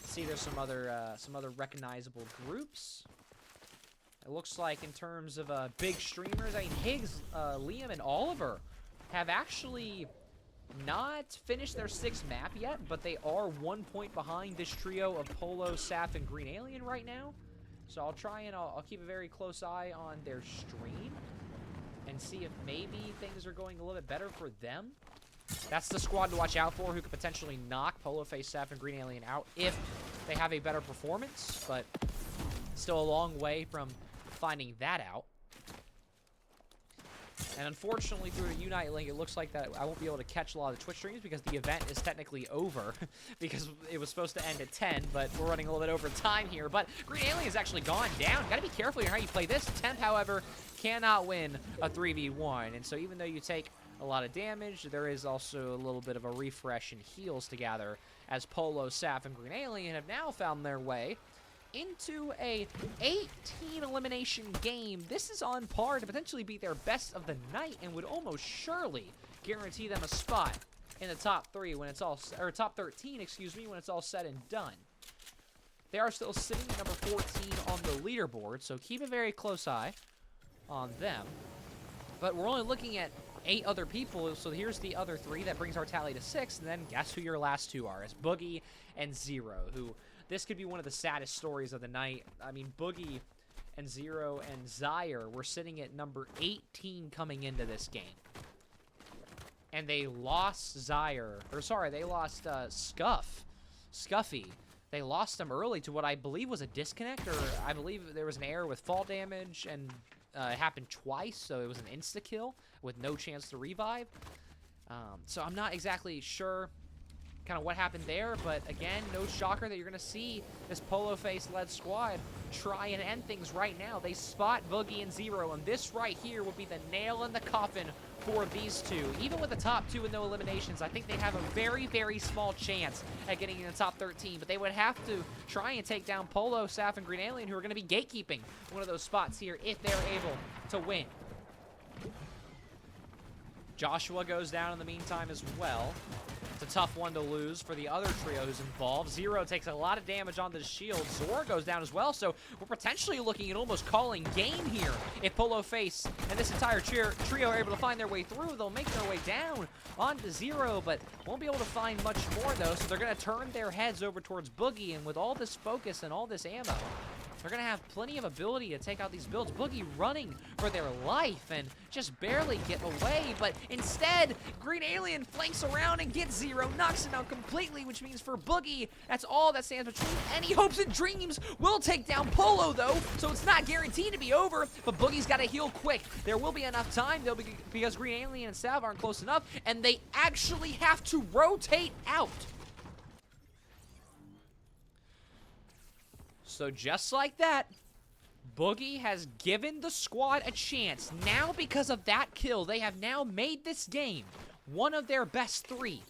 See, there's some other recognizable groups. It looks like in terms of big streamers, I mean, Higgs, Liam, and Oliver have actually not finished their 6th map yet, but they are 1 point behind this trio of Polo, Saf, and Green Alien right now. So I'll try and I'll keep a very close eye on their stream and see if maybe things are going a little bit better for them. That's the squad to watch out for, who could potentially knock Polo Face, Saf, and Green Alien out if they have a better performance, but still a long way from finding that out. And unfortunately, through the Unite link, it looks like that I won't be able to catch a lot of the Twitch streams because the event is technically over because it was supposed to end at 10, but we're running a little bit over time here. But Green Alien has actually gone down. Got to be careful here how you play this. Temp, however, cannot win a 3v1. And so even though you take a lot of damage, there is also a little bit of a refresh and heals to gather as Polo, Saf, and Green Alien have now found their way into a 18 elimination game. This is on par to potentially be their best of the night and would almost surely guarantee them a spot in the top 3 when it's all, or top 13, excuse me, when it's all said and done. They are still sitting at number 14 on the leaderboard, so keep a very close eye on them. But we're only looking at 8 other people, so here's the other 3. That brings our tally to 6, and then guess who your last 2 are? It's Boogie and Zero, who this could be one of the saddest stories of the night. I mean, Boogie and Zero and Zaire were sitting at number 18 coming into this game. And they lost Zaire, or sorry, they lost Scuffy. They lost him early to what I believe was a disconnect, or I believe there was an error with fall damage, and it happened twice, so it was an insta-kill with no chance to revive. So I'm not exactly sure kind of what happened there, but again, no shocker that you're going to see this Polo Face-led squad try and end things right now. They spot Boogie and Zero, and this right here will be the nail in the coffin for these two. Even with the top 2 with no eliminations, I think they have a very, very small chance at getting in the top 13, but they would have to try and take down Polo, Saf, and Green Alien, who are going to be gatekeeping one of those spots here if they're able to win. Joshua goes down in the meantime as well. It's a tough one to lose for the other trio who's involved. Zero takes a lot of damage on the shield. Zor goes down as well, so we're potentially looking at almost calling game here. If Polo Face and this entire trio are able to find their way through, they'll make their way down onto Zero, but won't be able to find much more, though, so they're going to turn their heads over towards Boogie, and with all this focus and all this ammo, they're going to have plenty of ability to take out these builds. Boogie running for their life and just barely get away, but instead, Green Alien flanks around and gets Zero, knocks him out completely, which means for Boogie, that's all that stands between any hopes and dreams. Will take down Polo, though, so it's not guaranteed to be over, but Boogie's got to heal quick. There will be enough time, though, because Green Alien and Sav aren't close enough, and they actually have to rotate out. So just like that, Boogie has given the squad a chance. Now, because of that kill, they have now made this game one of their best 3.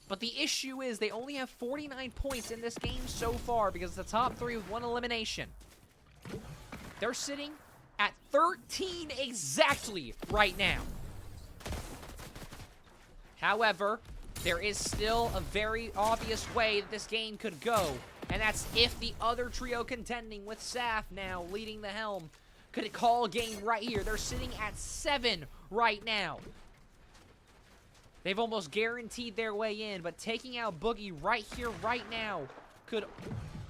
But the issue is they only have 49 points in this game so far because it's the top 3 with 1 elimination. They're sitting at 13 exactly right now. However, there is still a very obvious way that this game could go. And that's if the other trio contending with Saf now leading the helm could call a game right here. They're sitting at 7 right now. They've almost guaranteed their way in, but taking out Boogie right here, right now, could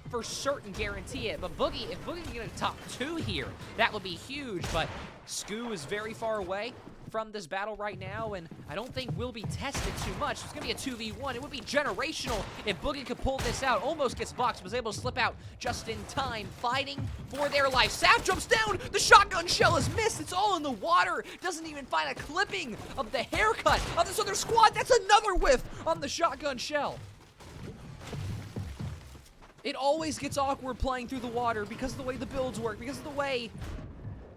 for certain guarantee it. But Boogie, if Boogie can get a top 2 here, that would be huge. But Scoo is very far away from this battle right now, and I don't think will be tested too much. It's going to be a 2v1. It would be generational if Boogie could pull this out. Almost gets boxed, was able to slip out just in time, fighting for their life. Saf jumps down. The shotgun shell is missed. It's all in the water. Doesn't even find a clipping of the haircut of this other squad. That's another whiff on the shotgun shell. It always gets awkward playing through the water because of the way the builds work, because of the way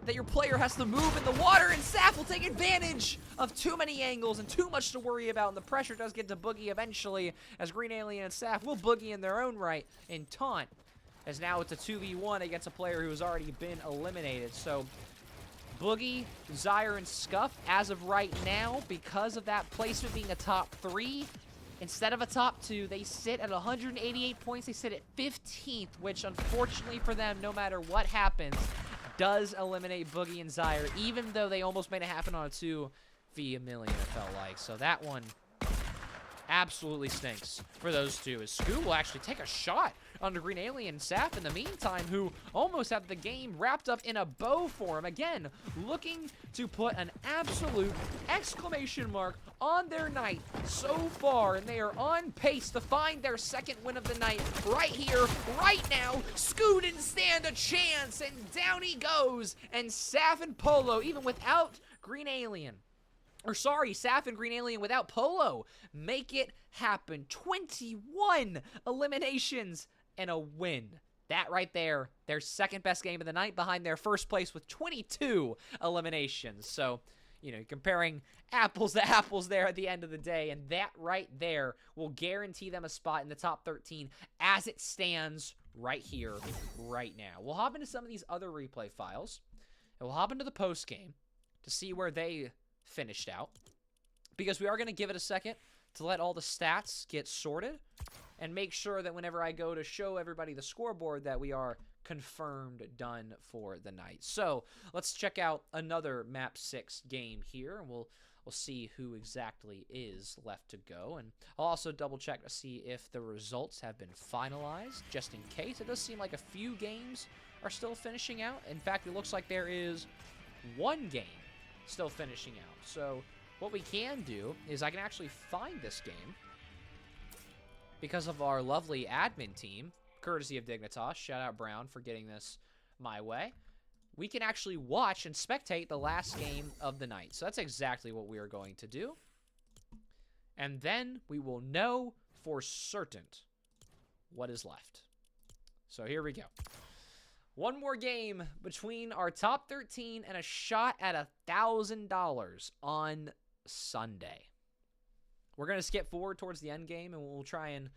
that your player has to move in the water, and Saf will take advantage of too many angles and too much to worry about, and the pressure does get to Boogie eventually, as Green Alien and Saf will Boogie in their own right and taunt, as now it's a 2v1 against a player who has already been eliminated. So Boogie, Zyre, and Scuff, as of right now, because of that placement being a top 3, instead of a top 2, they sit at 188 points. They sit at 15th, which unfortunately for them, no matter what happens, does eliminate Boogie and Zyre, even though they almost made it happen on a 2v1 million, it felt like. So that one absolutely stinks for those two, as Scoo will actually take a shot onto Green Alien and Saf in the meantime, who almost have the game wrapped up in a bow for him. Again, looking to put an absolute exclamation mark on their night so far, and they are on pace to find their second win of the night right here, right now. Scoo didn't stand a chance, and down he goes, and Saf and Polo, even without Green Alien, or sorry, Saf and Green Alien without Polo, make it happen. 21 eliminations and a win. That right there, their second best game of the night, behind their first place with 22 eliminations. So, you know, comparing apples to apples there at the end of the day, and that right there will guarantee them a spot in the top 13 as it stands right here, right now. We'll hop into some of these other replay files, and we'll hop into the post game to see where they finished out, because we are going to give it a second to let all the stats get sorted and make sure that whenever I go to show everybody the scoreboard that we are confirmed done for the night. So let's check out another map 6 game here, and we'll see who exactly is left to go, and I'll also double check to see if the results have been finalized, just in case. It does seem like a few games are still finishing out. In fact, it looks like there is one game still finishing out. So what we can do is I can actually find this game because of our lovely admin team, courtesy of Dignitas. Shout out Brown for getting this my way. We can actually watch and spectate the last game of the night. So that's exactly what we are going to do. And then we will know for certain what is left. So here we go. One more game between our top 13 and a shot at $1,000 on Sunday. We're going to skip forward towards the end game, and we'll try and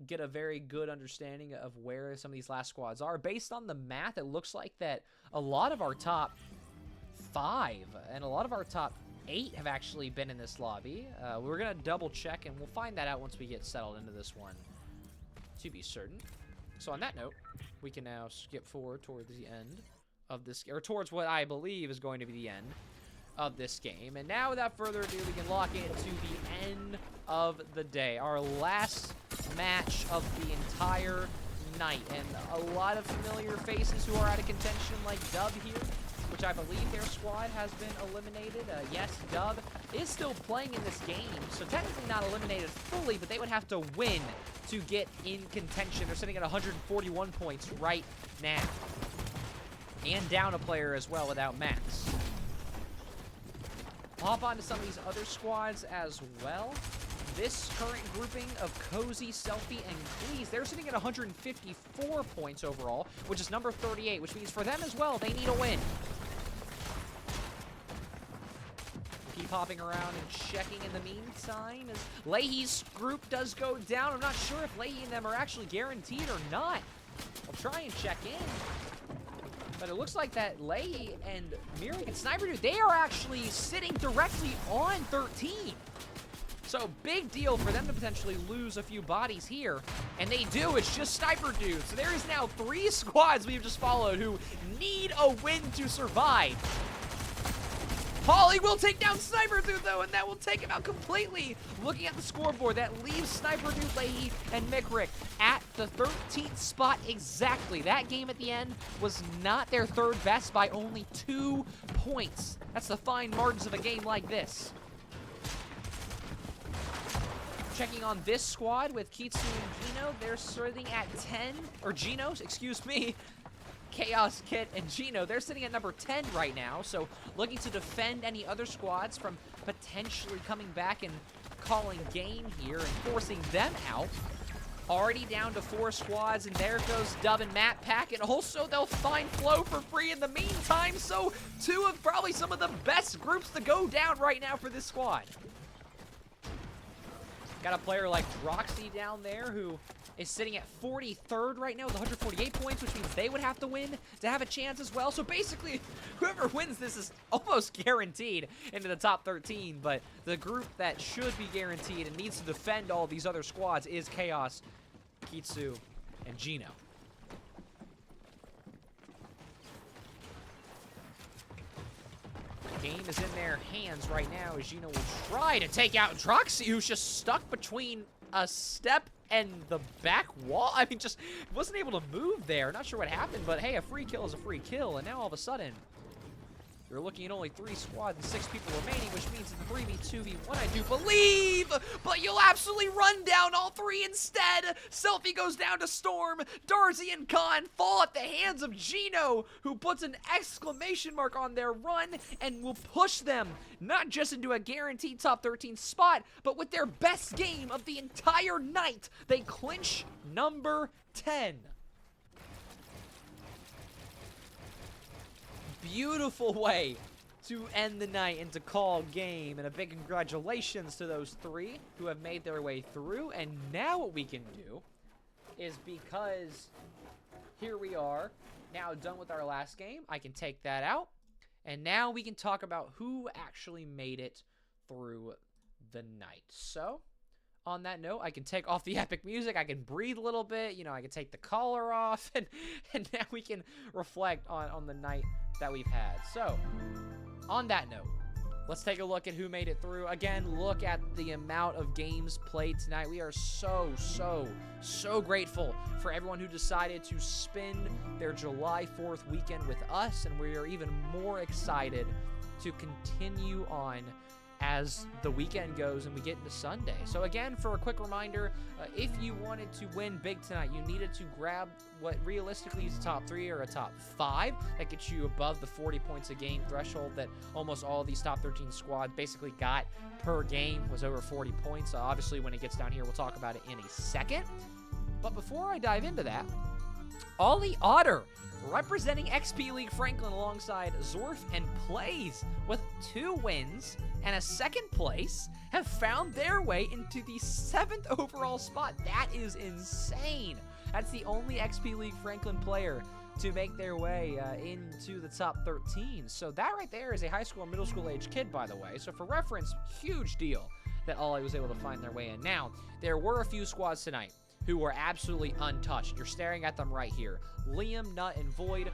get a very good understanding of where some of these last squads are. Based on the math, it looks like that a lot of our top 5 and a lot of our top 8 have actually been in this lobby. We're going to double check, and we'll find that out once we get settled into this one, to be certain. So on that note, we can now skip forward towards the end of this, or towards what I believe is going to be the end of this game. And now, without further ado, we can lock into the end of the day, our last match of the entire night. And a lot of familiar faces who are out of contention, like Dub here, which I believe their squad has been eliminated. Yes, Dub is still playing in this game, so technically not eliminated fully, but they would have to win to get in contention. They're sitting at 141 points right now, and down a player as well without Max. I'll hop on to some of these other squads as well. This current grouping of Cozy, Selfie, and Glees, they're sitting at 154 points overall, which is number 38, which means for them as well, they need a win. Keep hopping around and checking in the meantime as Leahy's group does go down. I'm not sure if Leahy and them are actually guaranteed or not. I'll try and check in. But it looks like that Leahy and Mirik and Sniper Dude, they are actually sitting directly on 13. So big deal for them to potentially lose a few bodies here. And they do, it's just Sniper Dude. So there is now 3 squads we've just followed who need a win to survive. Holly will take down Sniper Dude, though, and that will take him out completely. Looking at the scoreboard, that leaves Sniper Dude, Leahy, and Mikrik at the 13th spot exactly. That game at the end was not their third best by only 2 points. That's the fine margins of a game like this. Checking on this squad with Kitsu and Gino, they're sitting at 10, or Genos, excuse me. Chaos, Kit, and Gino, they're sitting at number 10 right now, so looking to defend any other squads from potentially coming back and calling game here and forcing them out. already down to 4 squads, and there goes Dub and Matt Pack, and also they'll find Flow for free in the meantime, so 2 of probably some of the best groups to go down right now for this squad. Got a player like Roxy down there who is sitting at 43rd right now with 148 points, which means they would have to win to have a chance as well. So basically, whoever wins this is almost guaranteed into the top 13, but the group that should be guaranteed and needs to defend all these other squads is Chaos, Kitsu, and Gino. Game is in their hands right now as Gino will try to take out Droxy, who's just stuck between a step and the back wall. I mean, just wasn't able to move there. Not sure what happened, but hey, a free kill is a free kill, and now all of a sudden, you're looking at only 3 squads and 6 people remaining, which means in the 3v2v1, I do believe, but you'll absolutely run down all 3 instead. Selfie goes down to Storm. Darcy and Khan fall at the hands of Gino, who puts an exclamation mark on their run and will push them not just into a guaranteed top 13 spot, but with their best game of the entire night. They clinch number 10. Beautiful way to end the night and to call game, and a big congratulations to those 3 who have made their way through. And now what we can do is, because here we are now done with our last game, I can take that out, and now we can talk about who actually made it through the night. So on that note, I can take off the epic music, I can breathe a little bit, you know, I can take the collar off, and now we can reflect on the night that we've had. So, on that note, let's take a look at who made it through. Again, look at the amount of games played tonight. We are so grateful for everyone who decided to spend their July 4th weekend with us, and we are even more excited to continue on as the weekend goes and we get into Sunday. So again, for a quick reminder, if you wanted to win big tonight, you needed to grab what realistically is a top 3 or a top 5 that gets you above the 40 points a game threshold that almost all of these top 13 squads basically got per game, was over 40 points. Obviously, when it gets down here, we'll talk about it in a second. But before I dive into that, Ollie Otter, representing XP League Franklin alongside Zorf and Plays with 2 wins and a 2nd place, have found their way into the 7th overall spot. That is insane. That's the only XP League Franklin player to make their way into the top 13. So that right there is a high school and middle school age kid, by the way. So for reference, huge deal that Ollie was able to find their way in. Now, there were a few squads tonight who were absolutely untouched. You're staring at them right here. Liam, Nut, and Void,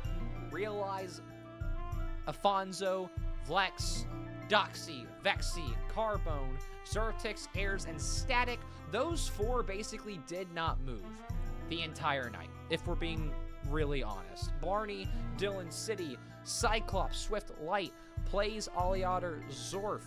Realize, Afonso, Vlex, Doxy, Vexy, Carbone, Zertix, Airs, and Static. Those 4 basically did not move the entire night, if we're being really honest. Barney, Dylan City, Cyclops, Swift Light, Plays, Ollie Otter, Zorf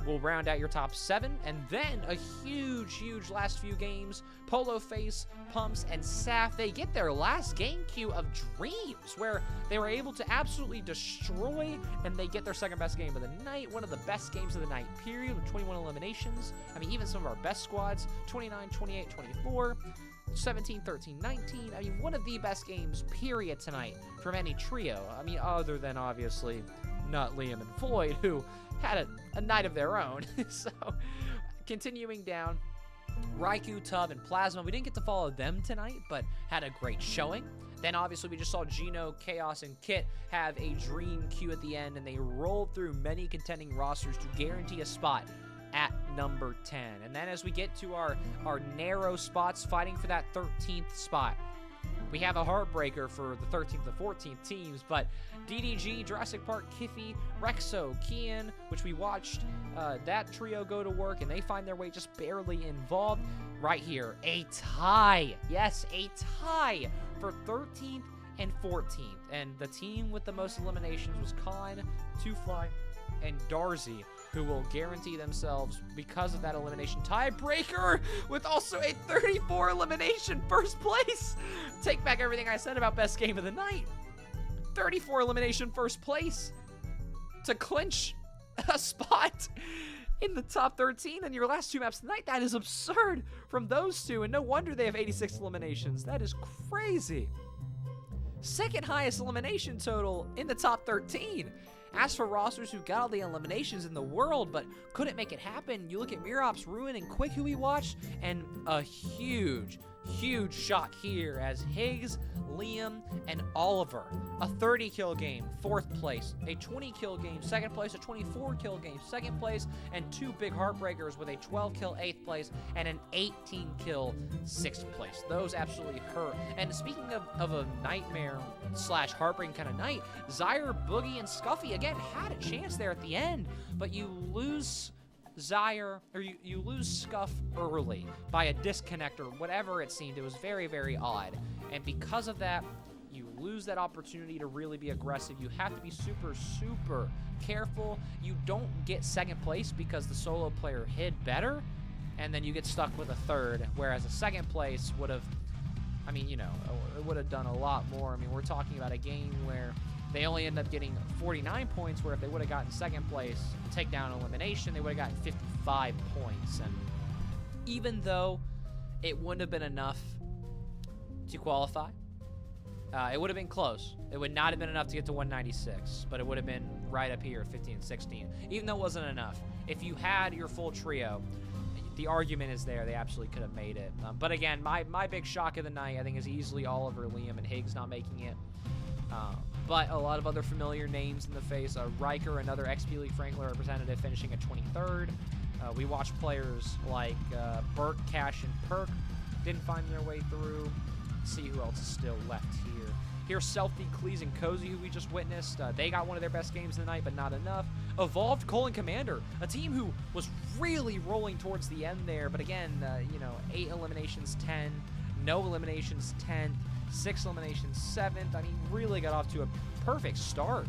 will round out your top 7, and then a huge last few games. Polo Face, Pumps, and Saf, they get their last game queue of Dreams, where they were able to absolutely destroy, and they get their 2nd best game of the night, one of the best games of the night, period, with 21 eliminations. I mean, even some of our best squads, 29, 28, 24, 17, 13, 19. I mean, one of the best games, period, tonight from any trio. I mean, other than, obviously, not Liam and Void, who had a night of their own. So, continuing down, Raikou, Tub, and Plasma. We didn't get to follow them tonight, but had a great showing. Then, obviously, we just saw Gino, Chaos, and Kit have a dream queue at the end, and they rolled through many contending rosters to guarantee a spot at number 10. And then as we get to our narrow spots fighting for that 13th spot, we have a heartbreaker for the 13th and 14th teams, but DDG, Jurassic Park, Kiffy, Rexo, Kian, which we watched that trio go to work, and they find their way just barely involved. Right here, a tie. Yes, a tie for 13th and 14th. And the team with the most eliminations was Khan, Two Fly, and Darcy, who will guarantee themselves, because of that elimination tiebreaker, with also a 34 elimination first place. Take back everything I said about best game of the night. 34 elimination first place to clinch a spot in the top 13 in your last 2 maps tonight. That is absurd from those two, and no wonder they have 86 eliminations. That is crazy. Second highest elimination total in the top 13. As for rosters who got all the eliminations in the world but couldn't make it happen, you look at Mirops, Ruin, and Quick, who we watched, and a huge shock here as Higgs, Liam, and Oliver. A 30-kill game, 4th place. A 20-kill game, 2nd place. A 24-kill game, 2nd place. And 2 big heartbreakers with a 12-kill, 8th place, and an 18-kill, 6th place. Those absolutely hurt. And speaking of a nightmare / heartbreaking kind of night, Zyre, Boogie, and Scuffy, again, had a chance there at the end, but you lose Zyre, or you lose Scuff early by a disconnect or whatever it seemed. It was very, very odd. And because of that, you lose that opportunity to really be aggressive. You have to be super, super careful. You don't get 2nd place because the solo player hid better, and then you get stuck with a 3rd, whereas a 2nd place would have, I mean, you know, it would have done a lot more. I mean, we're talking about a game where they only end up getting 49 points, where if they would have gotten 2nd place, takedown elimination, they would have gotten 55 points. And even though it wouldn't have been enough to qualify, it would have been close. It would not have been enough to get to 196, but it would have been right up here, 15 and 16. Even though it wasn't enough, if you had your full trio, the argument is there. They absolutely could have made it. But again, my big shock of the night, I think, is easily Oliver, Liam, and Higgs not making it. But a lot of other familiar names in the face. Riker, another XPLFranklin representative, finishing at 23rd. We watched players like Burke, Cash, and Perk didn't find their way through. Let's see who else is still left here. Here's Selfie, Cleese, and Cozy, who we just witnessed. They got one of their best games of the night, but not enough. Evolved, Cole, and Commander, a team who was really rolling towards the end there. But again, 8 eliminations, 10. No eliminations, 10th. 6 eliminations, 7th. I mean, really got off to a perfect start,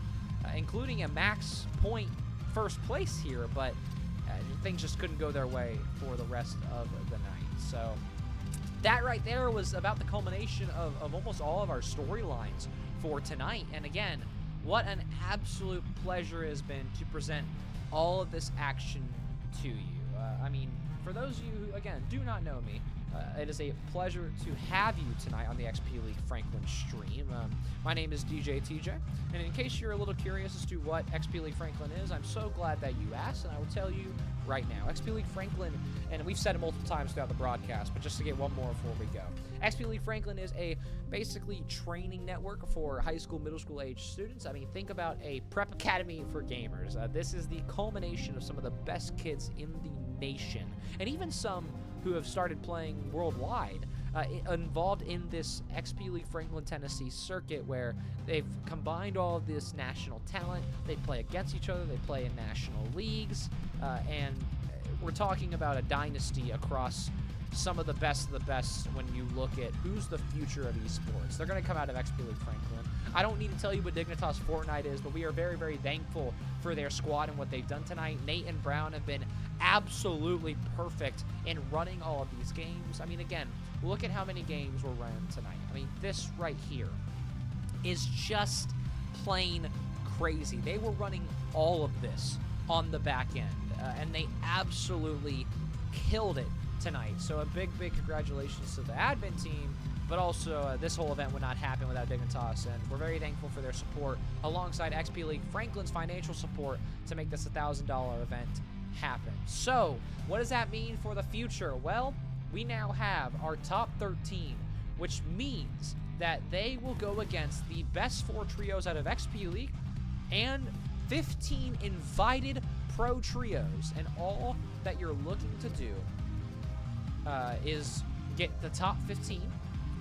including a max point 1st place here, but things just couldn't go their way for the rest of the night. So that right there was about the culmination of almost all of our storylines for tonight. And again, what an absolute pleasure it has been to present all of this action to you. I mean, for those of you who, again, do not know me, it is a pleasure to have you tonight on the XPLFranklin stream. My name is DJ TJ, and in case you're a little curious as to what XPLFranklin is, I'm so glad that you asked, and I will tell you right now. XPLFranklin, and we've said it multiple times throughout the broadcast, but just to get one more before we go. XPLFranklin is a basically training network for high school, middle school age students. I mean, think about a prep academy for gamers. This is the culmination of some of the best kids in the nation, and even some who have started playing worldwide, involved in this XPLFranklin, Tennessee circuit, where they've combined all of this national talent. They play against each other, they play in national leagues, and we're talking about a dynasty across some of the best when you look at who's the future of esports. They're going to come out of XPLFranklin. I don't need to tell you what Dignitas Fortnite is, but we are very, very thankful for their squad and what they've done tonight. Nate and Brown have been absolutely perfect in running all of these games. I mean, again, look at how many games were run tonight. I mean, this right here is just plain crazy. They were running all of this on the back end, and they absolutely killed it tonight. So a big congratulations to the admin team, but also this whole event would not happen without Dignitas, and we're very thankful for their support alongside XPLFranklin's financial support to make this $1,000 event happen. So what does that mean for the future? Well, we now have our top 13, which means that they will go against the best 4 trios out of XP League and 15 invited pro trios, and all that you're looking to do is get the top 15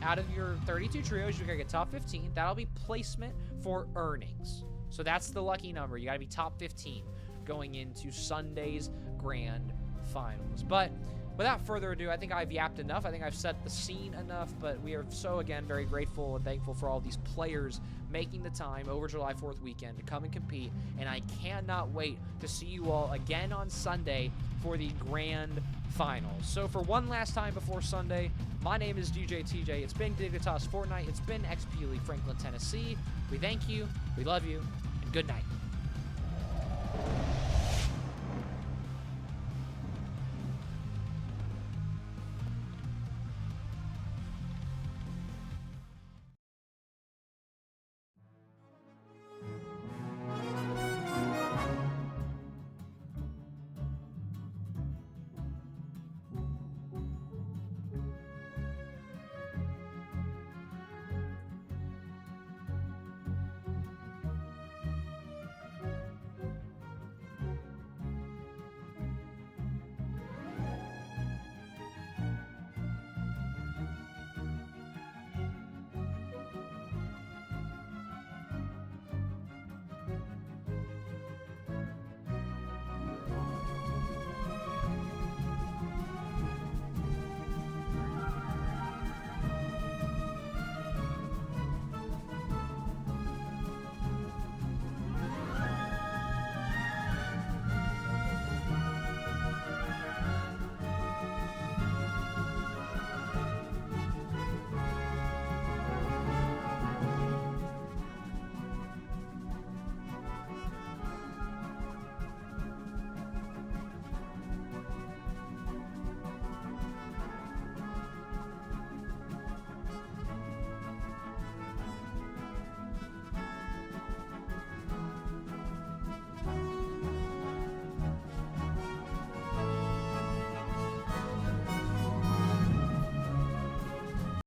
out of your 32 trios. You're gonna get top 15. That'll be placement for earnings. So that's the lucky number. You gotta be top 15 going into Sunday's grand finals. But without further ado, I think I've yapped enough. I think I've set the scene enough, but we are so, again, very grateful and thankful for all these players making the time over July 4th weekend to come and compete, and I cannot wait to see you all again on Sunday for the grand finals. So for one last time before Sunday, my name is DJ TJ. It's been Dignitas Fortnite. It's been XPLFranklin, Tennessee. We thank you, we love you, and good night.